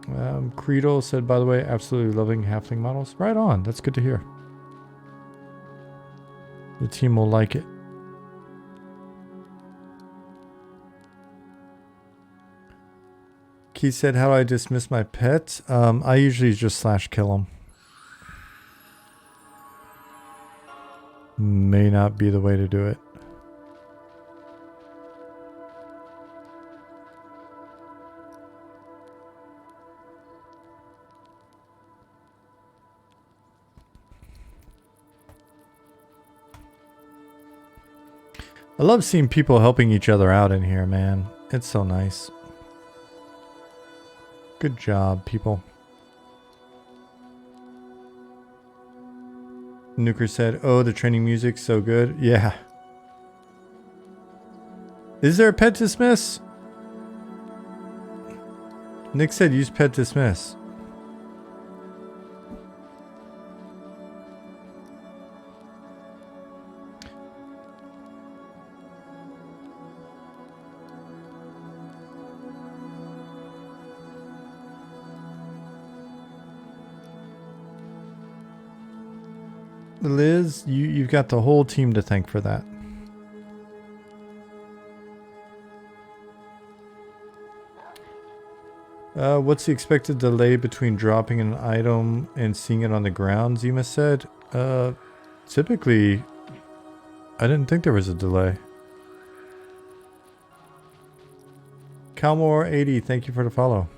Creedle said, by the way, absolutely loving halfling models. Right on. That's good to hear. The team will like it. Keith said, how do I dismiss my pet? I usually just / kill them. May not be the way to do it. I love seeing people helping each other out in here, man. It's so nice. Good job, people. Nuker said, oh, the training music's so good. Yeah. Is there a pet dismiss? Nick said use pet dismiss. Liz, you've got the whole team to thank for that. What's the expected delay between dropping an item and seeing it on the ground, Zima said? Typically, I didn't think there was a delay. Calmore80, thank you for the follow.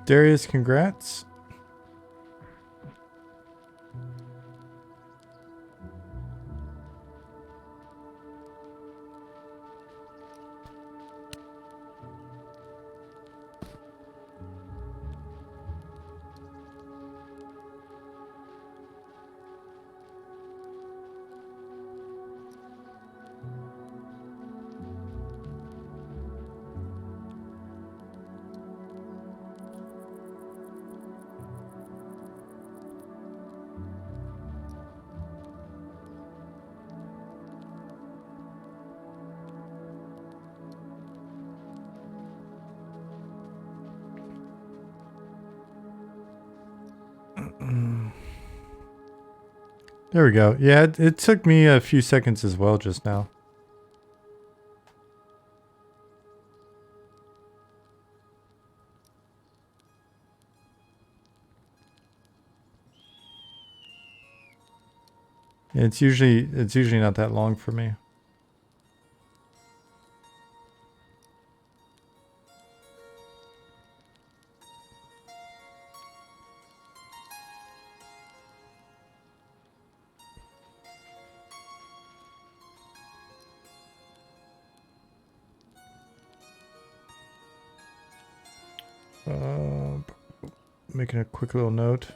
Darius, congrats. There we go. Yeah, it took me a few seconds as well just now. It's usually not that long for me. Making a quick little note.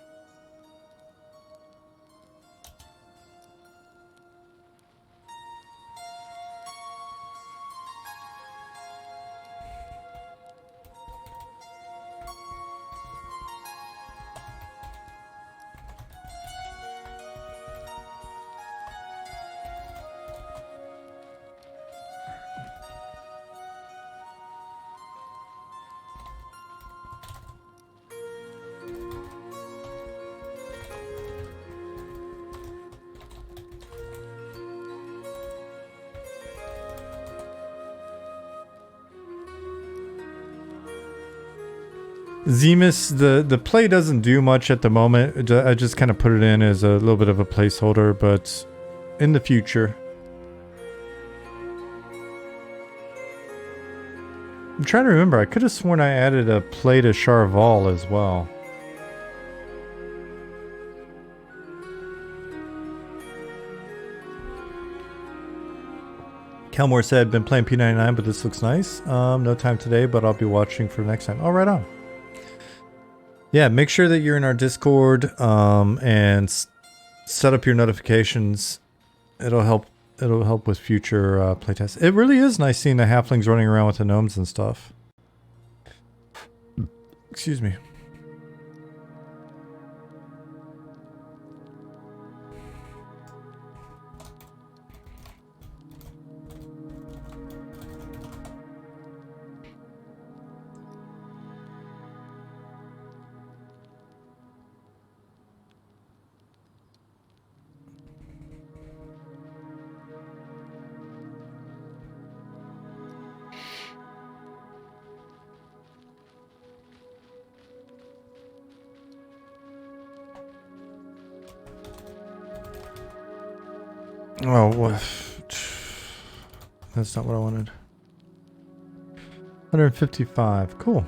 Zemus, the play doesn't do much at the moment. I just kind of put it in as a little bit of a placeholder, but in the future. I'm trying to remember. I could have sworn I added a play to Charval as well. Kelmore said, been playing P99, but this looks nice. No time today, but I'll be watching for next time. Oh, right on. Yeah, make sure that you're in our Discord and set up your notifications. It'll help with future playtests. It really is nice seeing the halflings running around with the gnomes and stuff. Excuse me. Oh, what? That's not what I wanted. 155. Cool.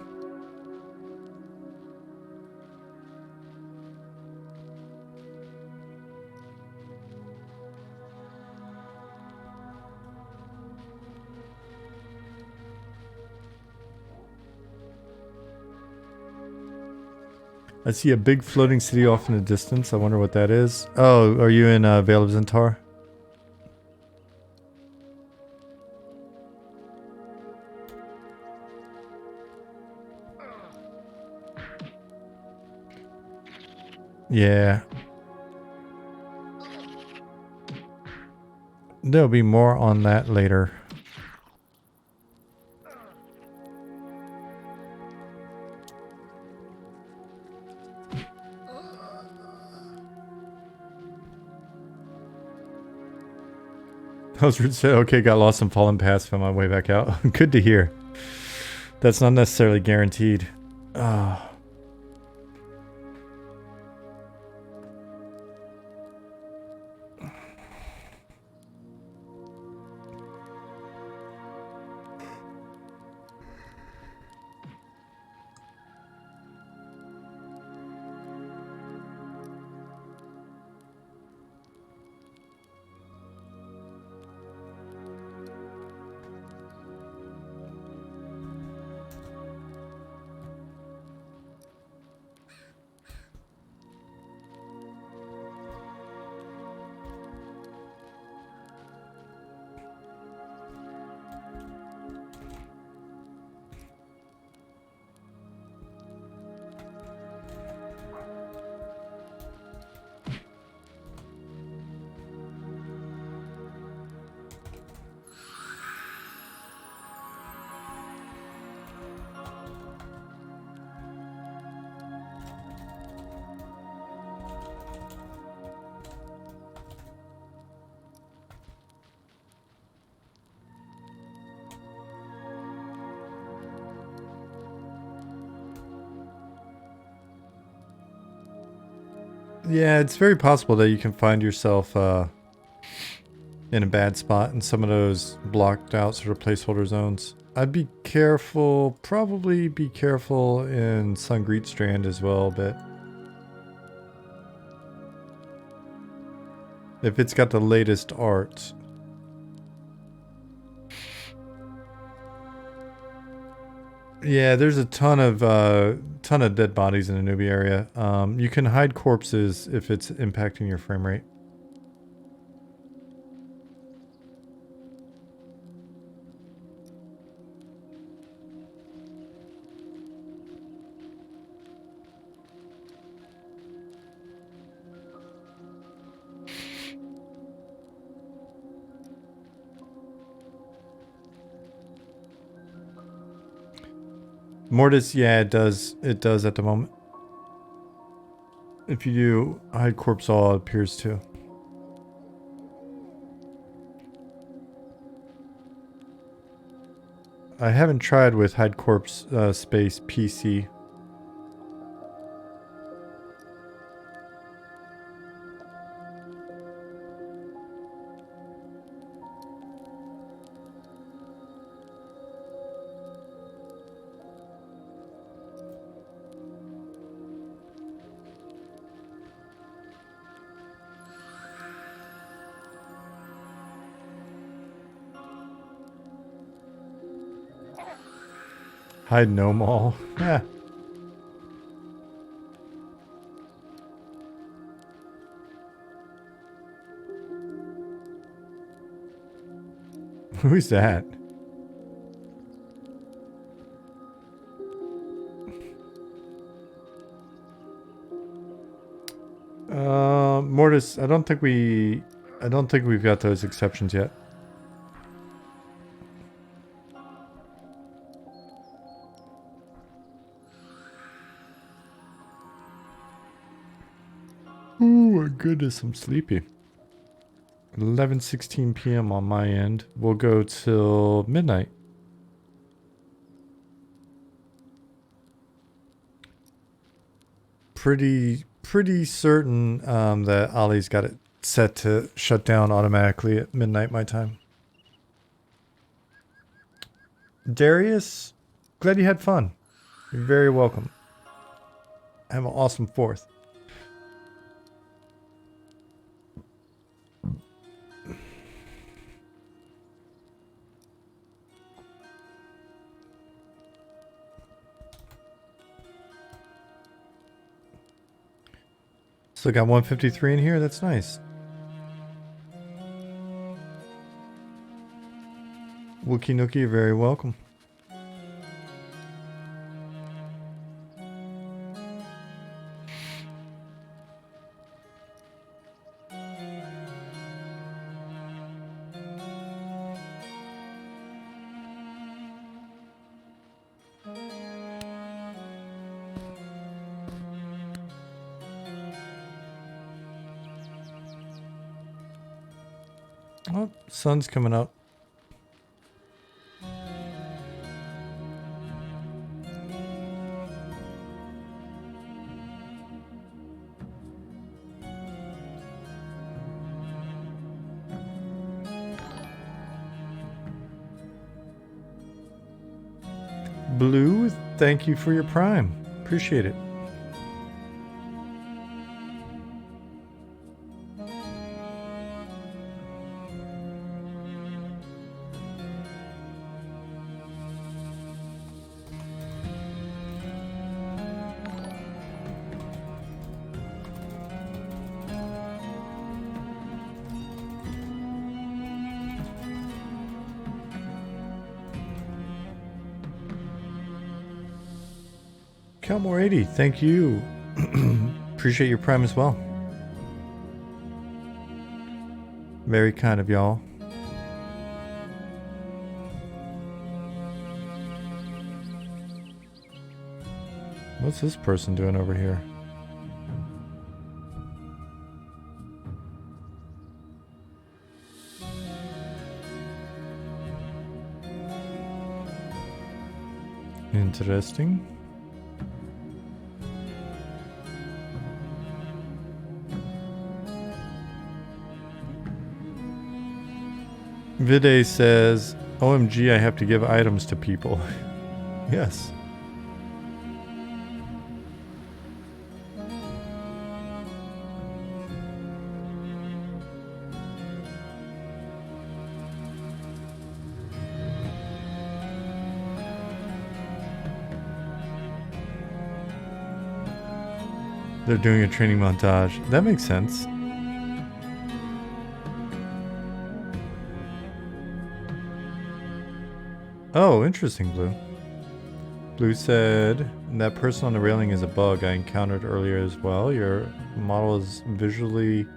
I see a big floating city off in the distance. I wonder what that is. Oh, are you in Vale of Zentar? Yeah. There'll be more on that later. I was okay, got lost in Fallen Pass, found my way back out. Good to hear. That's not necessarily guaranteed. Ah. Yeah, it's very possible that you can find yourself in a bad spot in some of those blocked out sort of placeholder zones. I'd be careful, probably be careful in Sungreet Strand as well, but if it's got the latest art. Yeah, there's a ton of dead bodies in the newbie area. You can hide corpses if it's impacting your frame rate. Mortis, yeah, it does. It does at the moment. If you do hide corpse all, it appears to. I haven't tried with hide corpse space PC. Hide no mall. Yeah. Who's that? Mortis, I don't think we've got those exceptions yet. Oh my goodness, I'm sleepy. 11:16 p.m. on my end. We'll go till midnight. Pretty certain that Ollie's got it set to shut down automatically at midnight my time. Darius, glad you had fun. You're very welcome. Have an awesome 4th. Still got 153 in here. That's nice. Wookie Nookie, you're very welcome. Oh, sun's coming up. Blue, thank you for your prime. Appreciate it. Calmore 80, thank you. Appreciate your prime as well. Very kind of y'all. What's this person doing over here? Interesting. Vide says, OMG, I have to give items to people. Yes. They're doing a training montage. That makes sense. Oh, interesting, Blue. Blue said, that person on the railing is a bug I encountered earlier as well. Your model is visually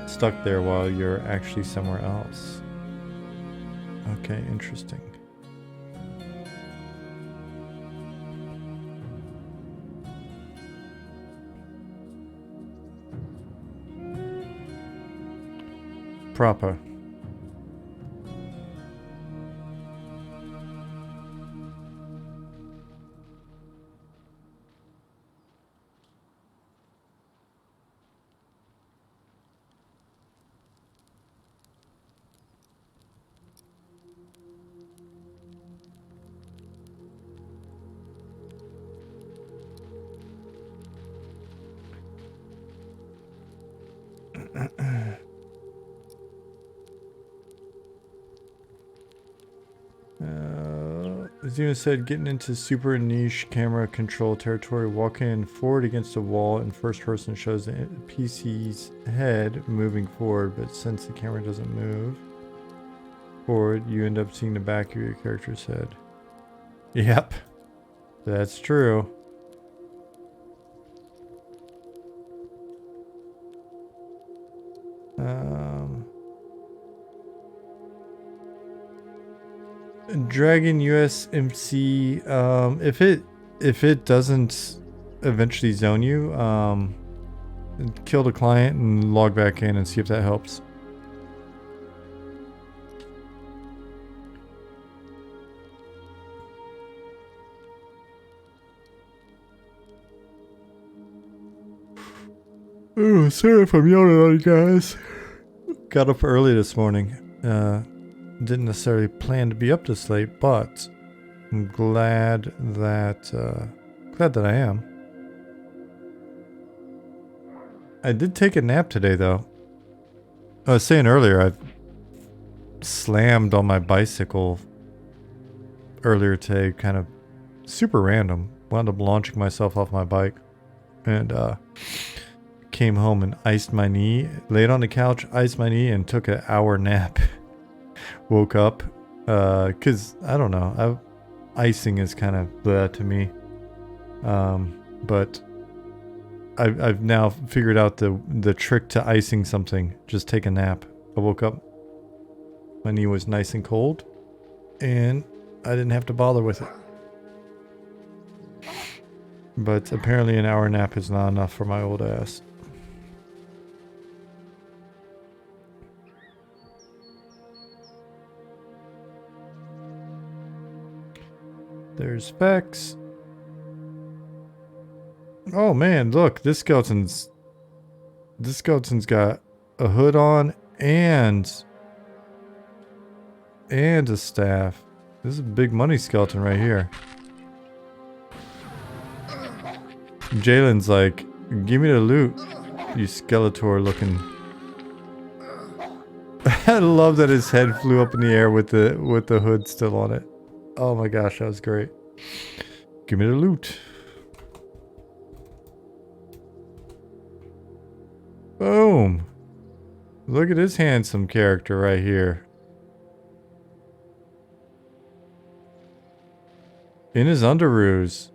stuck there while you're actually somewhere else. Okay, interesting. Proper. Zeno said, getting into super niche camera control territory, walking forward against a wall in first person shows the PC's head moving forward, but since the camera doesn't move forward, you end up seeing the back of your character's head. Yep, that's true. Dragon USMC. If it doesn't eventually zone you, kill the client and log back in and see if that helps. Oh, sorry if I'm yelling at you guys. Got up early this morning. Didn't necessarily plan to be up this late, but I'm glad that I am. I did take a nap today, though. I was saying earlier, I slammed on my bicycle earlier today, kind of super random. Wound up launching myself off my bike, and came home and iced my knee. Laid on the couch, iced my knee, and took an hour nap. Woke up, cause I don't know, icing is kind of blah to me, but I've now figured out the trick to icing something. Just take a nap. I woke up, my knee was nice and cold, and I didn't have to bother with it. But apparently an hour nap is not enough for my old ass. There's specs. Oh man, look, this skeleton's got a hood on and a staff. This is a big money skeleton right here. Jalen's like, give me the loot, you Skeletor looking. I love that his head flew up in the air with the hood still on it. Oh my gosh, that was great. Give me the loot. Boom. Look at this handsome character right here. In his underoos.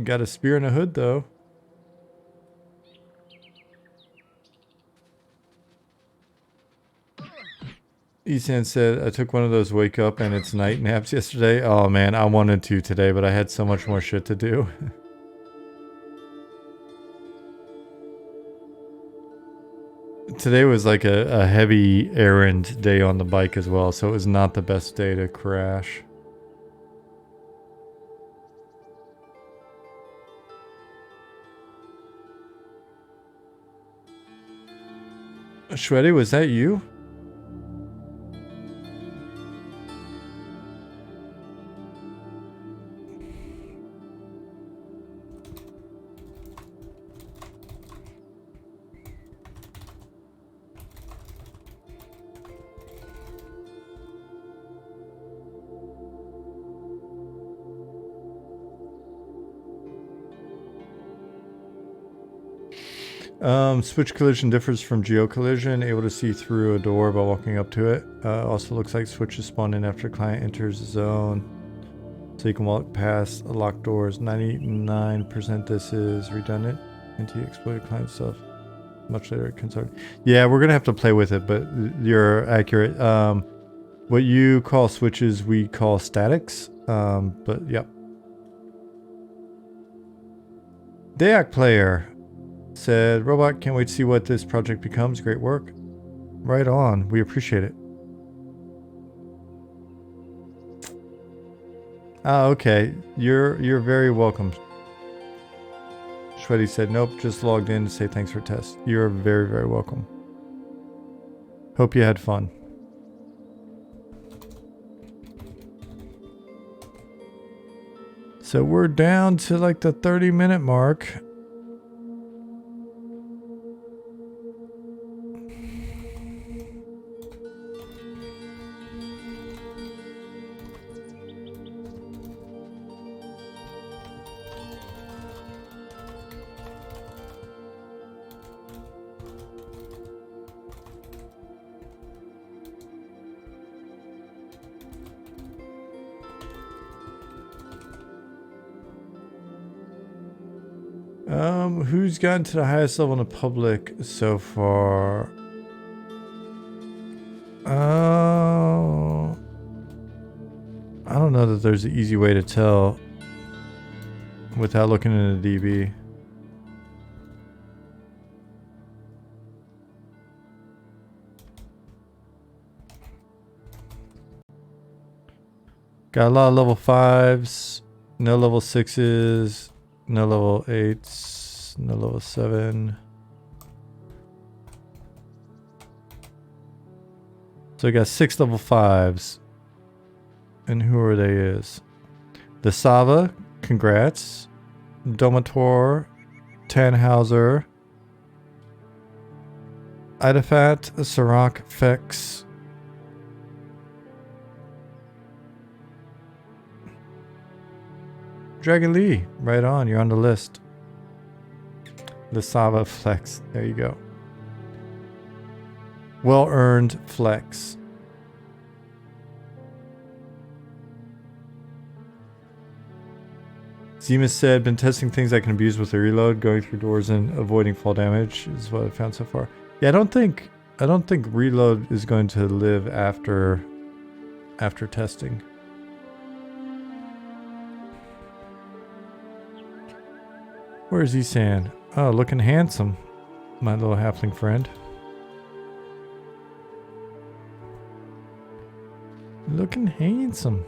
Got a spear and a hood though. Esan said, I took one of those wake up and it's night naps yesterday. Oh man, I wanted to today, but I had so much more shit to do. Today was like a heavy errand day on the bike as well, so it was not the best day to crash. Shreddy, was that you? Switch collision differs from geo collision. Able to see through a door by walking up to it. Also looks like switches spawn in after client enters the zone. So you can walk past locked doors. 99% this is redundant. Anti-exploited client stuff. Much later concerned. Yeah, we're gonna have to play with it, but you're accurate. What you call switches, we call statics. But yep. Dayak player said, Robot, can't wait to see what this project becomes. Great work. Right on. We appreciate it. Ah, okay. You're very welcome. Shreddy said, nope, just logged in to say thanks for test. You're very, very welcome. Hope you had fun. So we're down to like the 30-minute mark. Who's gotten to the highest level in the public so far? Oh, I don't know that there's an easy way to tell without looking into DB. Got a lot of level 5s, no level 6s, no level 8s, no level 7. So I got 6 level 5s. And who are they is? The Sava, congrats. Domator, Tannhauser, Idafat, Sirach, Fex. Dragon Lee, right on, you're on the list. The Sava flex, there you go. Well earned flex. Zemus said, been testing things I can abuse with the reload, going through doors and avoiding fall damage is what I've found so far. Yeah, I don't think reload is going to live after testing. Where's Esan? Oh, looking handsome, my little halfling friend. Looking handsome.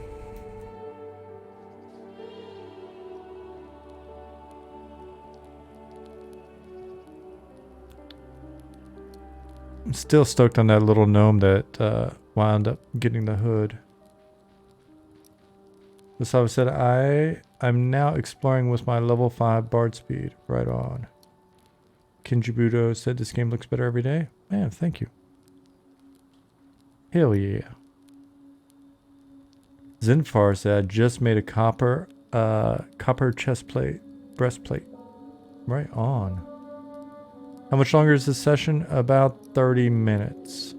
I'm still stoked on that little gnome that wound up getting the hood. Gustavo said, I'm now exploring with my level 5 bard speed. Right on. Kinjibudo said this game looks better every day. Man, thank you. Hell yeah. Zinfar said, I just made a copper breastplate. Right on. How much longer is this session? About 30 minutes.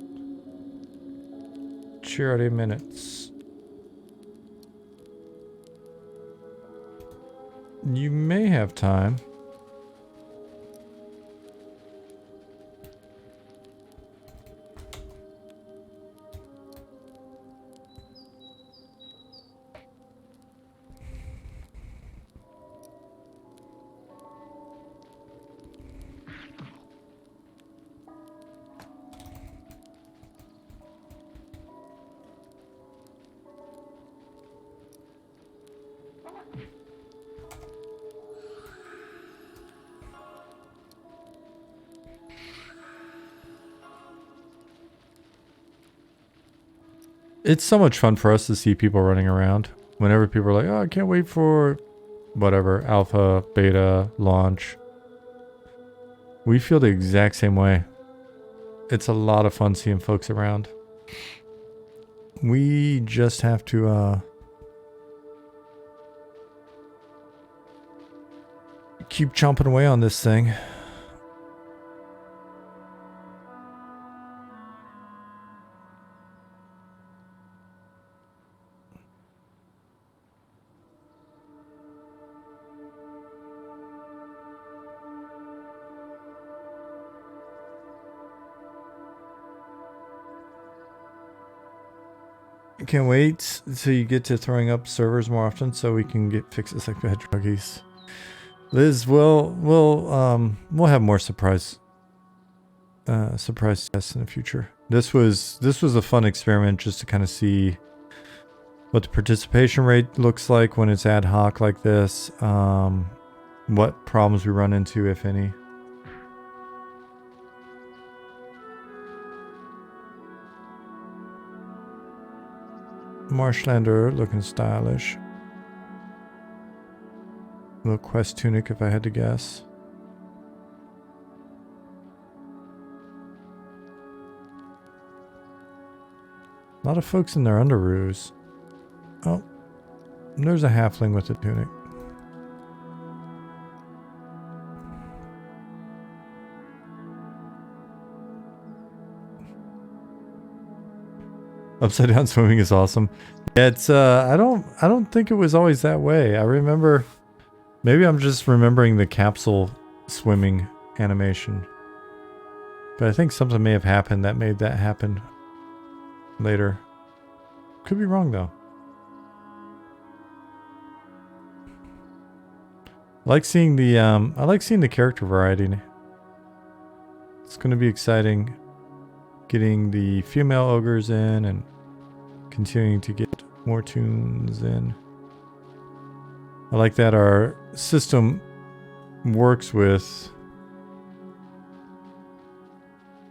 30 minutes. You may have time. It's so much fun for us to see people running around. Whenever people are like, oh, I can't wait for whatever, alpha, beta, launch. We feel the exact same way. It's a lot of fun seeing folks around. We just have to keep chomping away on this thing. Can't wait until you get to throwing up servers more often so we can get fixes like bad druggies. Liz, we'll have more surprise tests in the future. This was a fun experiment just to kind of see what the participation rate looks like when it's ad hoc like this. What problems we run into, if any. Marshlander looking stylish. Little quest tunic if I had to guess. A lot of folks in their underoos. Oh, there's a halfling with a tunic. Upside down swimming is awesome. Yeah, it's I don't think it was always that way. I remember Maybe I'm just remembering the capsule swimming animation. But I think something may have happened that made that happen later. Could be wrong though. I like seeing the character variety. It's going to be exciting getting the female ogres in and continuing to get more tunes in. I like that our system works with...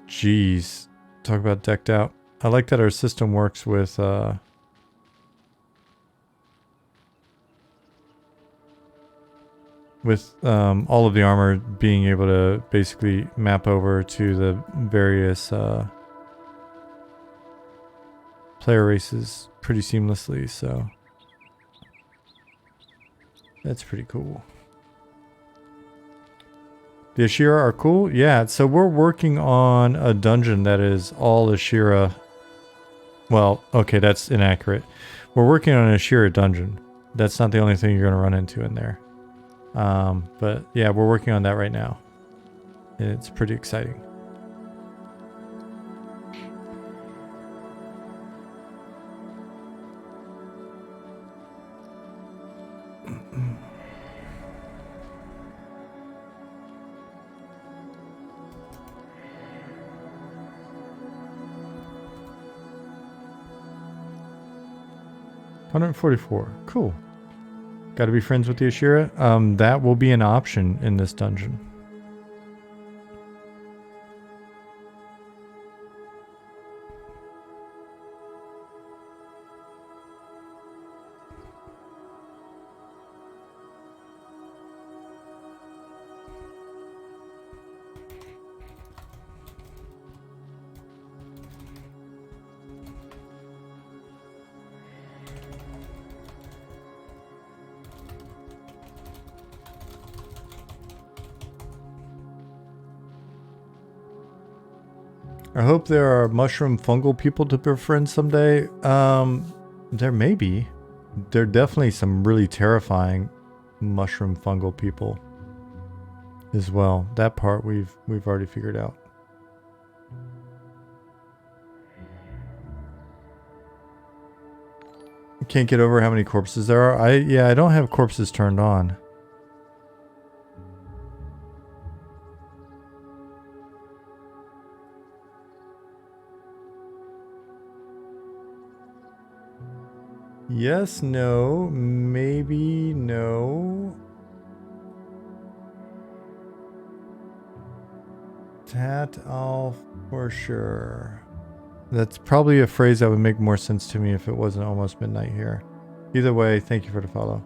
Jeez, talk about decked out. I like that our system works with all of the armor being able to basically map over to the various player races pretty seamlessly, so that's pretty cool. The Ashira are cool? Yeah, so we're working on a dungeon that is all Ashira. Well, okay, that's inaccurate. We're working on an Ashira dungeon. That's not the only thing you're going to run into in there. But yeah, we're working on that right now. It's pretty exciting. $144. Cool. Got to be friends with the Ashira. That will be an option in this dungeon. I hope there are mushroom fungal people to befriend someday. There may be. There are definitely some really terrifying mushroom fungal people as well. That part we've already figured out. Can't get over how many corpses there are. I don't have corpses turned on. Yes, no, maybe, no. Tat off for sure. That's probably a phrase that would make more sense to me if it wasn't almost midnight here. Either way, thank you for the follow.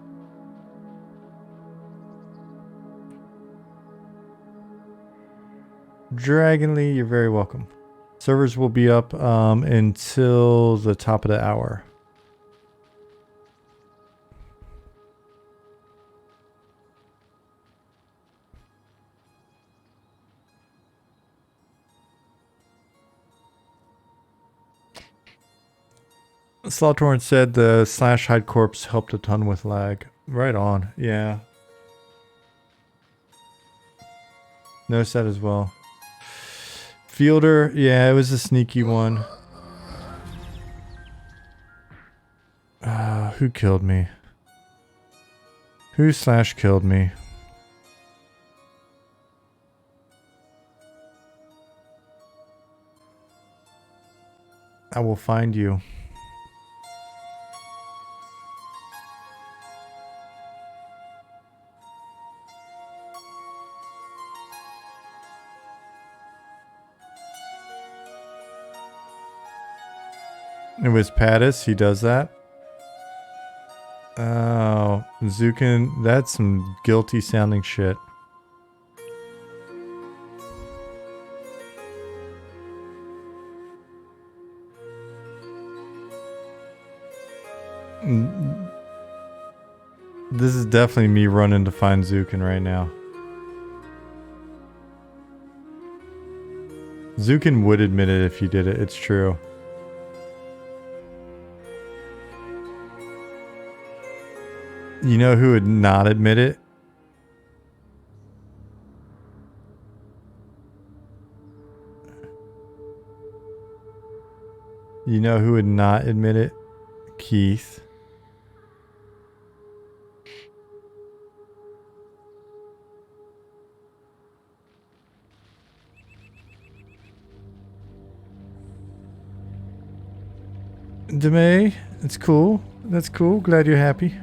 Dragonly, you're very welcome. Servers will be up until the top of the hour. Slaughtorn said the slash hide corpse helped a ton with lag. Right on, yeah. Noticed that as well. Fielder, yeah, it was a sneaky one. Who killed me? Who slash killed me? I will find you. It was Pattis, he does that. Oh, Zukin, that's some guilty sounding shit. This is definitely me running to find Zukin right now. Zukin would admit it if he did it, it's true. You know who would not admit it? You know who would not admit it? Keith. Demay, it's cool. That's cool. Glad you're happy.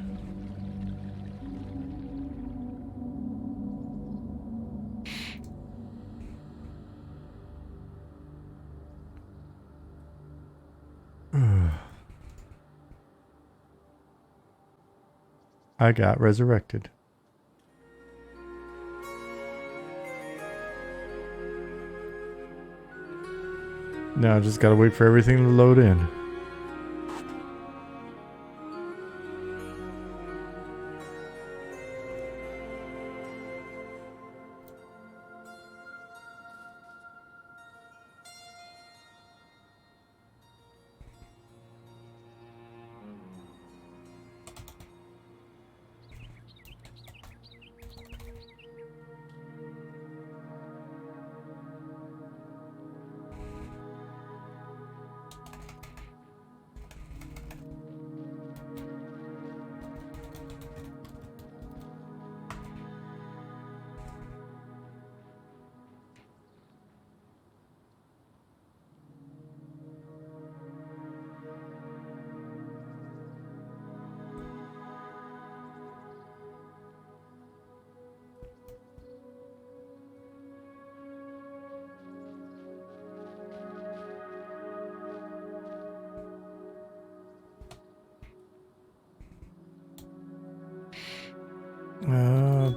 I got resurrected. Now I just gotta wait for everything to load in.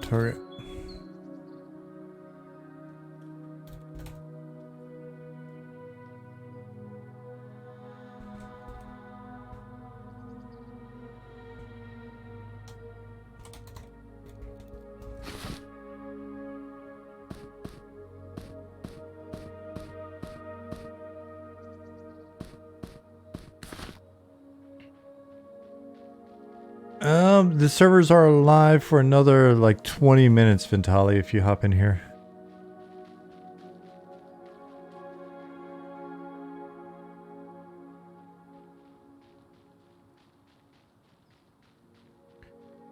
Target. The servers are live for another like 20 minutes, Ventali, if you hop in here.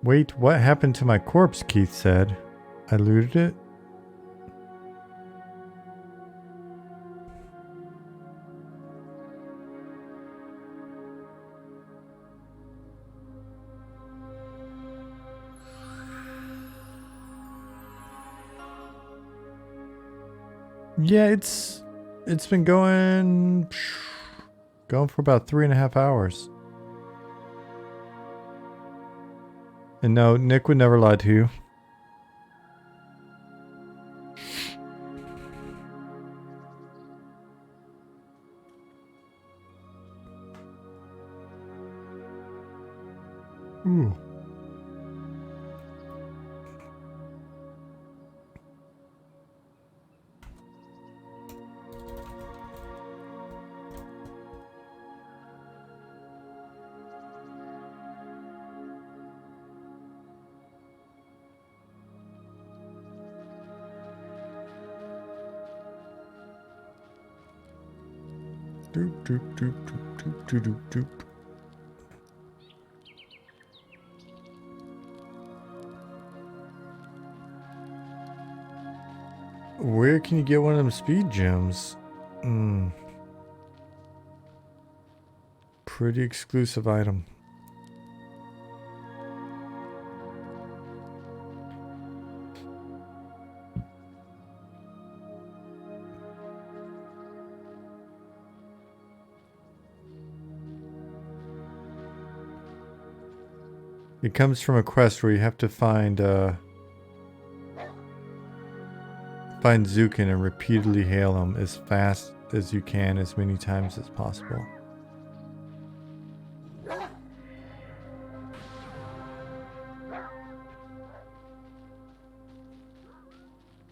Wait, what happened to my corpse? Keith said. I looted it? Yeah, it's been going for about 3.5 hours. And no, Nick would never lie to you. Ooh. Doop, doop, doop, doop, doop, doop, doop, doop. Where can you get one of them speed gems? Pretty exclusive item. It comes from a quest where you have to find Zukin and repeatedly hail him as fast as you can, as many times as possible.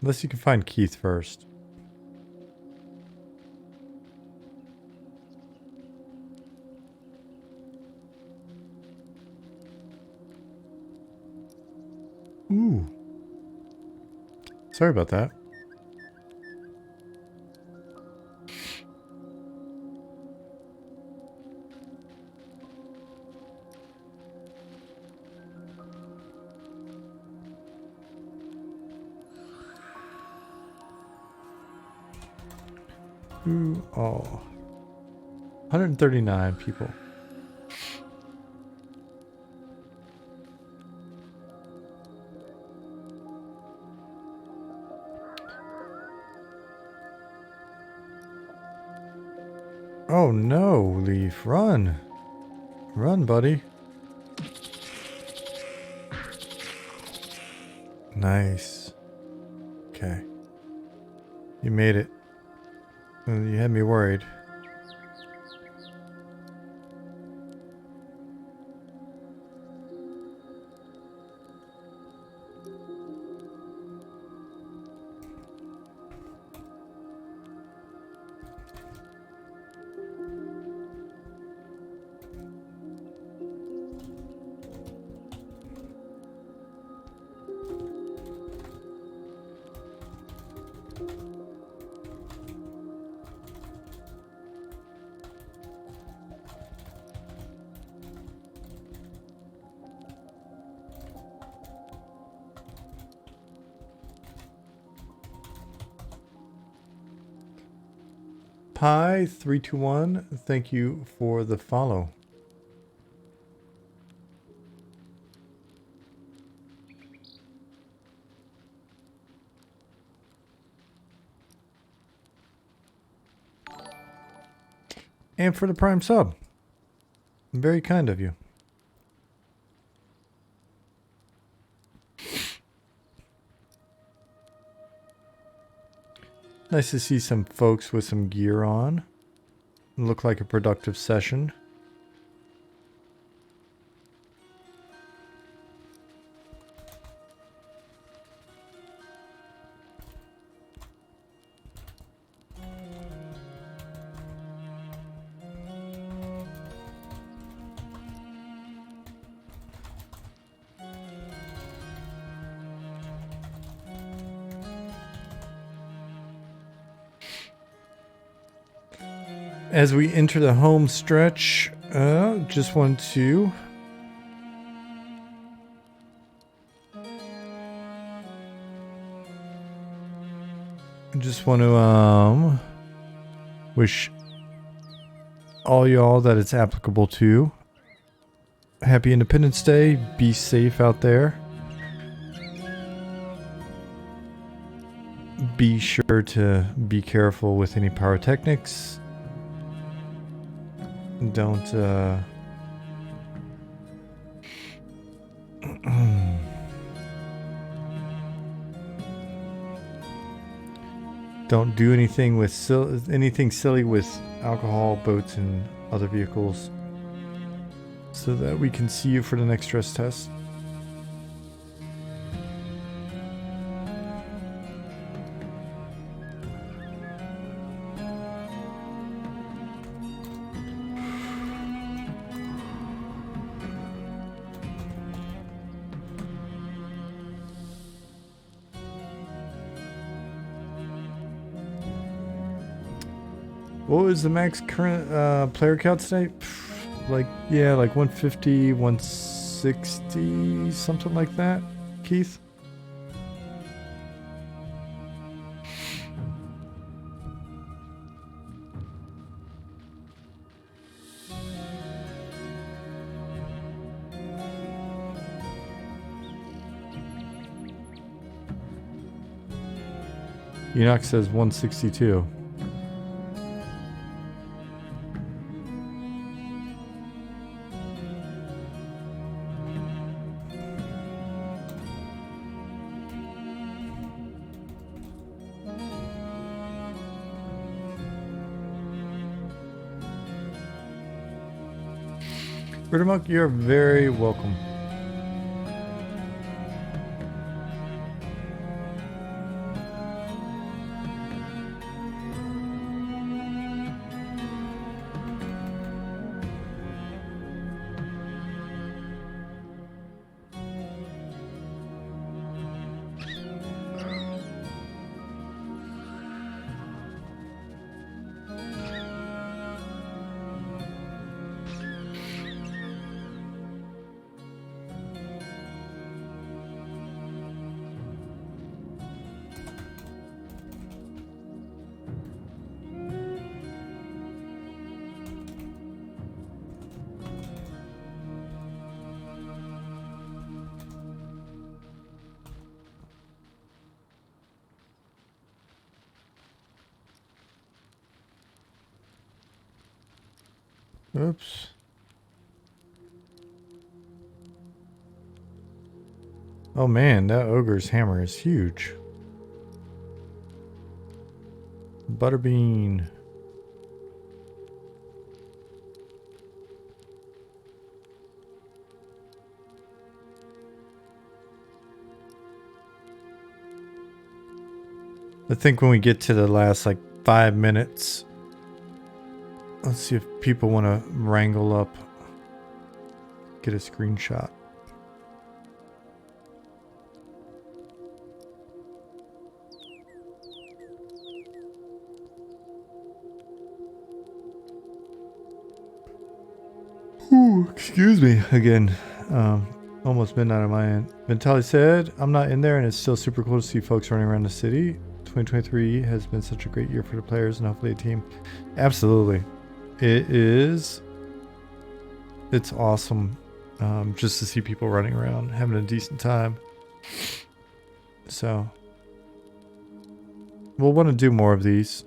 Unless you can find Keith first. Ooh. Sorry about that. Who all? 139 people. Oh no, Leaf, run. Run, buddy. Nice. Okay. You made it. You had me worried. Pi321, thank you for the follow. And for the Prime sub. Very kind of you. Nice to see some folks with some gear on. Look like a productive session. As we enter the home stretch, just want to wish all y'all that it's applicable to happy Independence Day. Be safe out there. Be sure to be careful with any pyrotechnics. Don't don't do anything with anything silly with alcohol, boats, and other vehicles, so that we can see you for the next stress test. What was the max current player count today? Like 150, 160, something like that, Keith? Enoch says 162. Rittermonk, you're very welcome. Oops. Oh man, that ogre's hammer is huge. Butterbean. I think when we get to the last like 5 minutes, let's see if people want to wrangle up, get a screenshot. Ooh, excuse me again. Almost midnight on my end. Ventali said, I'm not in there and it's still super cool to see folks running around the city. 2023 has been such a great year for the players and hopefully a team. Absolutely. It is. It's awesome just to see people running around, having a decent time. So, we'll want to do more of these.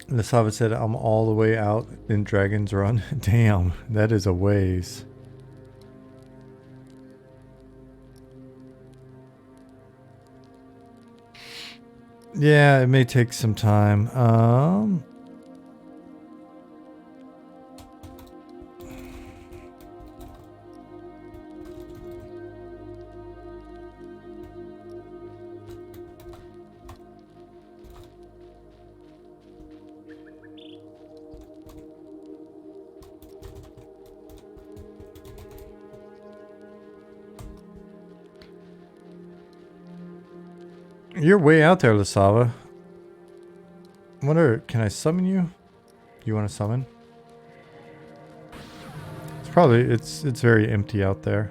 Lasava said, I'm all the way out in Dragon's Run. Damn, that is a ways. Yeah, it may take some time. You're way out there, Lasava. I wonder, can I summon you? You want to summon? It's probably, it's very empty out there.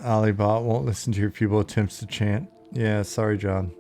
Alibot won't listen to your feeble attempts to chant. Yeah, sorry, John.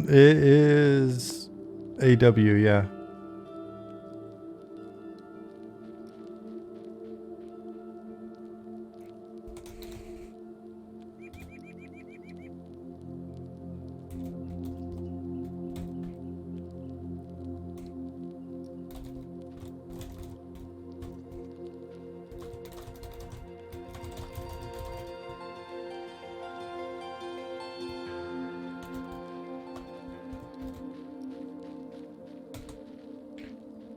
It is AW, yeah.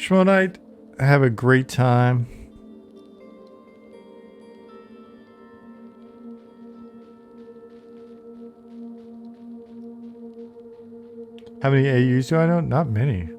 Shmonite, have a great time. How many AUs do I know? Not many.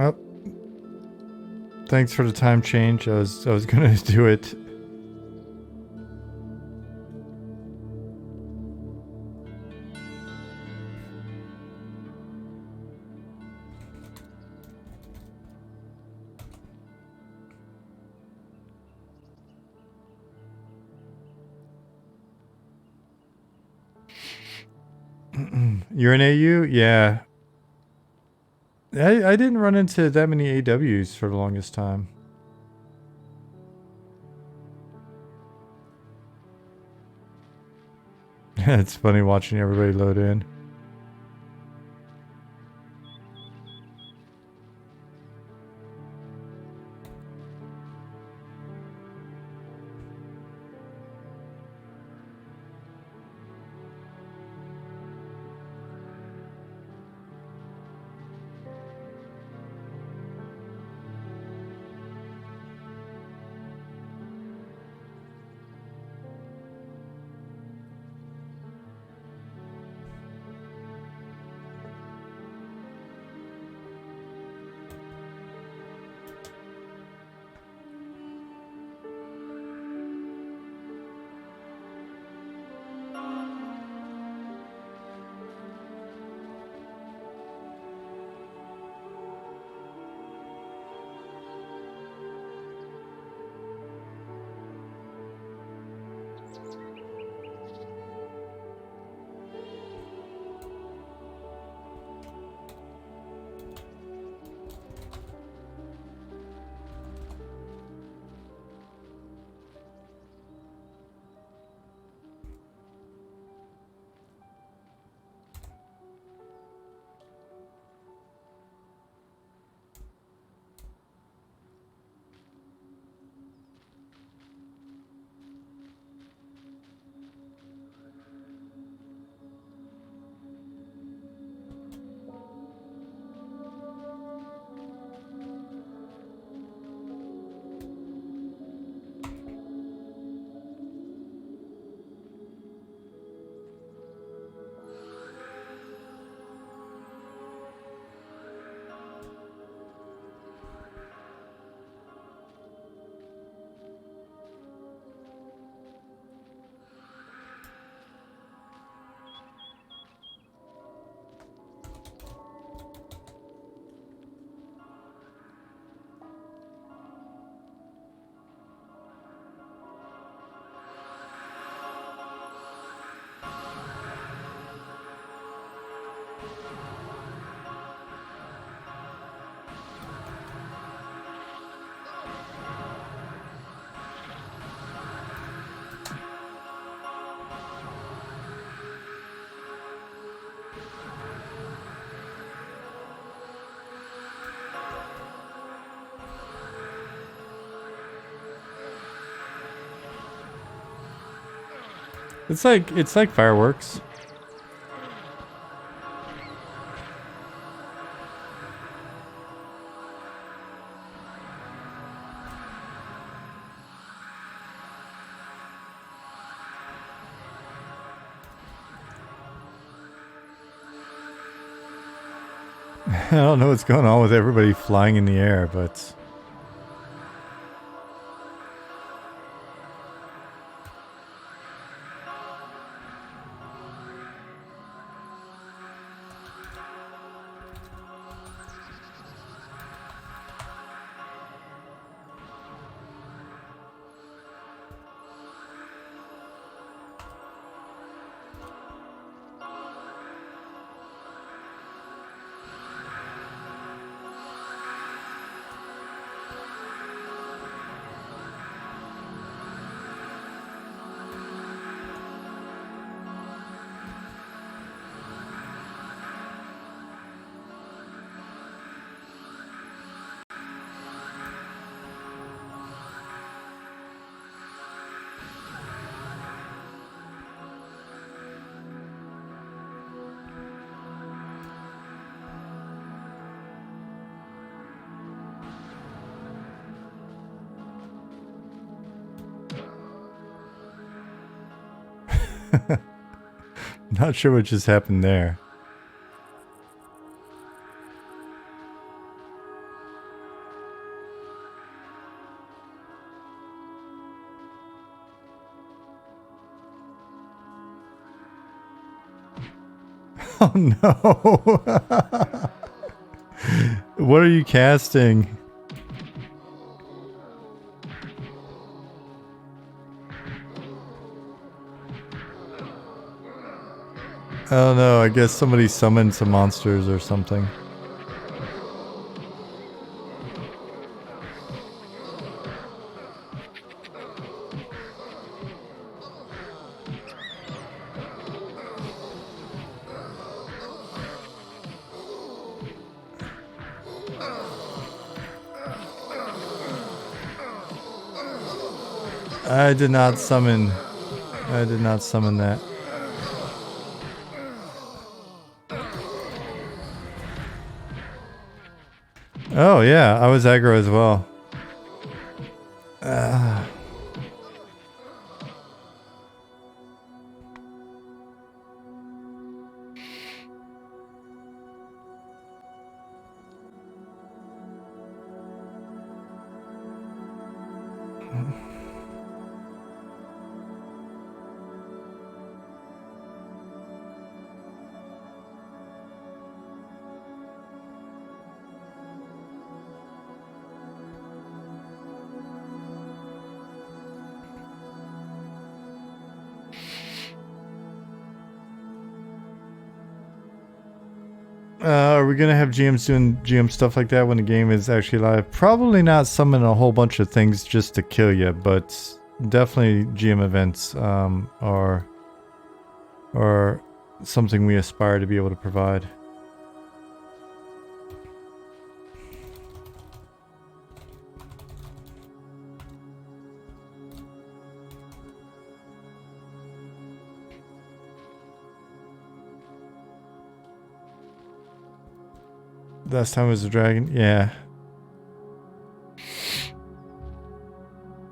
Oh, thanks for the time change. I was gonna do it. You're an AU? Yeah. I didn't run into that many AWs for the longest time. It's funny watching everybody load in. It's like fireworks. I don't know what's going on with everybody flying in the air, but Not sure what just happened there. Oh no! What are you casting? Oh no, I guess somebody summoned some monsters or something. I did not summon that. Oh yeah, I was aggro as well. Are we gonna have GMs doing GM stuff like that when the game is actually live? Probably not summon a whole bunch of things just to kill you, but definitely GM events are something we aspire to be able to provide. Last time was a dragon? Yeah.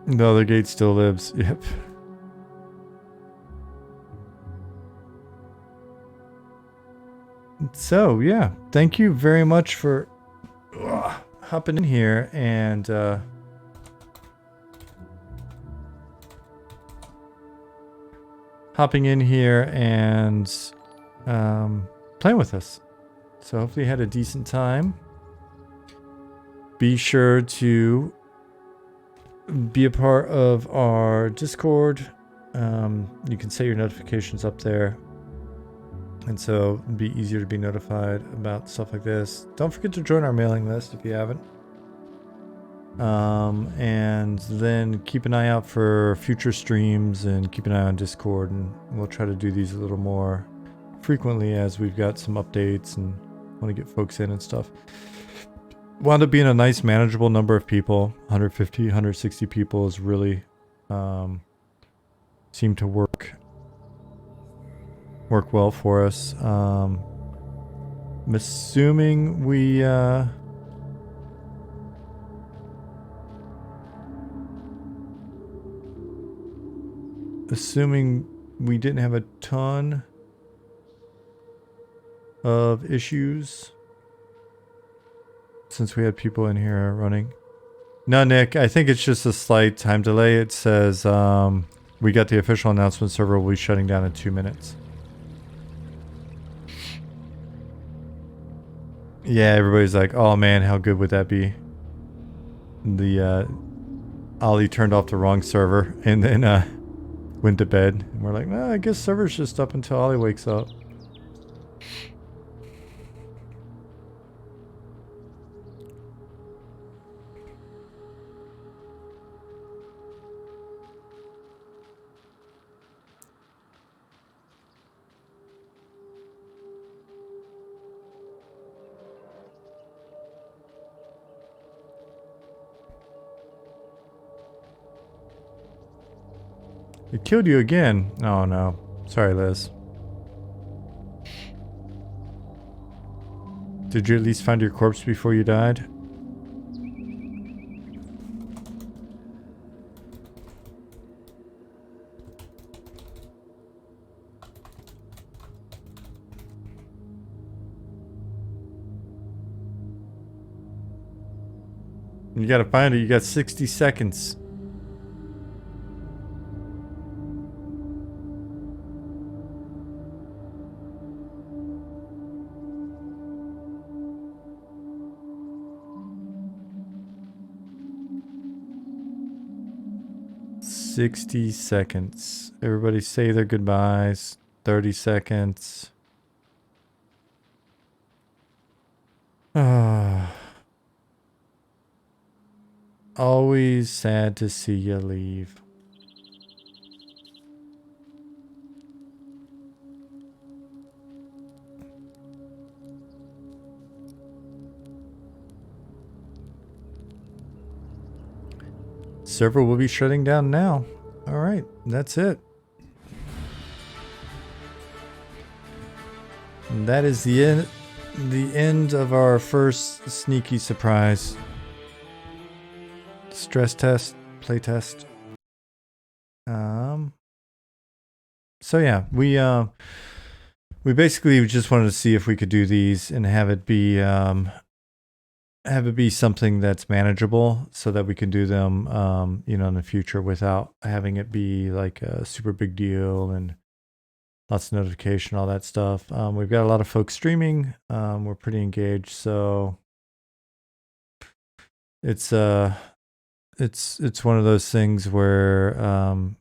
The other gate still lives. Yep. So, yeah. Thank you very much for hopping in here and playing with us. So hopefully you had a decent time. Be sure to be a part of our Discord. You can set your notifications up there. And so it'd be easier to be notified about stuff like this. Don't forget to join our mailing list if you haven't. And then keep an eye out for future streams and keep an eye on Discord. And we'll try to do these a little more frequently as we've got some updates and want to get folks in and stuff. Wound up being a nice manageable number of people. 150, 160 people is really seemed to work well for us. I'm assuming we didn't have a ton of issues since we had people in here running. No, Nick, I think it's just a slight time delay. It says we got the official announcement, server will be shutting down in 2 minutes. Yeah, everybody's like, oh man, how good would that be? The Ollie turned off the wrong server and then went to bed. And we're like, well, I guess server's just up until Ollie wakes up. It killed you again. Oh no. Sorry, Liz. Did you at least find your corpse before you died? You gotta find it. You got 60 seconds. "60 seconds. Everybody say their goodbyes. 30 seconds. Always sad to see you leave. Server will be shutting down now. All right, that's it. And that is the end of our first sneaky surprise. Stress test, play test. So yeah, we basically just wanted to see if we could do these and have it be something that's manageable so that we can do them in the future without having it be like a super big deal and lots of notification, all that stuff. We've got a lot of folks streaming. We're pretty engaged, so it's one of those things where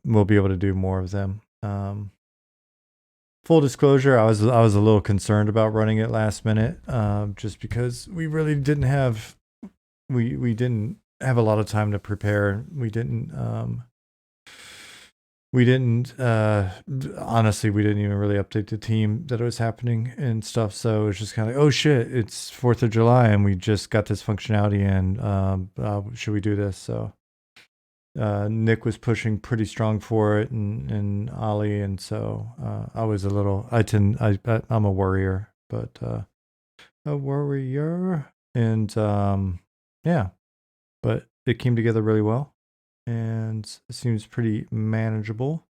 we'll be able to do more of them. Full disclosure, I was a little concerned about running it last minute, just because we really didn't have we didn't have a lot of time to prepare. Honestly, we didn't even really update the team that it was happening and stuff. So it was just kind of like, oh shit, it's 4th of July and we just got this functionality and should we do this? So Nick was pushing pretty strong for it and Ollie. And so I was I'm a worrier, but a worrier. And yeah, but it came together really well. And it seems pretty manageable.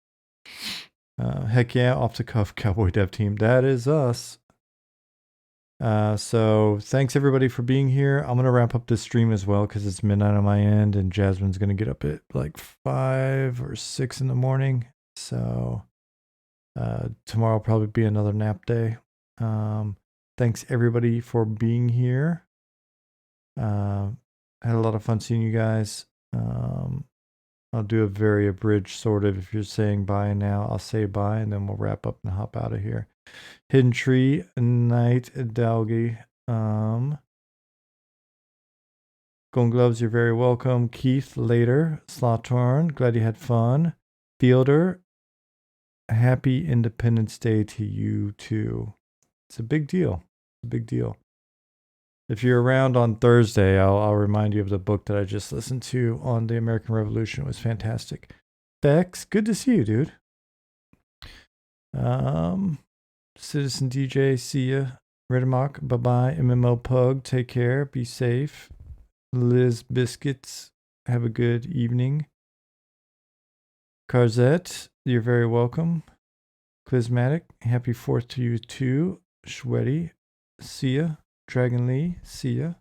Heck yeah, off the cuff cowboy dev team. That is us. So thanks everybody for being here. I'm going to wrap up this stream as well because it's midnight on my end and Jasmine's going to get up at like 5 or 6 in the morning. So tomorrow will probably be another nap day. Thanks everybody for being here. Had a lot of fun seeing you guys. I'll do a very abridged sort of, if you're saying bye now, I'll say bye and then we'll wrap up and hop out of here. Hidden Tree, Night, Dalgi. Golden Gloves, you're very welcome. Keith, later. Slaughtorn, glad you had fun. Fielder, happy Independence Day to you too. It's a big deal. It's a big deal. If you're around on Thursday, I'll remind you of the book that I just listened to on the American Revolution. It was fantastic. Bex, good to see you, dude. Citizen DJ, see ya. Redamok, bye-bye. MMO Pug, take care. Be safe. Liz Biscuits, have a good evening. Carzette, you're very welcome. Clismatic, happy 4th to you too. Shwetty, see ya. Dragon Lee, see ya.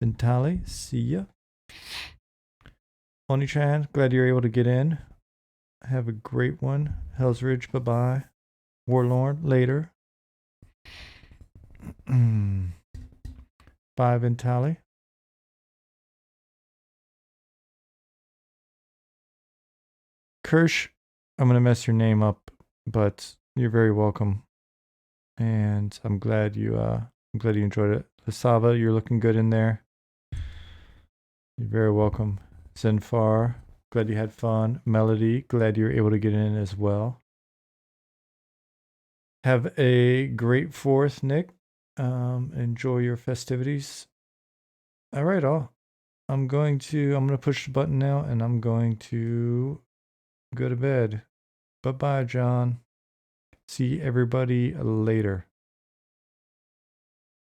Ventali, see ya. Oni-chan, glad you're able to get in. Have a great one. Hell's Ridge, bye-bye. Warlord, later. Bye, Ventali. Kirsch, I'm going to mess your name up, but you're very welcome. And I'm glad you enjoyed it. Lasava, you're looking good in there. You're very welcome. Zenfar, glad you had fun. Melody, glad you're able to get in as well. Have a great 4th, Nick. Enjoy your festivities. All right, all. I'm going to push the button now and I'm going to go to bed. Bye-bye, John. See everybody later.